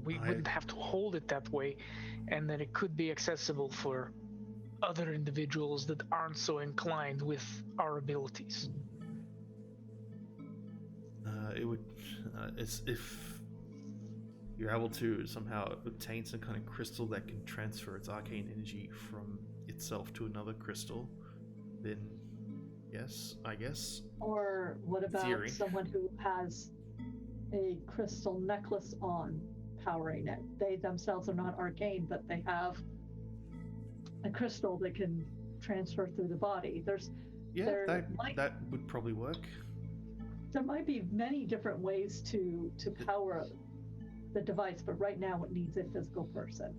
Speaker 5: we wouldn't have to hold it that way, and then it could be accessible for other individuals that aren't so inclined with our abilities.
Speaker 2: It would, if you're able to somehow obtain some kind of crystal that can transfer its arcane energy from itself to another crystal, then yes, I guess.
Speaker 3: Or what about someone who has a crystal necklace on powering it? They themselves are not arcane, but they have a crystal that can transfer through the body.
Speaker 2: That would probably work.
Speaker 3: There might be many different ways to power the device, but right now it needs a physical person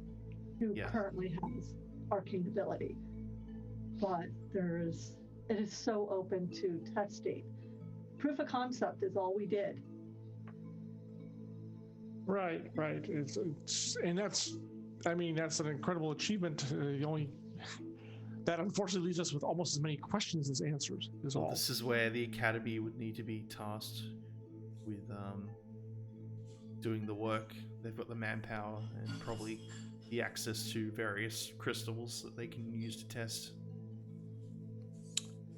Speaker 3: who currently has arcane ability. But it is so open to testing. Proof of concept is all we did.
Speaker 4: Right. And that's an incredible achievement. That unfortunately leaves us with almost as many questions as answers.
Speaker 2: This is where the Academy would need to be tasked with doing the work. They've got the manpower and probably the access to various crystals that they can use to test.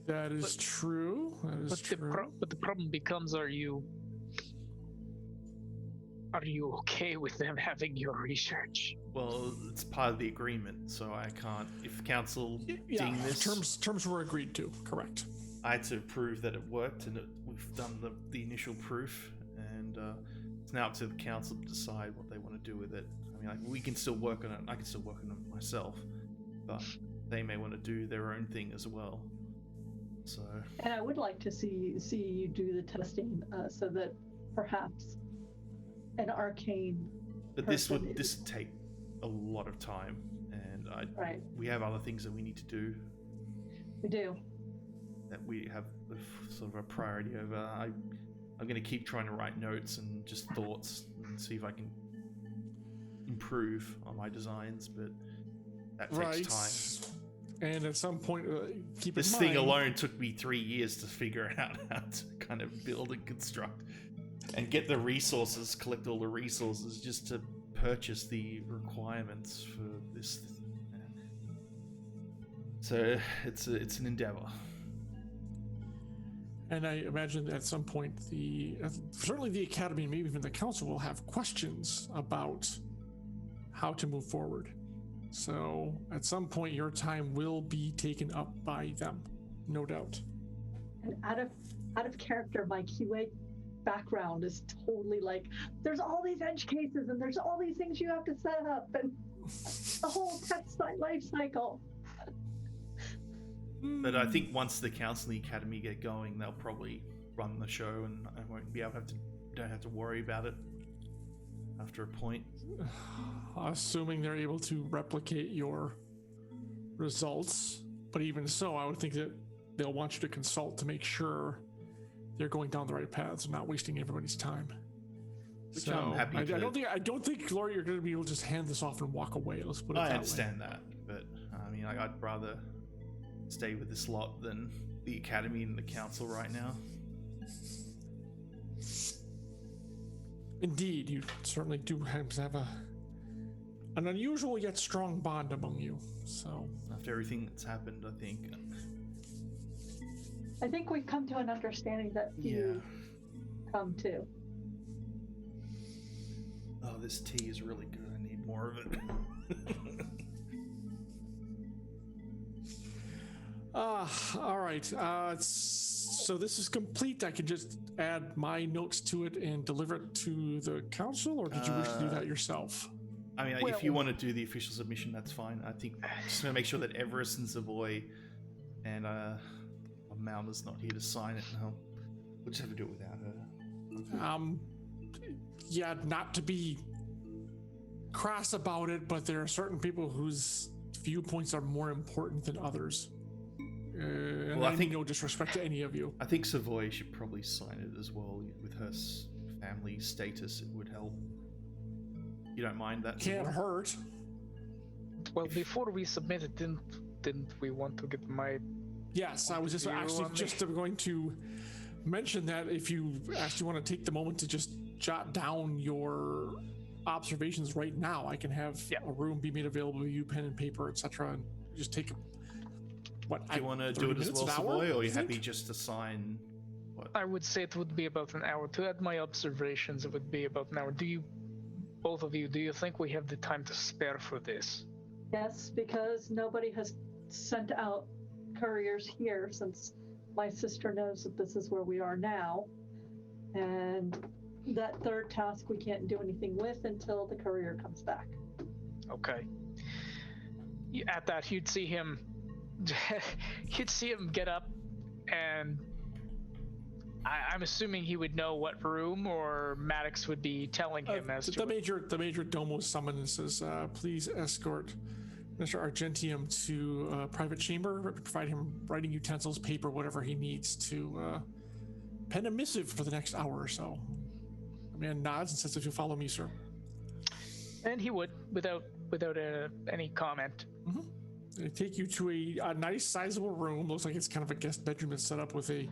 Speaker 4: That is true.
Speaker 5: But the problem becomes, are you okay with them having your research?
Speaker 2: Well, it's part of the agreement, so I can't. If council ding this,
Speaker 4: terms were agreed to. Correct.
Speaker 2: I had to prove that it worked, and we've done the initial proof, and it's now up to the council to decide what they want to do with it. I mean, we can still work on it. I can still work on it myself, but they may want to do their own thing as well. So.
Speaker 3: And I would like to see you do the testing so that perhaps an arcane.
Speaker 2: But this would take a lot of time, and we have other things that we need to do.
Speaker 3: We do.
Speaker 2: That we have sort of a priority over. I'm going to keep trying to write notes and just thoughts and see if I can improve on my designs, but that takes time.
Speaker 4: And at some point, keep
Speaker 2: this
Speaker 4: in
Speaker 2: thing
Speaker 4: mind,
Speaker 2: alone took me 3 years to figure out how to kind of build and construct and get the resources, collect all the resources just to purchase the requirements for this. So it's an endeavor.
Speaker 4: And I imagine at some point, certainly the Academy, maybe even the Council, will have questions about how to move forward. So at some point, your time will be taken up by them, no doubt.
Speaker 3: And out of character, my QA background is totally like, there's all these edge cases and there's all these things you have to set up and the whole test life cycle.
Speaker 2: But I think once the Council and the Academy get going, they'll probably run the show, and I won't be able to have to don't have to worry about it after a point.
Speaker 4: Assuming they're able to replicate your results, but even so, I would think that they'll want you to consult to make sure they're going down the right paths and not wasting everybody's time.
Speaker 2: Which I'm happy to.
Speaker 4: I don't think, Gloria, you're going to be able to just hand this off and walk away. Let's put it that way.
Speaker 2: I understand that, but I mean, I'd rather stay with this lot than the Academy and the Council right now.
Speaker 4: Indeed, you certainly do have an unusual yet strong bond among you. So
Speaker 2: after everything that's happened,
Speaker 3: I think we've come to an understanding that you come to.
Speaker 2: Oh, this tea is really good. I need more of it.
Speaker 4: All right. So this is complete. I can just add my notes to it and deliver it to the council, or did you wish to do that yourself?
Speaker 2: I mean, if you want to do the official submission, that's fine. I think just going to make sure that Everest and Savoy and Malma's not here to sign it. No, we'll just have to do it without her.
Speaker 4: Yeah, not to be crass about it, but there are certain people whose viewpoints are more important than others. Well, I think no disrespect to any of you.
Speaker 2: I think Savoy should probably sign it as well. With her family status, it would help. You don't mind that?
Speaker 4: Can't hurt.
Speaker 5: Well, before we submit it, didn't we want to get my?
Speaker 4: Yes, I was just going to mention that if you actually want to take the moment to just jot down your observations right now, I can have a room be made available to you, pen and paper, etc., and just take.
Speaker 2: Do you want to do it as well, Savoy, or are you happy just to sign? What?
Speaker 5: I would say it would be about an hour. To add my observations, it would be about an hour. Both of you, do you think we have the time to spare for this?
Speaker 3: Yes, because nobody has sent out couriers here since my sister knows that this is where we are now. And that third task we can't do anything with until the courier comes back.
Speaker 5: Okay. At that, you'd see him get up, and I'm assuming he would know what room, or Maddox would be telling him as to
Speaker 4: the major domo summons and says, please escort Mr. Argentium to a private chamber, provide him writing utensils, paper, whatever he needs to pen a missive for the next hour or so. The man nods and says that you'll follow me, sir.
Speaker 5: And he would, without any comment.
Speaker 4: Mm-hmm. They take you to a nice sizable room. Looks like it's kind of a guest bedroom that's set up with a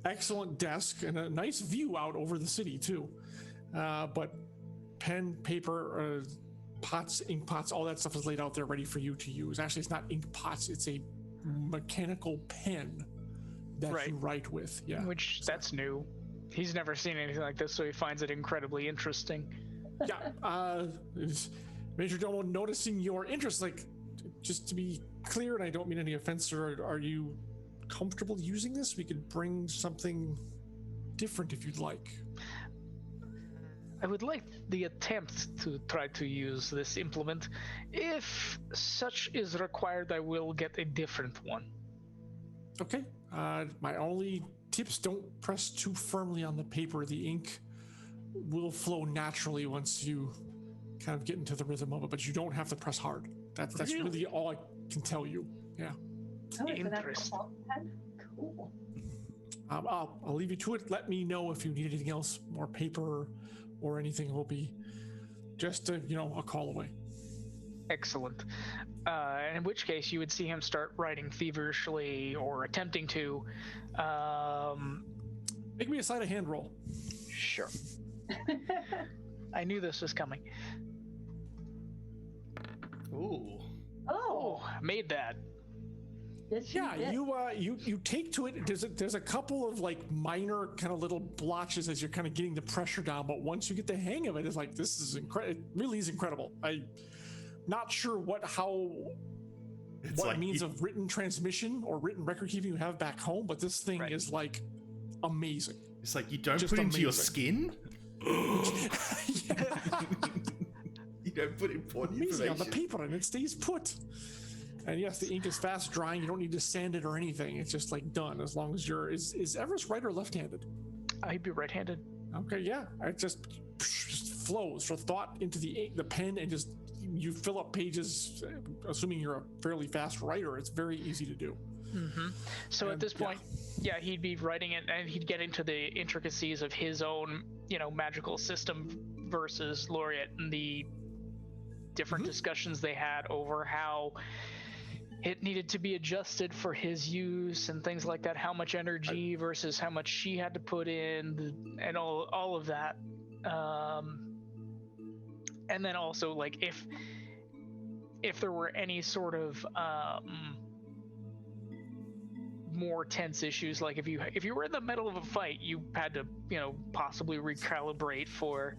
Speaker 4: excellent desk and a nice view out over the city too. But pen, paper, pots, ink pots, all that stuff is laid out there ready for you to use. Actually, it's not ink pots, it's a mechanical pen that you write with. Yeah,
Speaker 5: that's new. He's never seen anything like this, so he finds it incredibly interesting.
Speaker 4: Yeah, Major Domo, noticing your interest, like, just to be clear, and I don't mean any offense, sir, are you comfortable using this? We could bring something different if you'd like.
Speaker 5: I would like the attempt to try to use this implement. If such is required, I will get a different one.
Speaker 4: Okay. My only tips, don't press too firmly on the paper. The ink will flow naturally once you kind of get into the rhythm of it, but you don't have to press hard. That's really all I can tell you. Yeah.
Speaker 3: Oh, interesting. Cool.
Speaker 4: I'll leave you to it. Let me know if you need anything else, more paper or anything. It will be just a call away.
Speaker 5: Excellent. In which case, you would see him start writing feverishly, or attempting to.
Speaker 4: Make me a sleight of hand roll.
Speaker 5: Sure. I knew this was coming.
Speaker 2: Ooh.
Speaker 3: Oh,
Speaker 5: made that.
Speaker 3: Yes,
Speaker 4: you take to it. There's a couple of like minor kind of little blotches as you're kind of getting the pressure down, but once you get the hang of it, it's like, this is incredible. It really is incredible. I'm not sure what means of written transmission or written record keeping you have back home, but this thing is like amazing.
Speaker 2: It's like, you don't just put it into your skin. You don't put important information
Speaker 4: on the paper and it stays put. And yes, the ink is fast drying. You don't need to sand it or anything. It's just like done as long as is Everest right or left-handed?
Speaker 5: I'd be right-handed.
Speaker 4: Okay, yeah. It just flows from thought into the pen, and just you fill up pages. Assuming you're a fairly fast writer, it's very easy to do.
Speaker 5: Mm-hmm. So at this point, yeah, he'd be writing it, and he'd get into the intricacies of his own, magical system versus Laureate, and the different discussions they had over how it needed to be adjusted for his use and things like that, how much energy versus how much she had to put in, and all of that. And then also, like, if there were any sort of more tense issues, like if you were in the middle of a fight, you had to possibly recalibrate for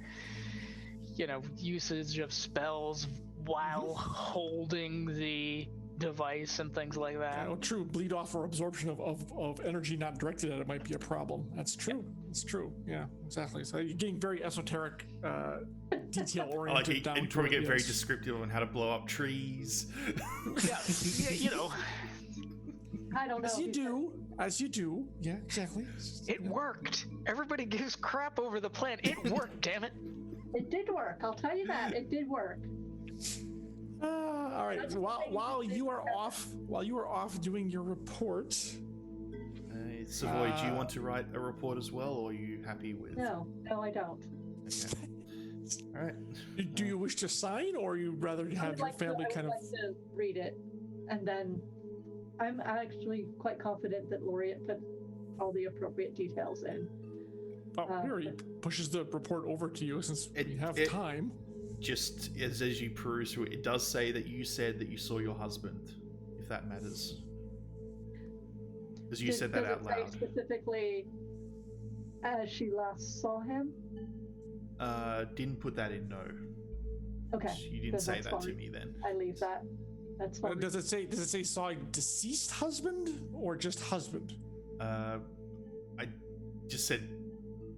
Speaker 5: usage of spells while holding the device and things like that.
Speaker 4: Yeah, true. Bleed off or absorption of energy not directed at it might be a problem. That's true. Yeah. It's true. Yeah, exactly. So you're getting very esoteric, detail oriented.
Speaker 2: And probably get very descriptive on how to blow up trees.
Speaker 5: Yeah,
Speaker 3: I don't know.
Speaker 4: As you do. Yeah, exactly.
Speaker 5: It worked. Everybody gives crap over the plan. It worked, damn it.
Speaker 3: It did work. I'll tell you that. It did work.
Speaker 4: All right. While you are off doing your report,
Speaker 2: Savoy, do you want to write a report as well, or are you happy with?
Speaker 3: No, I don't.
Speaker 2: Okay. All right.
Speaker 4: Do you wish to sign, or you rather have your family
Speaker 3: I would like to read it, and then I'm actually quite confident that Laureate put all the appropriate details in.
Speaker 4: Oh, here he pushes the report over to you since we have time.
Speaker 2: Just as you peruse through it, it does say that you said that you saw your husband, if that matters. Because you said that out loud.
Speaker 3: Specifically, as she last saw him?
Speaker 2: Didn't put that in, no.
Speaker 3: Okay.
Speaker 2: You didn't say that to me then.
Speaker 3: I leave that. That's fine.
Speaker 4: Does it say saw a deceased husband or just husband?
Speaker 2: I just said,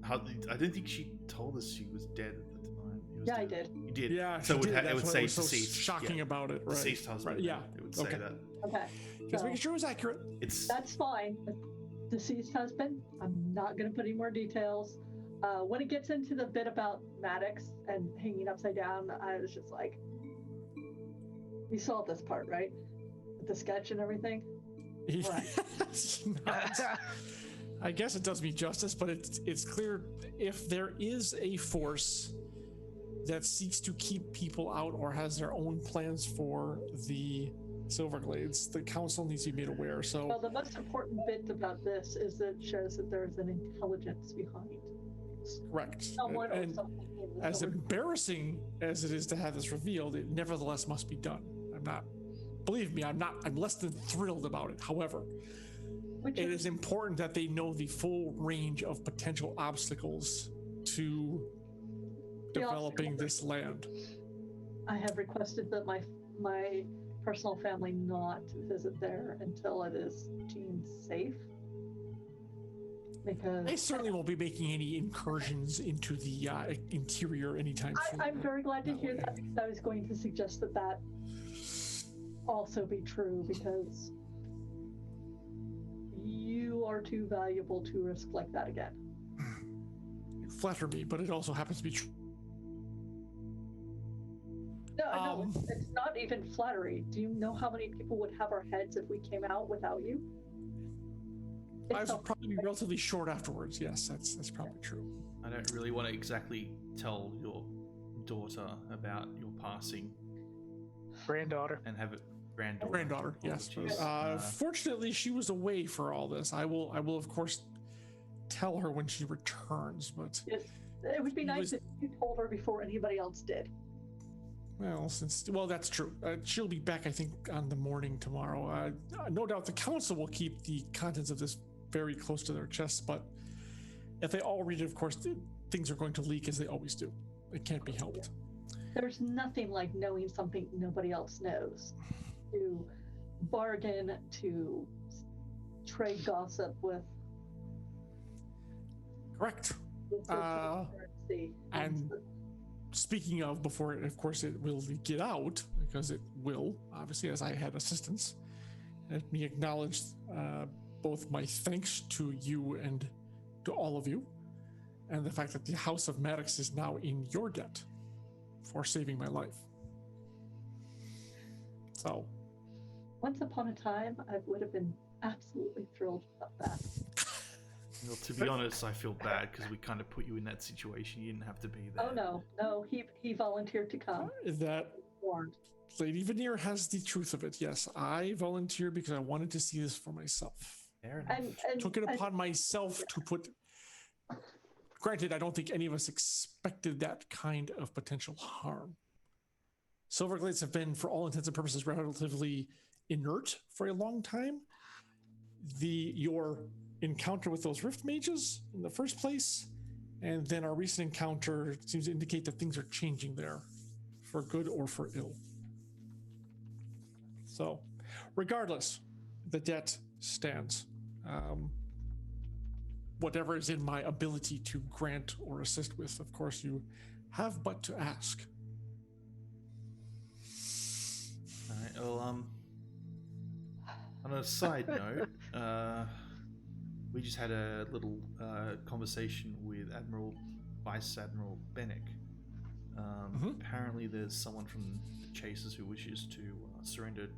Speaker 2: I don't think she told us she was dead at the time.
Speaker 3: Yeah, I did.
Speaker 2: You did?
Speaker 4: Yeah,
Speaker 2: so it would say
Speaker 4: so
Speaker 2: deceased.
Speaker 4: Shocking about it, right?
Speaker 2: Deceased husband.
Speaker 4: Right, yeah.
Speaker 2: It would say that.
Speaker 3: Okay.
Speaker 4: Just making sure it was accurate.
Speaker 3: That's fine. Deceased husband. I'm not going to put any more details. When it gets into the bit about Maddox and hanging upside down, I was just like, you saw this part, right? With the sketch and everything? Right.
Speaker 4: I guess it does me justice, but it's clear if there is a force that seeks to keep people out or has their own plans for the Silverglades, the council needs to be made aware. So,
Speaker 3: well, the most important bit about this is that it shows that there's an intelligence behind.
Speaker 4: Correct.
Speaker 3: Someone
Speaker 4: and
Speaker 3: or something.
Speaker 4: As embarrassing as it is to have this revealed, it nevertheless must be done. Believe me, I'm less than thrilled about it. However, it is important that they know the full range of potential obstacles to developing this land.
Speaker 3: I have requested that my personal family not visit there until it is deemed safe. Because
Speaker 4: they certainly won't be making any incursions into the interior anytime soon.
Speaker 3: I'm very glad to hear that, because I was going to suggest that also be true, because you are too valuable to risk like that again.
Speaker 4: You flatter me, but it also happens to be true.
Speaker 3: No, it's not even flattery. Do you know how many people would have our heads if we came out without you?
Speaker 4: I would probably be relatively short afterwards. Yes, that's probably true.
Speaker 2: I don't really want to exactly tell your daughter about your passing.
Speaker 5: Granddaughter.
Speaker 2: And have it granddaughter.
Speaker 4: Granddaughter, yes. Fortunately, she was away for all this. I will of course tell her when she returns. But
Speaker 3: it would be nice if you told her before anybody else did.
Speaker 4: Well, that's true. She'll be back, I think, on the morning tomorrow. No doubt the council will keep the contents of this very close to their chests, but if they all read it, of course, things are going to leak, as they always do. It can't be helped.
Speaker 3: There's nothing like knowing something nobody else knows. To bargain, to trade gossip with.
Speaker 4: Correct. And speaking of, before, of course, it will get out, because it will, obviously, as I had assistance. Let me acknowledge both my thanks to you and to all of you. and the fact that the House of Maddox is now in your debt for saving my life. So,
Speaker 3: once upon a time, I would have been absolutely thrilled about that.
Speaker 2: Well, to be honest, I feel bad because we kind of put you in that situation. You didn't have to be there.
Speaker 3: Oh no, he volunteered to come.
Speaker 4: That
Speaker 3: Warned.
Speaker 4: Lady Veneer has the truth of it. Yes, I volunteered because I wanted to see this for myself.
Speaker 2: Fair enough.
Speaker 3: And
Speaker 4: Took it upon myself to put. Granted, I don't think any of us expected that kind of potential harm. Silverglades have been, for all intents and purposes, relatively inert for a long time. Your encounter with those rift mages in the first place, and then our recent encounter seems to indicate that things are changing there, for good or for ill. So, regardless, the debt stands. Whatever is in my ability to grant or assist with, of course, you have but to ask.
Speaker 2: All right. Well, on a side note, we just had a little conversation with Vice Admiral Bennick. Apparently, there's someone from the Chasers who wishes to surrender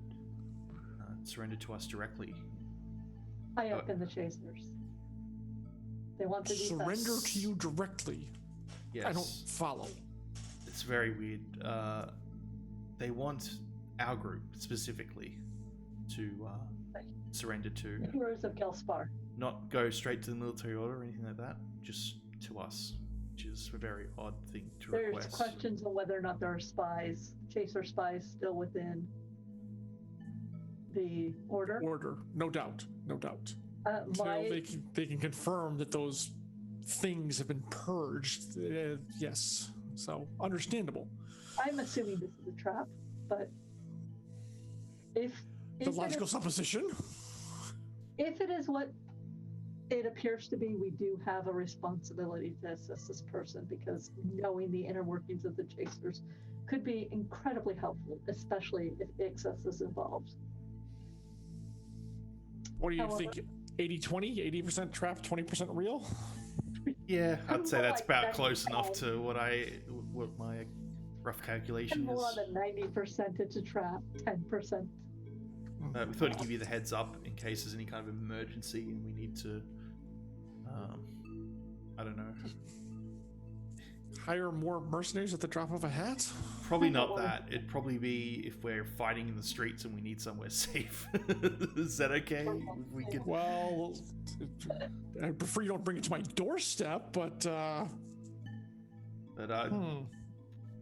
Speaker 2: to us directly.
Speaker 3: High up in the Chasers. They want to
Speaker 4: surrender to you directly.
Speaker 2: Yes.
Speaker 4: I don't follow.
Speaker 2: It's very weird. They want our group specifically to surrender to.
Speaker 3: The Heroes of Gelspar.
Speaker 2: Not go straight to the military order or anything like that. Just to us, which is a very odd thing to request.
Speaker 3: There's questions on whether or not there are spies, Chaser spies, still within the order.
Speaker 4: No doubt. They can confirm that those things have been purged. Yes, so understandable.
Speaker 3: I'm assuming this is a trap, but if
Speaker 4: the logical supposition.
Speaker 3: If it is what it appears to be, we do have a responsibility to assist this person, because knowing the inner workings of the Chasers could be incredibly helpful, especially if Ixus is involved.
Speaker 4: What do you think? 80-20? 80% trap, 20% real?
Speaker 2: Yeah, I'd say that's about close enough to what my rough calculation is.
Speaker 3: More than 90% it's a trap, 10%.
Speaker 2: We thought I'd give you the heads up in case there's any kind of emergency and we need to, I don't know.
Speaker 4: Hire more mercenaries at the drop of a hat?
Speaker 2: Probably not that. It'd probably be if we're fighting in the streets and we need somewhere safe. Is that okay? We could...
Speaker 4: Well, I prefer you don't bring it to my doorstep, but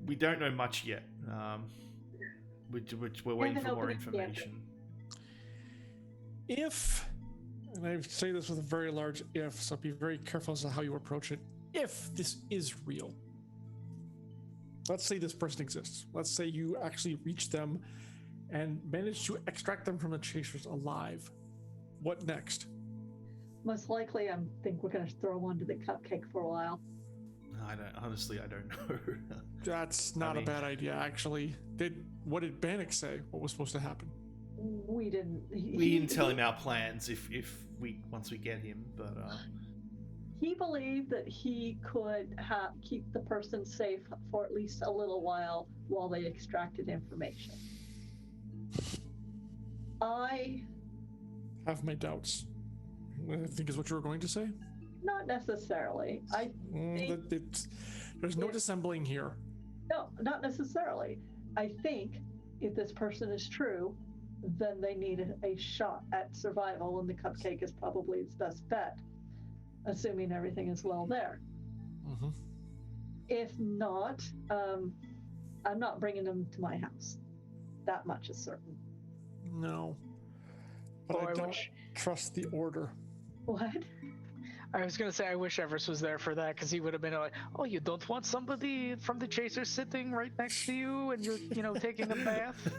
Speaker 2: we don't know much yet. Which we're waiting for more information.
Speaker 4: If, and I say this with a very large if, so be very careful as to how you approach it. If this is real, let's say this person exists. Let's say you actually reach them and manage to extract them from the Chasers alive. What next?
Speaker 3: Most likely, I think we're going to throw one to the cupcake for a while.
Speaker 2: I don't know.
Speaker 4: That's not a bad idea, actually. What did Bannock say? What was supposed to happen?
Speaker 3: We didn't.
Speaker 2: We didn't tell him our plans once we get him, but
Speaker 3: he believed that he could keep the person safe for at least a little while they extracted information. I
Speaker 4: have my doubts. I think is what you were going to say.
Speaker 3: Not necessarily. I think
Speaker 4: there's no dissembling here.
Speaker 3: No, not necessarily. I think if this person is true, then they need a shot at survival, and the cupcake is probably its best bet, assuming everything is well there.
Speaker 4: Mm-hmm.
Speaker 3: If not, I'm not bringing them to my house. That much is certain.
Speaker 4: No. But I don't trust the order.
Speaker 3: What?
Speaker 5: I was going to say, I wish Everest was there for that, because he would have been like, oh, you don't want somebody from the Chasers sitting right next to you and you're, taking a bath?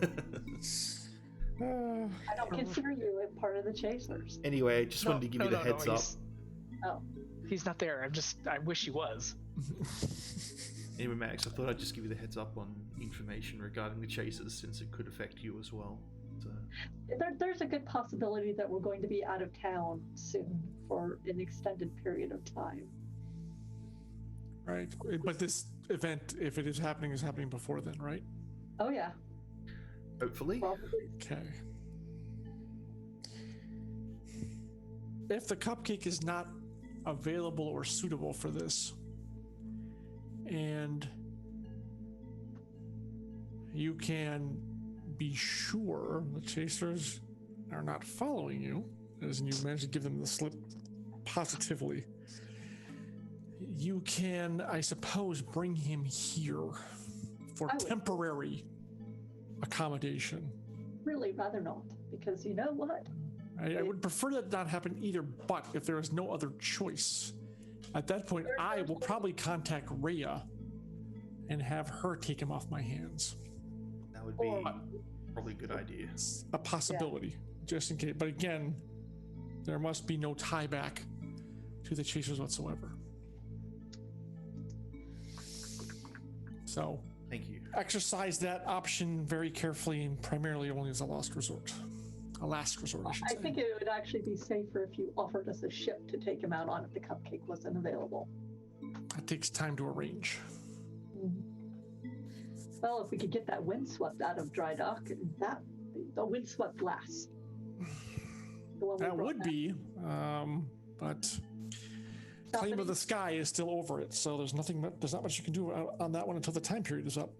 Speaker 3: I don't consider you a part of the Chasers.
Speaker 2: Anyway, just wanted to give you the heads up.
Speaker 5: He's not there. I wish he was.
Speaker 2: Anyway, Max, I thought I'd just give you the heads up on information regarding the Chasers, since it could affect you as well. So.
Speaker 3: There's a good possibility that we're going to be out of town soon for an extended period of time.
Speaker 4: Right. But this event, if it is happening before then, right?
Speaker 3: Oh yeah.
Speaker 2: Hopefully.
Speaker 3: Probably.
Speaker 4: Okay. If the cupcake is not available or suitable for this, and you can be sure the chasers are not following you, as you manage to give them the slip positively, you can, I suppose, bring him here for temporary accommodation.
Speaker 3: Really rather not, because you know what?
Speaker 4: I would prefer that not happen either, but if there is no other choice, at that point, I will probably contact Rhea and have her take him off my hands.
Speaker 2: That would be probably a good idea.
Speaker 4: It's a possibility, just in case. But again, there must be no tie back to the chasers whatsoever. So,
Speaker 2: thank you.
Speaker 4: Exercise that option very carefully and primarily only as a last resort. A last resort, I should say.
Speaker 3: I think it would actually be safer if you offered us a ship to take him out on if the cupcake wasn't available.
Speaker 4: It takes time to arrange.
Speaker 3: Well, if we could get that windswept out of dry dock, the windswept glass.
Speaker 4: That would be, but claim of the sky is still over it, so there's not much you can do on that one until the time period is up.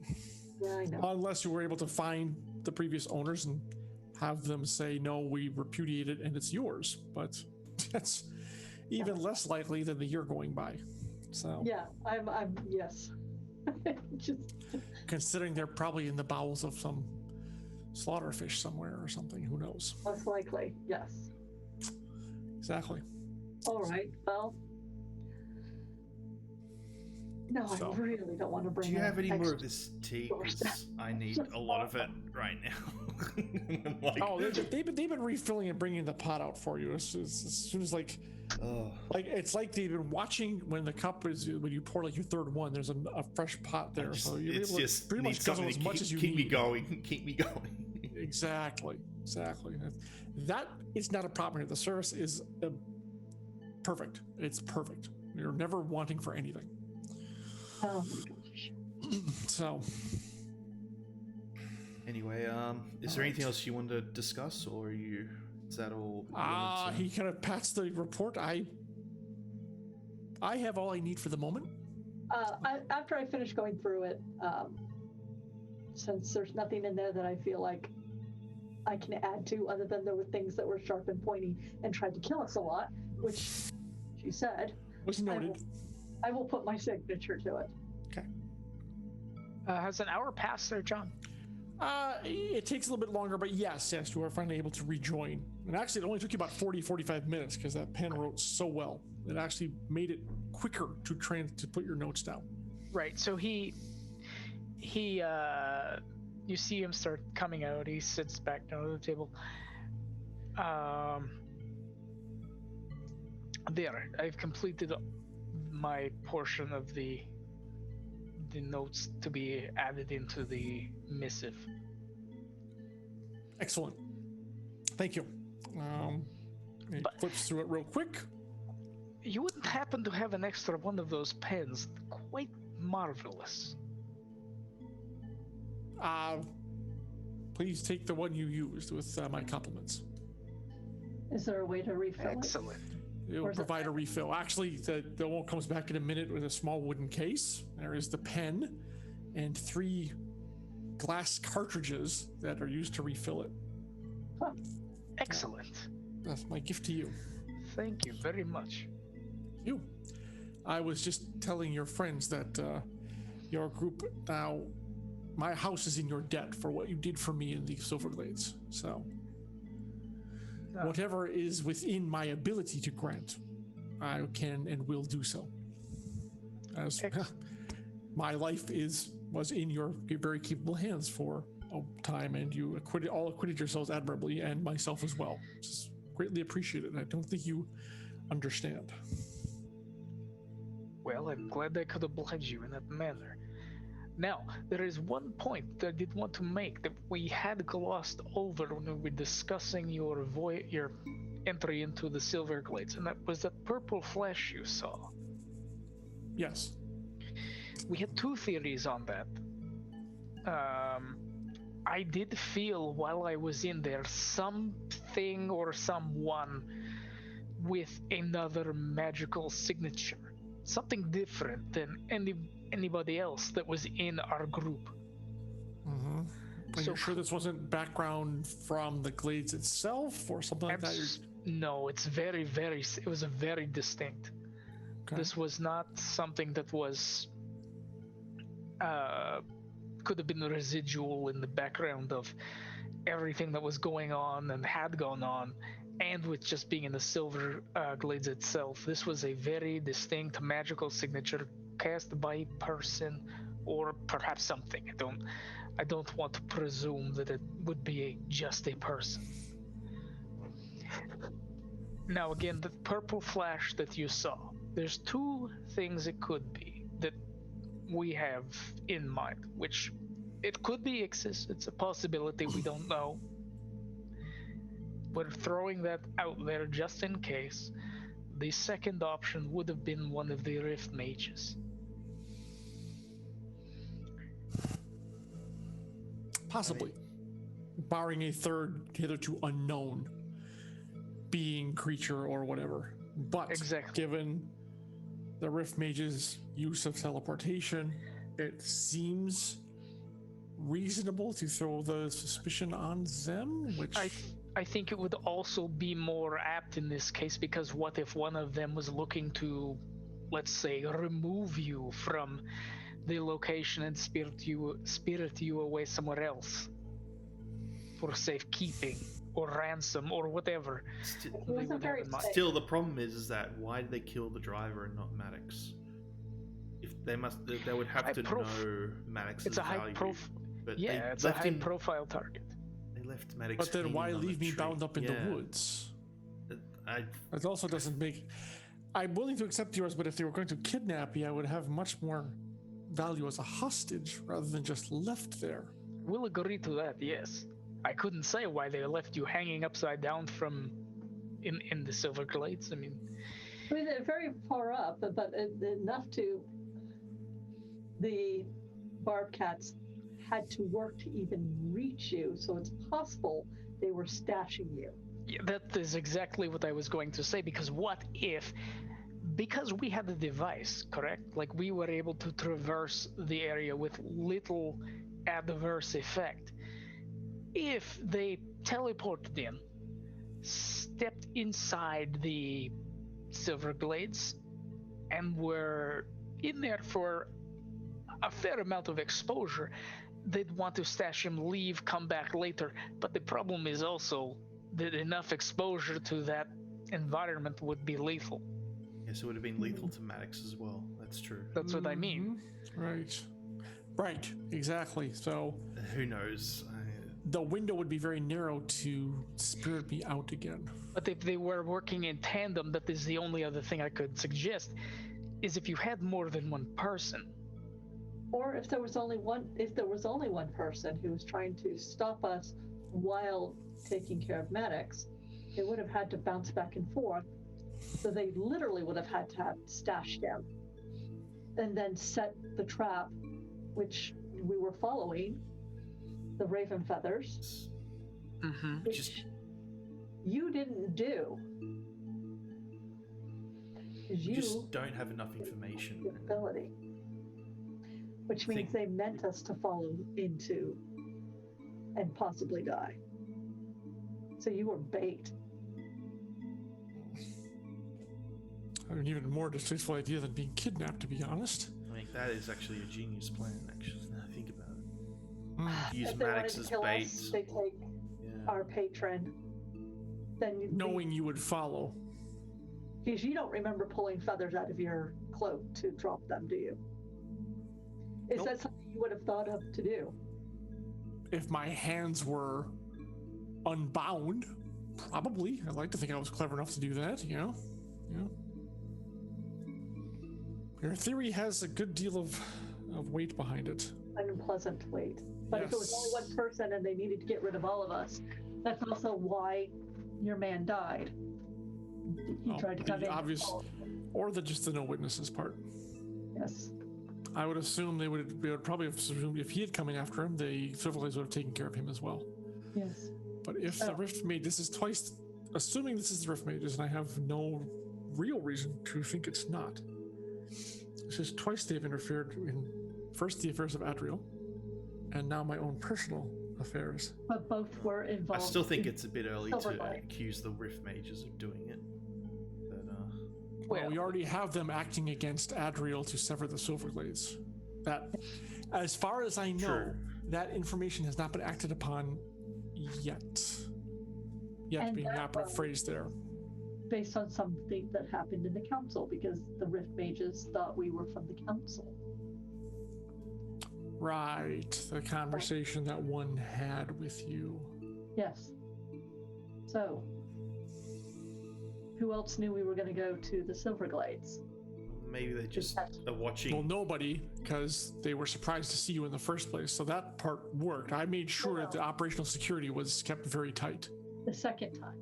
Speaker 3: Yeah, I know.
Speaker 4: Unless you were able to find the previous owners and have them say, no, we repudiate it and it's yours. But that's even less likely than the year going by. So
Speaker 3: yeah, I'm yes. Just
Speaker 4: considering they're probably in the bowels of some slaughterfish somewhere or something, who knows?
Speaker 3: Most likely, yes.
Speaker 4: Exactly.
Speaker 3: All right, well. No,
Speaker 4: So,
Speaker 3: I really don't want to bring.
Speaker 2: Do you have any more of this tea? 'Cause I need a lot of it right now.
Speaker 4: Like, they've been refilling and bringing the pot out for you as soon as like it's like they've been watching when the cup is when you pour like your third one. There's a fresh pot there, so you're able to pretty much guzzle as much as you
Speaker 2: keep
Speaker 4: need.
Speaker 2: Keep me going.
Speaker 4: Exactly. That is not a problem here. The service is perfect. It's perfect. You're never wanting for anything.
Speaker 3: Oh my gosh.
Speaker 4: So.
Speaker 2: Anyway, is there anything else you want to discuss, or is that all?
Speaker 4: He kind of pats the report. I have all I need for the moment.
Speaker 3: After I finish going through it, since there's nothing in there that I feel like I can add to, other than there were things that were sharp and pointy and tried to kill us a lot, which she said
Speaker 4: was noted.
Speaker 3: I will put my signature to it.
Speaker 4: Okay.
Speaker 5: Has an hour passed there, John?
Speaker 4: It takes a little bit longer, but yes, you are finally able to rejoin. And actually, it only took you about 45 minutes because that pen wrote so well. It actually made it quicker to put your notes down.
Speaker 5: Right. So he you see him start coming out. He sits back down at the table. There, I've completed my portion of the notes to be added into the missive.
Speaker 4: Excellent. Thank you. He flips through it real quick.
Speaker 5: You wouldn't happen to have an extra one of those pens? Quite marvelous.
Speaker 4: Please take the one you used with my compliments.
Speaker 3: Is there a way to refill
Speaker 5: Excellent.
Speaker 4: It will provide a refill. Actually, the one comes back in a minute with a small wooden case. There is the pen and 3 glass cartridges that are used to refill it.
Speaker 3: Huh.
Speaker 5: Excellent.
Speaker 4: That's my gift to you.
Speaker 5: Thank you very much.
Speaker 4: You. I was just telling your friends that your group now, my house is in your debt for what you did for me in the Silverglades. So whatever is within my ability to grant, I can and will do so. As my life was in your very capable hands for a time, and you acquitted yourselves admirably, and myself as well. Just greatly appreciated. I don't think you understand.
Speaker 5: Well, I'm glad I could oblige you in that manner. Now, there is one point that I did want to make that we had glossed over when we were discussing your entry into the Silverglades, and that was that purple flash you saw.
Speaker 4: Yes.
Speaker 5: we had two theories on that. I did feel while I was in there something or someone with another magical signature, something different than anybody else that was in our group.
Speaker 4: Mm-hmm. And you're sure this wasn't background from the glades itself or something like that?
Speaker 5: No, it's very, it was a very distinct. Okay. This was not something that was could have been residual in the background of everything that was going on and had gone on, and with just being in the Silver Glades itself. This was a very distinct magical signature cast by a person, or perhaps something. I don't want to presume that it would be just a person. Now again, the purple flash that you saw, there's two things it could be that we have in mind, which it could be Ixis. It's a possibility, we don't know. We're throwing that out there just in case. The second option would have been one of the Rift Mages.
Speaker 4: Possibly. Barring a third, hitherto unknown being, creature, or whatever. But given the Rift Mage's use of teleportation, it seems reasonable to throw the suspicion on them, which...
Speaker 5: I think it would also be more apt in this case, because what if one of them was looking to, let's say, remove you from the location and spirit you away somewhere else for safekeeping or ransom or whatever.
Speaker 2: Still, the problem is that why did they kill the driver and not Maddox? If they would have to know Maddox's value.
Speaker 5: It's a high-profile target.
Speaker 2: They left Maddox.
Speaker 4: But then why leave me bound up in the woods? It also doesn't make. I'm willing to accept yours, but if they were going to kidnap me, I would have much more value as a hostage rather than just left there.
Speaker 5: We'll agree to that, yes. I couldn't say why they left you hanging upside down from in the Silver Glades. I mean,
Speaker 3: they're very far up, but enough to the Barbcats had to work to even reach you, so it's possible they were stashing you.
Speaker 5: Yeah, that is exactly what I was going to say, because what if, because we had the device, correct? Like, we were able to traverse the area with little adverse effect. If they teleported in, stepped inside the Silver Glades, and were in there for a fair amount of exposure, they'd want to stash him, leave, come back later. But the problem is also that enough exposure to that environment would be lethal.
Speaker 2: Yes, it would have been lethal to Maddox as well. That's true.
Speaker 5: That's what I mean.
Speaker 4: Right, exactly. So
Speaker 2: who knows?
Speaker 4: The window would be very narrow to spirit me out again.
Speaker 5: But if they were working in tandem, that is the only other thing I could suggest, is if you had more than one person.
Speaker 3: Or if there was only one person who was trying to stop us while taking care of Maddox, they would have had to bounce back and forth. So they literally would have had to have stashed him and then set the trap, which we were following, the Raven Feathers, which you didn't do.
Speaker 2: You just don't have enough information.
Speaker 3: Ability. Which means they meant us to fall into and possibly die. So you were bait.
Speaker 4: I have an even more distasteful idea than being kidnapped, to be honest.
Speaker 2: I mean, that is actually a genius plan, actually, now I think about it. Use
Speaker 3: if they
Speaker 2: Maddox
Speaker 3: wanted
Speaker 2: as
Speaker 3: to kill
Speaker 2: bait.
Speaker 3: Us, they take our patron. Then
Speaker 4: knowing you would follow.
Speaker 3: Because you don't remember pulling feathers out of your cloak to drop them, do you? Is that something you would have thought of to do?
Speaker 4: If my hands were unbound, probably. I'd like to think I was clever enough to do that, you know? Yeah. Your theory has a good deal of weight behind it.
Speaker 3: An unpleasant weight. But if it was only one person and they needed to get rid of all of us, that's also why your man died. He tried to come in.
Speaker 4: Obvious, or just the no witnesses part.
Speaker 3: Yes.
Speaker 4: I would assume they would probably have assumed if he had coming after him, the Silverblades would have taken care of him as well.
Speaker 3: Yes.
Speaker 4: But if the Rift Mage, this is twice, assuming this is the Rift Mages, and I have no real reason to think it's not. This is twice they've interfered in first the affairs of Adriel, and now my own personal affairs.
Speaker 3: But both were involved.
Speaker 2: I still think it's a bit early to
Speaker 3: Silverblade.
Speaker 2: accuse the Rift Mages of doing it. But,
Speaker 4: Well, we already have them acting against Adriel to sever the Silverglades. That, as far as I know,
Speaker 2: True.
Speaker 4: that information has not been acted upon yet. Yet
Speaker 3: And
Speaker 4: being the
Speaker 3: that
Speaker 4: operative phrase there.
Speaker 3: based on something that happened in the council, because the Rift Mages thought we were from the council.
Speaker 4: Right, the conversation that one had with you.
Speaker 3: Yes. So, who else knew we were going to go to the Silverglades?
Speaker 2: maybe they just are watching.
Speaker 4: Well, nobody, because they were surprised to see you in the first place. So that part worked. I made sure that the operational security was kept very tight.
Speaker 3: The second time.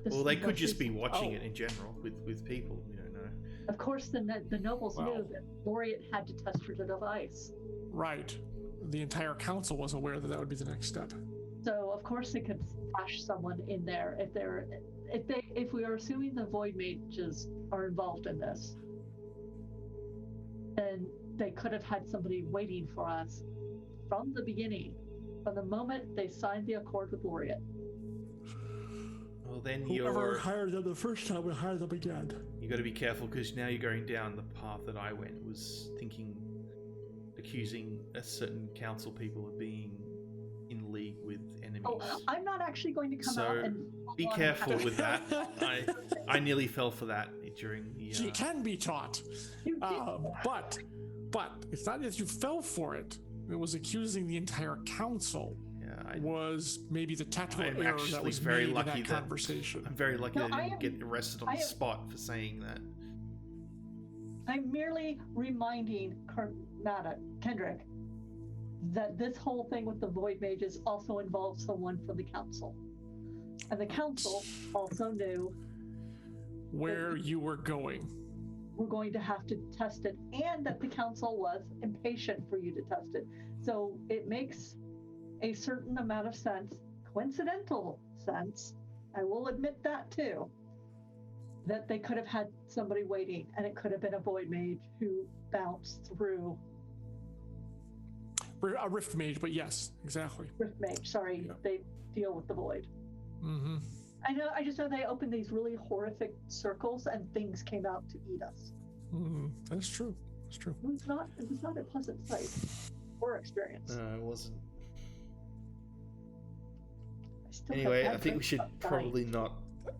Speaker 2: Well, they could just be watching it in general with people. You don't know.
Speaker 3: Of course, the nobles knew that Laureate had to test for the device.
Speaker 4: Right. The entire council was aware that that would be the next step.
Speaker 3: So of course they could stash someone in there if we are assuming the Void Mages are involved in this. Then they could have had somebody waiting for us from the beginning, from the moment they signed the accord with Laureate.
Speaker 2: Well, then
Speaker 4: Whoever hired them the first time will hire them again.
Speaker 2: You got to be careful, because now you're going down the path that I went, accusing a certain council people of being in league with enemies.
Speaker 3: Oh, I'm not actually going to come out and...
Speaker 2: be careful with that. I nearly fell for that during the...
Speaker 4: She can be taught. But it's not that you fell for it. It was accusing the entire council. Was maybe the tactical error that was made in that conversation.
Speaker 2: I'm very lucky that I didn't get arrested on the spot for saying that.
Speaker 3: I'm merely reminding Kendrick that this whole thing with the Void Mages also involves someone from the council. And the council also knew
Speaker 4: where you were going.
Speaker 3: We're going to have to test it, and that the council was impatient for you to test it. So it makes a certain amount of sense, coincidental sense, I will admit that too, that they could have had somebody waiting, and it could have been a Void Mage who bounced through.
Speaker 4: A Rift Mage, but yes, exactly.
Speaker 3: Rift Mage, sorry, yeah. They deal with the Void.
Speaker 4: Mm-hmm.
Speaker 3: I just know they opened these really horrific circles and things came out to eat us.
Speaker 4: That's true. That's true.
Speaker 3: It was not a pleasant sight or experience.
Speaker 2: No, it wasn't. Anyway, I think we should probably not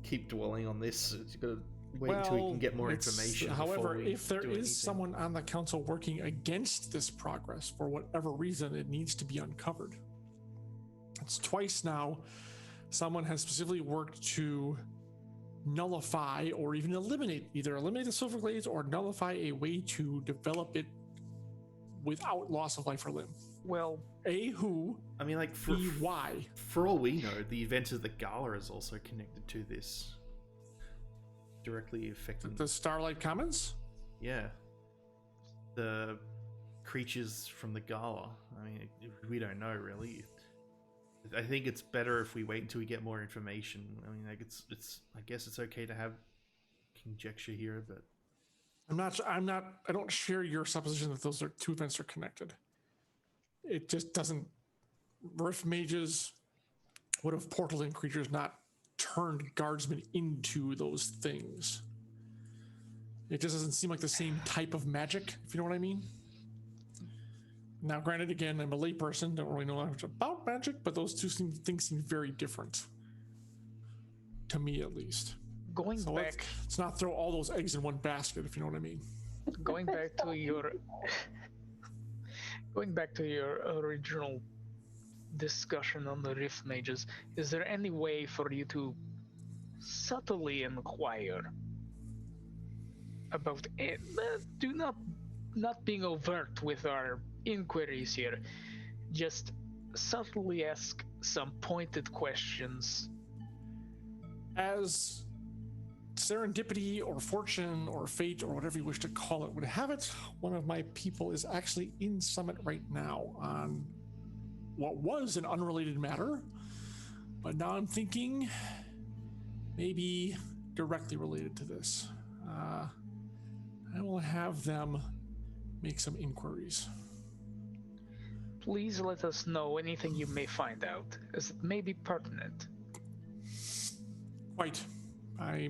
Speaker 2: keep dwelling on this. You've got to wait until we can get more information.
Speaker 4: However, if there is someone on the council working against this progress for whatever reason, it needs to be uncovered. It's twice now someone has specifically worked to nullify or even eliminate the Silverglades or nullify a way to develop it without loss of life or limb.
Speaker 5: Well,
Speaker 4: who?
Speaker 2: I mean, like,
Speaker 4: why?
Speaker 2: For all we know, the event of the gala is also connected to this, directly affecting
Speaker 4: the Starlight Commons.
Speaker 2: Yeah, the creatures from the gala. I mean, we don't know really. I think it's better if we wait until we get more information. I mean, like, it's. I guess it's okay to have conjecture here, but
Speaker 4: I don't share your supposition that those two events are connected. It just doesn't. Rift Mages would have portal in creatures not turned guardsmen into those things. It just doesn't seem like the same type of magic, if you know what I mean. Now, granted, again, I'm a layperson, don't really know much about magic, but those two things seem very different. To me, at least.
Speaker 5: Going back...
Speaker 4: Let's not throw all those eggs in one basket, if you know what I mean.
Speaker 5: Going back to your original discussion on the Rift Mages, is there any way for you to subtly inquire about it? Do not being overt with our inquiries here, just subtly ask some pointed questions.
Speaker 4: As serendipity or fortune or fate or whatever you wish to call it would have it, one of my people is actually in Summit right now on what was an unrelated matter, but now I'm thinking maybe directly related to this. I will have them make some inquiries.
Speaker 5: Please let us know anything you may find out, as it may be pertinent.
Speaker 4: Quite. I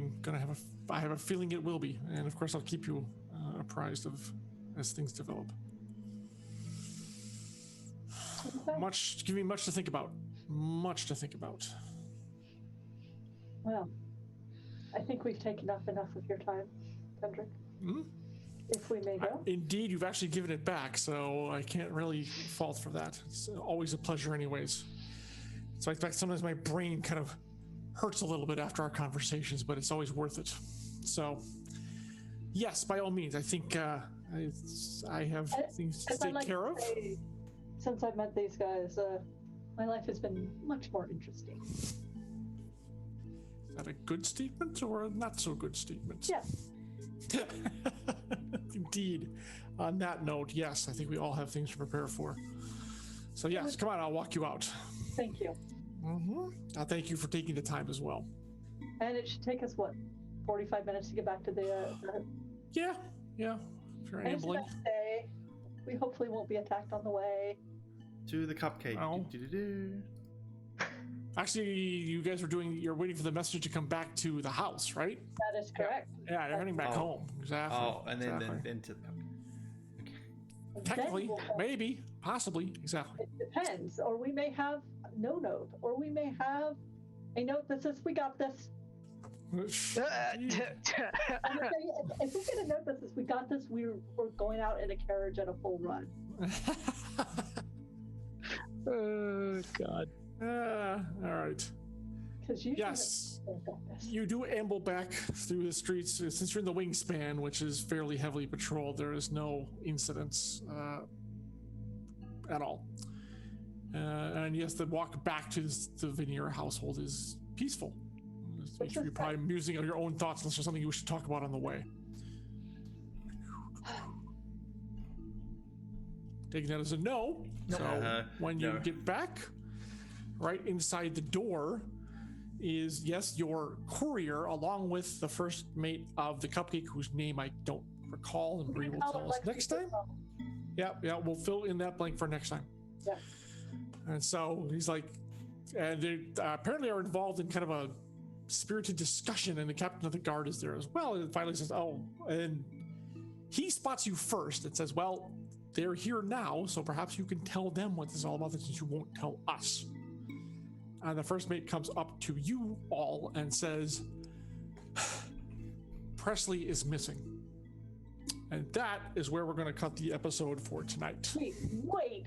Speaker 4: have a feeling it will be, and of course I'll keep you apprised of as things develop.
Speaker 3: Okay.
Speaker 4: Give me much to think about. Much to think about.
Speaker 3: Well, I think we've taken up enough of your time, Kendrick.
Speaker 4: Hmm?
Speaker 3: If we may go.
Speaker 4: Indeed, you've actually given it back, so I can't really fault for that. It's always a pleasure anyways. So in fact, sometimes my brain kind of hurts a little bit after our conversations, but it's always worth it. So, yes, by all means, I think I have things to take care of.
Speaker 3: Say, since I've met these guys, my life has been much more interesting.
Speaker 4: Is that a good statement or a not so good statement?
Speaker 3: Yes.
Speaker 4: Indeed. On that note, yes, I think we all have things to prepare for. So yes, come on, I'll walk you out.
Speaker 3: Thank you.
Speaker 4: Thank you for taking the time as well.
Speaker 3: And it should take us, what, 45 minutes to get back to the
Speaker 4: Yeah. If you're ambling.
Speaker 3: We hopefully won't be attacked on the way.
Speaker 2: To the cupcake.
Speaker 4: Oh. Actually, you're waiting for the message to come back to the house, right?
Speaker 3: That is correct.
Speaker 4: Yeah, you're heading back home. Exactly.
Speaker 2: Oh, and then to the cupcake.
Speaker 4: Technically, maybe, possibly, exactly.
Speaker 3: It depends. Or we may have no note. Or we may have a note that says, we got this. If we get a note that says, we got this, we're going out in a carriage at a full run.
Speaker 5: Oh, God.
Speaker 4: All right. Yes, you do amble back through the streets. Since you're in the wingspan, which is fairly heavily patrolled, there is no incidents at all. And yes, the walk back to the Veneer household is peaceful. Just make sure you're probably musing on your own thoughts unless there's something you wish to talk about on the way. Taking that as a no. So when you get back, right inside the door is, yes, your courier, along with the first mate of the cupcake, whose name I don't recall, and Bree will tell us next time. Yeah, we'll fill in that blank for next time.
Speaker 3: Yeah.
Speaker 4: And so he's like, and they apparently are involved in kind of a spirited discussion, and the captain of the guard is there as well. And finally says, oh, and he spots you first and says, well, they're here now, so perhaps you can tell them what this is all about, since you won't tell us. And the first mate comes up to you all and says, Presley is missing. And that is where we're going to cut the episode for tonight.
Speaker 3: Wait.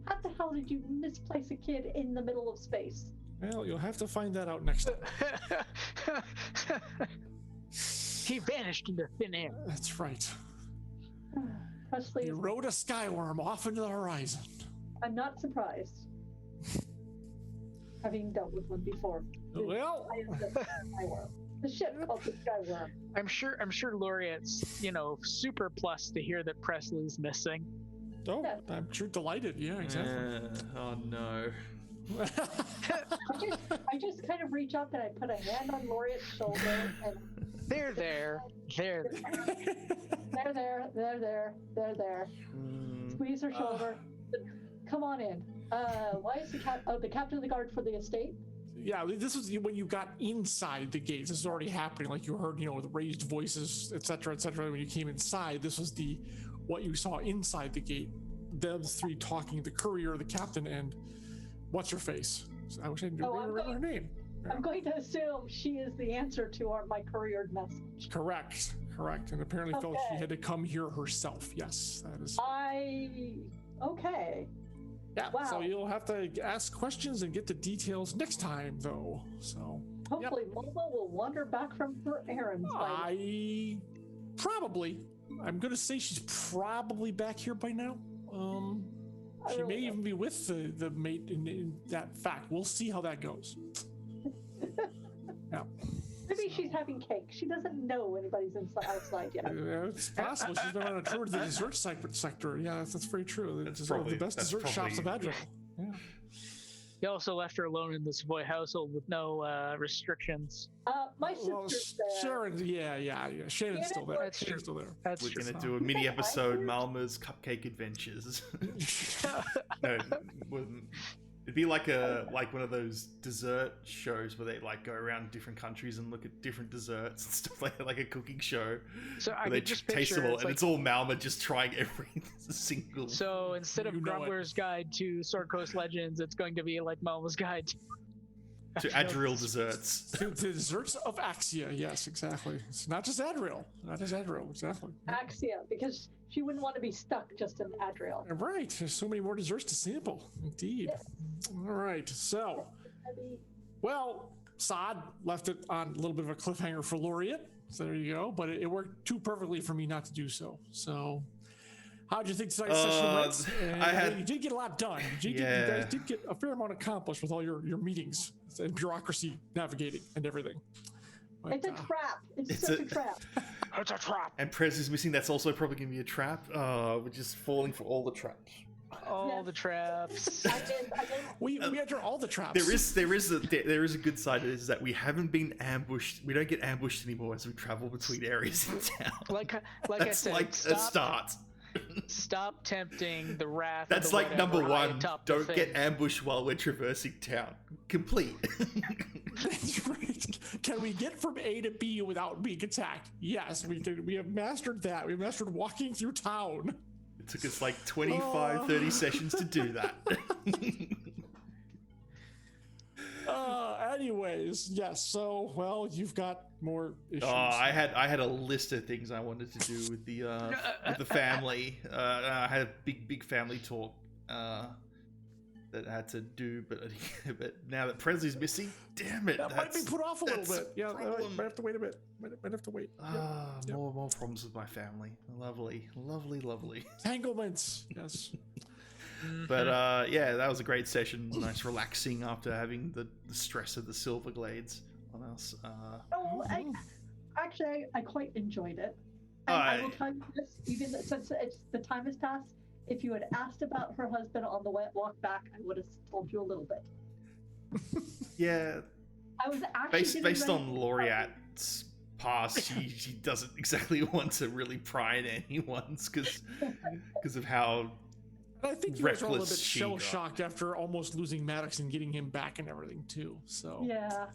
Speaker 3: How the hell did you misplace a kid in the middle of space?
Speaker 4: Well, you'll have to find that out next time.
Speaker 5: He vanished into thin air.
Speaker 4: That's right.
Speaker 3: Presley.
Speaker 4: He rode a skyworm off into the horizon.
Speaker 3: I'm not surprised. Having dealt with one before.
Speaker 4: Well,
Speaker 3: the ship called the Skyworm.
Speaker 5: I'm sure Laureate's, super plus to hear that Presley's missing.
Speaker 4: Oh, yeah. I'm sure delighted. Yeah, exactly.
Speaker 2: Oh no.
Speaker 3: I just kind of reach up and I put a hand on Laureate's shoulder and
Speaker 5: They're there.
Speaker 3: Squeeze her shoulder. Come on in. Why is the captain of the guard for the estate?
Speaker 4: Yeah, this was when you got inside the gates. This is already happening. Like you heard, with raised voices, etc., etc. When you came inside, this was what you saw inside the gate. Them three talking, the courier, the captain, and what's her face? So I wish I knew her name.
Speaker 3: I'm going to assume she is the answer to my couriered message.
Speaker 4: Correct. And apparently felt she had to come here herself. Yes, that is.
Speaker 3: Okay.
Speaker 4: Yeah,
Speaker 3: wow.
Speaker 4: So you'll have to ask questions and get the details next time, though. So
Speaker 3: hopefully Momo will wander back from her errands.
Speaker 4: I'm going to say she's probably back here by now. She may even be with the mate in that fact. We'll see how that goes. Yeah.
Speaker 3: Maybe she's having cake. She doesn't know anybody's outside yet.
Speaker 4: Yeah, it's possible. She's been on a tour to the dessert sector. Yeah, that's very true. The best dessert shops of Adriel. Yeah.
Speaker 5: He also left her alone in the Savoy household with no restrictions.
Speaker 3: My sister's there.
Speaker 4: Sharon, yeah. Shannon's still there.
Speaker 5: That's true.
Speaker 4: Still there.
Speaker 5: That's
Speaker 2: We're
Speaker 5: true.
Speaker 2: gonna do a mini episode, Malma's Cupcake Adventures. No, it wouldn't. It'd be like one of those dessert shows where they like go around different countries and look at different desserts and stuff like a cooking show.
Speaker 5: So I
Speaker 2: they
Speaker 5: could just
Speaker 2: taste
Speaker 5: picture
Speaker 2: them all,
Speaker 5: it's
Speaker 2: and
Speaker 5: like,
Speaker 2: it's all Malma just trying every single.
Speaker 5: so instead of
Speaker 4: You know
Speaker 5: Grumbler's Guide to Sword Coast Legends, it's going to be like Malma's Guide
Speaker 2: to Adriel desserts.
Speaker 4: The desserts of Axia, yes, exactly. It's not just Adriel. Exactly.
Speaker 3: Axia, because she wouldn't want to be stuck just in Adriel.
Speaker 4: Right, there's so many more desserts to sample. Indeed.
Speaker 3: Yes.
Speaker 4: All right, so, well, Saad left it on a little bit of a cliffhanger for Laureate. So there you go. But it worked too perfectly for me not to do so. So, how'd you think tonight's session went? You did get a lot done. You guys did get a fair amount accomplished with all your meetings and bureaucracy navigating and everything. But,
Speaker 3: it's a trap. It's such a trap.
Speaker 4: It's a trap.
Speaker 2: And Prez is missing. That's also probably going to be a trap. We're just falling for all the traps.
Speaker 5: all the traps.
Speaker 4: We enter all the traps.
Speaker 2: There is a good side to this, is that we haven't been ambushed. We don't get ambushed anymore as we travel between areas in town.
Speaker 5: Like
Speaker 2: That's
Speaker 5: I said,
Speaker 2: like a start.
Speaker 5: Stop tempting the wrath.
Speaker 2: That's
Speaker 5: of the
Speaker 2: like
Speaker 5: whatever
Speaker 2: number
Speaker 5: high
Speaker 2: one.
Speaker 5: atop the
Speaker 2: Don't
Speaker 5: thing.
Speaker 2: get ambushed while we're traversing town. Complete.
Speaker 4: That's right. Can we get from A to B without being attacked? Yes, we can. We have mastered that. We have mastered walking through town.
Speaker 2: It took us like 25, 30 sessions to do that.
Speaker 4: Anyways, yes. So, well, you've got more issues.
Speaker 2: I had a list of things I wanted to do with the family. I had a big family talk that I had to do, but now that Presley's missing, damn it,
Speaker 4: that might be put off a little bit. Yeah, might have to wait a bit. Might have to wait. Yep.
Speaker 2: More problems with my family. Lovely.
Speaker 4: Entanglements. Yes.
Speaker 2: But yeah, that was a great session. Nice relaxing after having the stress of the Silver Glades on us.
Speaker 3: I quite enjoyed it. And I will tell you this, even since the time has passed, if you had asked about her husband on the walk back, I would have told you a little bit.
Speaker 2: Yeah.
Speaker 3: I was actually
Speaker 2: based on Laureate's past, she doesn't exactly want to really pry at anyone's because of how
Speaker 4: I think you guys were a little bit
Speaker 2: she
Speaker 4: shell
Speaker 2: got.
Speaker 4: shocked after almost losing Maddox and getting him back and everything too. So
Speaker 3: yeah.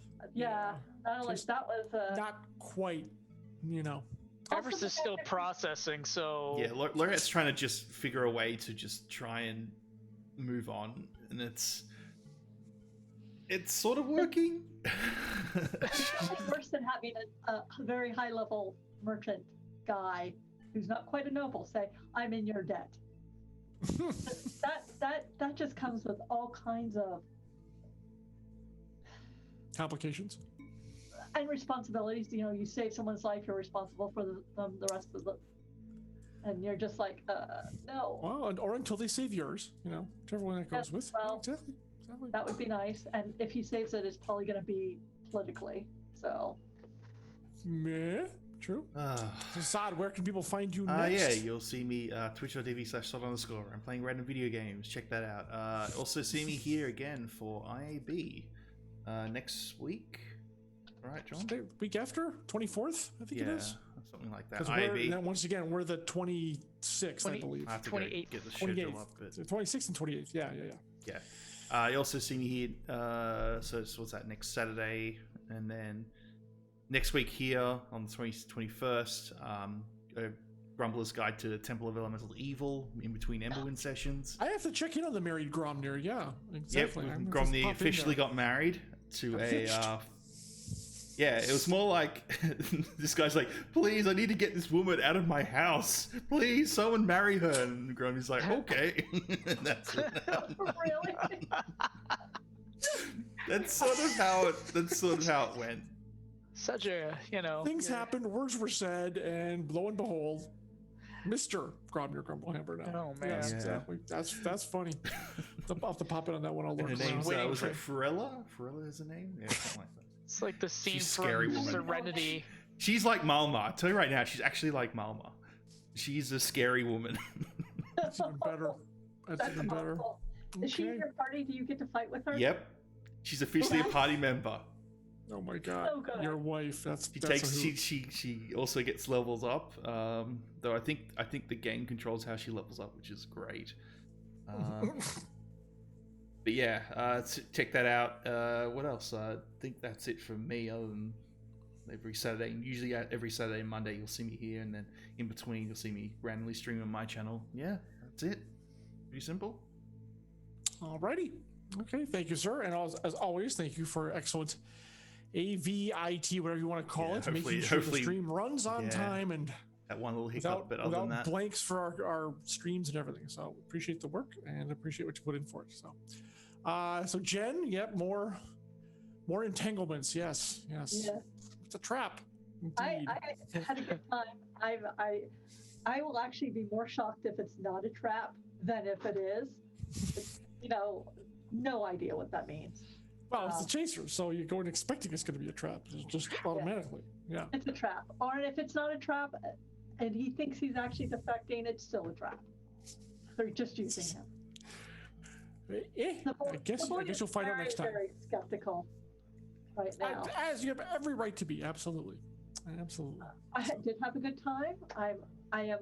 Speaker 3: That was
Speaker 4: not quite,
Speaker 5: Everest is still processing, so
Speaker 2: Yeah, Laureate's trying to just figure a way to just try and move on, and it's sort of working.
Speaker 3: Worse than having a very high level merchant guy who's not quite a noble say, "I'm in your debt." that just comes with all kinds of
Speaker 4: complications
Speaker 3: and responsibilities. You save someone's life, you're responsible for the rest of and you're just like, no.
Speaker 4: Well, or until they save yours, whichever one that goes with.
Speaker 3: Well,
Speaker 4: exactly.
Speaker 3: That would be nice, and if he saves it, it's probably going to be politically. So.
Speaker 4: Meh. True. Saad, where can people find you next?
Speaker 2: Yeah, you'll see me twitch.tv/Sod_. I'm playing random video games. Check that out. Also see me here again for IAB next week. All right, John?
Speaker 4: Week after? 24th, I think it is.
Speaker 2: Something like that.
Speaker 4: IAB. Once again, we're the 26th, I believe.
Speaker 2: I have to
Speaker 5: 28th.
Speaker 2: get the schedule up. But...
Speaker 4: 26th and 28th, yeah.
Speaker 2: You also see me here, so what's that, next Saturday, and then next week here on the 21st, Grumbler's Guide to the Temple of Elemental Evil in between Emberwind sessions.
Speaker 4: I have to check in on the married Gromnir, yeah, exactly.
Speaker 2: Yep, Gromnir officially got married to it was more like, this guy's like, please, I need to get this woman out of my house. Please, someone marry her. And Gromnir's like, okay. And that's it.
Speaker 3: Really?
Speaker 2: That's sort of how it went.
Speaker 5: Such a,
Speaker 4: Things happened, words were said, and lo and behold, Mr. Gromnir Grumblehammer now.
Speaker 5: Oh, man.
Speaker 4: Yes, exactly. That's funny. I'll have to pop in on that one. I'll learn.
Speaker 2: And her name's, was it Ferella? Ferella is her name? Yeah, something like that.
Speaker 5: It's like the scene
Speaker 2: She's a
Speaker 5: from
Speaker 2: scary woman.
Speaker 5: Serenity.
Speaker 2: She's like Malma. I'll tell you right now, she's actually like Malma. She's a scary woman.
Speaker 4: That's even better. That's even better.
Speaker 3: Awful. Is she in your party? Do you get to fight with her?
Speaker 2: Yep. She's officially a party member.
Speaker 4: Oh my god.
Speaker 3: So good.
Speaker 4: Your wife.
Speaker 2: She also gets levels up. Though I think the game controls how she levels up, which is great. But yeah, check that out. What else? I think that's it from me. Other than every Saturday, usually every Saturday and Monday, you'll see me here, and then in between, you'll see me randomly stream on my channel. Yeah, that's it. Pretty simple.
Speaker 4: Alrighty. Okay, thank you, sir. And as always, thank you for excellent AVIT, whatever you want to call it, making sure the stream runs on time and
Speaker 2: that one little hiccup, but other than that,
Speaker 4: blanks for our streams and everything. So appreciate the work and appreciate what you put in for it. So Jen, yep, more entanglements. Yes. It's a trap.
Speaker 3: I had a good time. I will actually be more shocked if it's not a trap than if it is. It's, no idea what that means.
Speaker 4: Well, it's a chaser, so you're going expecting it's going to be a trap, just automatically. Yeah.
Speaker 3: It's a trap. Or if it's not a trap and he thinks he's actually defecting, it's still a trap. They're just using him.
Speaker 4: I guess you'll find out next time.
Speaker 3: Very skeptical right now.
Speaker 4: As you have every right to be, absolutely.
Speaker 3: I did have a good time. I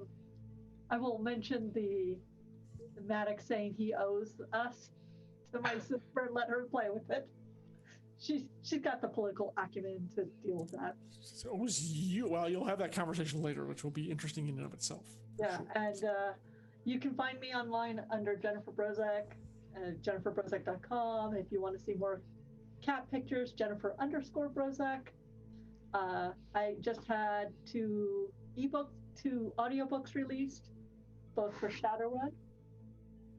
Speaker 3: will mention the Maddox saying he owes us to my sister and let her play with it. She's got the political acumen to deal with that.
Speaker 4: So it was you. Well, you'll have that conversation later, which will be interesting in and of itself.
Speaker 3: Yeah, and you can find me online under Jennifer Brozak, jenniferbrozak.com. If you want to see more cat pictures, Jennifer_Brozak. I just had two audiobooks released, both for Shadowrun.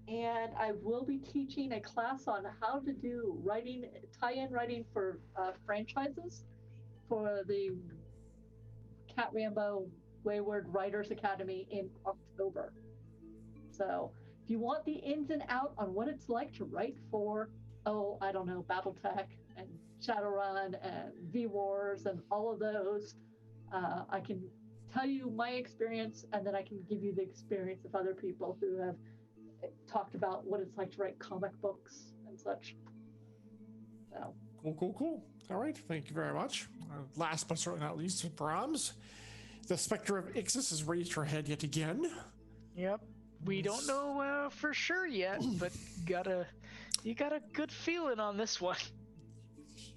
Speaker 3: And I will be teaching a class on how to do tie-in writing for franchises for the Cat Rambo Wayward Writers Academy in October. So if you want the ins and out on what it's like to write for, Battletech and Shadowrun and V-Wars and all of those, I can tell you my experience, and then I can give you the experience of other people who have talked about what it's like to write comic books and such. So
Speaker 4: Cool. All right, thank you very much. Last but certainly not least, Brahms. The specter of Ixis has raised her head yet again.
Speaker 5: Yep. We don't know for sure yet, but you got a good feeling on this one.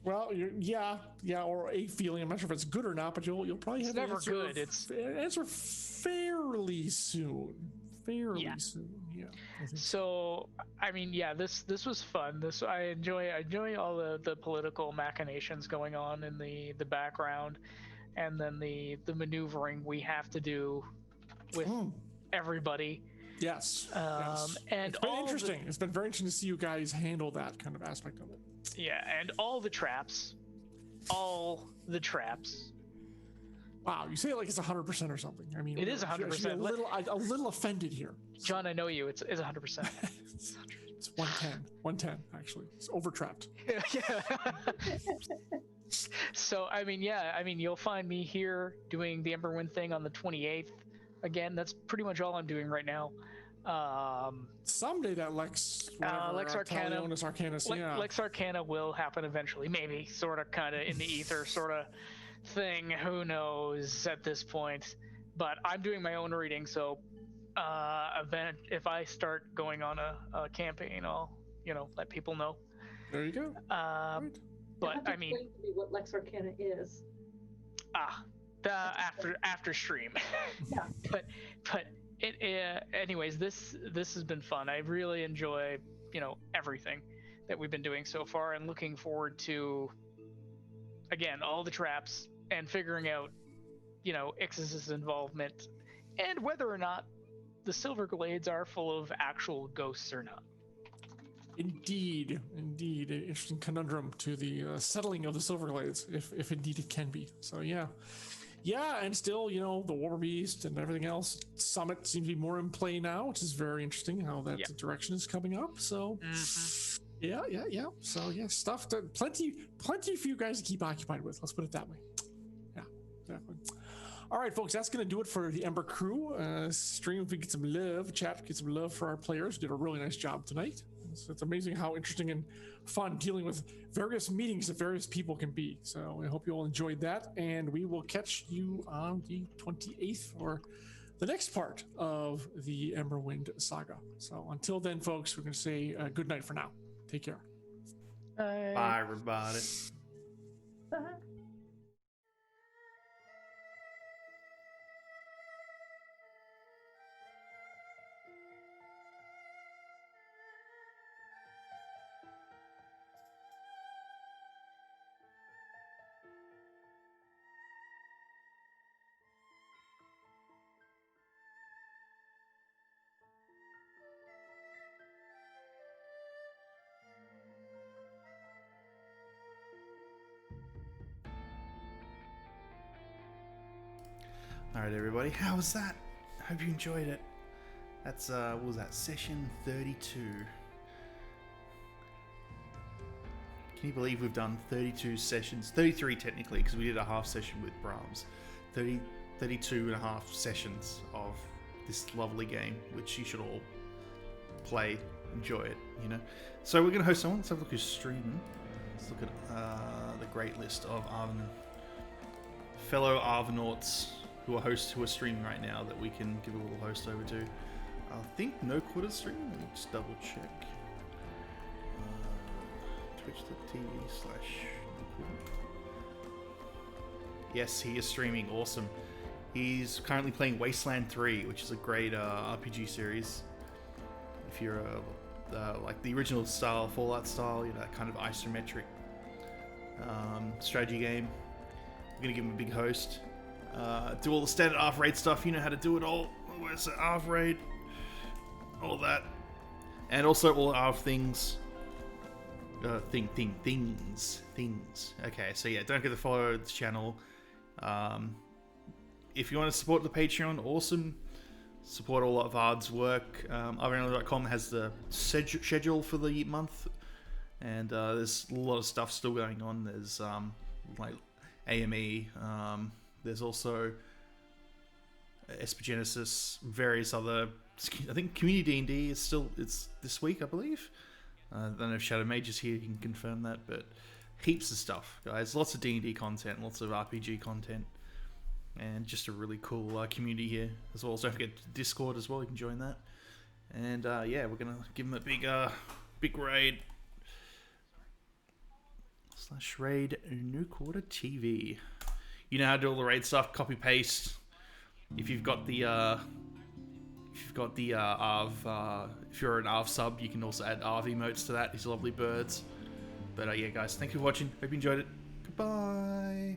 Speaker 4: Well, or a feeling. I'm not sure if it's good or not, but you'll probably have
Speaker 5: never good. It's
Speaker 4: answer fairly soon. Soon. Yeah.
Speaker 5: So, this was fun. I enjoy all the political machinations going on in the background, and then the maneuvering we have to do with everybody.
Speaker 4: Yes.
Speaker 5: And
Speaker 4: it's been interesting. It's been very interesting to see you guys handle that kind of aspect of it.
Speaker 5: Yeah, and all the traps.
Speaker 4: Wow, you say it like it's 100% or something. I mean,
Speaker 5: it is 100%.
Speaker 4: A little offended here.
Speaker 5: John, I know you. It's 100%.
Speaker 4: It's 110 actually. It's overtrapped.
Speaker 5: Yeah. So you'll find me here doing the Emberwind thing on the 28th. Again, that's pretty much all I'm doing right now.
Speaker 4: Someday that Lex Arcana,
Speaker 5: Lex Arcana will happen eventually, maybe, sort of, kind of in the ether, sort of thing. Who knows at this point? But I'm doing my own reading, so if I start going on a campaign, I'll let people know.
Speaker 4: There you go.
Speaker 5: But
Speaker 3: explain to me what Lex Arcana is.
Speaker 5: After stream.
Speaker 3: Yeah.
Speaker 5: but anyways, this has been fun. I really enjoy everything that we've been doing so far, and looking forward to, again, all the traps and figuring out Ixis's involvement and whether or not the Silver Glades are full of actual ghosts or not.
Speaker 4: Indeed, an interesting conundrum to the settling of the Silver Glades, if indeed it can be. So yeah, and still, the War Beast and everything else. Summit seems to be more in play now, which is very interesting how that direction is coming up. So Yeah. So yeah, stuff to plenty for you guys to keep occupied with. Let's put it that way. Yeah, definitely. All right, folks, that's going to do it for the Ember crew. Stream, if we get some love, chat, get some love for our players. Did a really nice job tonight. It's amazing how interesting and fun dealing with various meetings that various people can be. So I hope you all enjoyed that. And we will catch you on the 28th for the next part of the Emberwind saga. So until then, folks, we're going to say good night for now. Take care.
Speaker 2: Bye, everybody.
Speaker 3: Bye.
Speaker 2: All right, everybody. How was that? Hope you enjoyed it. That's what was that? Session 32. Can you believe we've done 32 sessions? 33 technically, because we did a half session with Brahms. 32 and a half sessions of this lovely game, which you should all play, enjoy it, you know. So we're going to host someone. Let's have a look who's streaming. Let's look at the great list of fellow Arvanauts who are streaming right now that we can give a little host over to. I think No Quarters streaming. Let me just double check. Twitch.tv/. Yes, he is streaming. Awesome. He's currently playing Wasteland 3, which is a great RPG series. If you're like the original style, Fallout style, you know, that kind of isometric strategy game. I'm gonna give him a big host. Do all the standard ARF raid stuff. You know how to do it all. Where's the ARF raid? All that. And also all ARF things. Things. Okay, so yeah, don't forget to follow the channel. If you want to support the Patreon, awesome. Support all of Ard's work. Arvanauts.com has the schedule for the month. And there's a lot of stuff still going on. There's like AME. There's also Espogenesis, various other. I think Community D&D it's this week, I believe. I don't know if Shadow Mage is here, he can confirm that, but heaps of stuff, guys. Lots of D&D content, lots of RPG content, and just a really cool community here as well. So don't forget Discord as well, you can join that. And yeah, we're going to give them a big raid. /raid No Quarter TV. You know how to do all the raid stuff, copy paste. If you've got the ARV, if you're an ARV sub, you can also add ARV emotes to that. These lovely birds. But yeah, guys, thank you for watching. Hope you enjoyed it. Goodbye.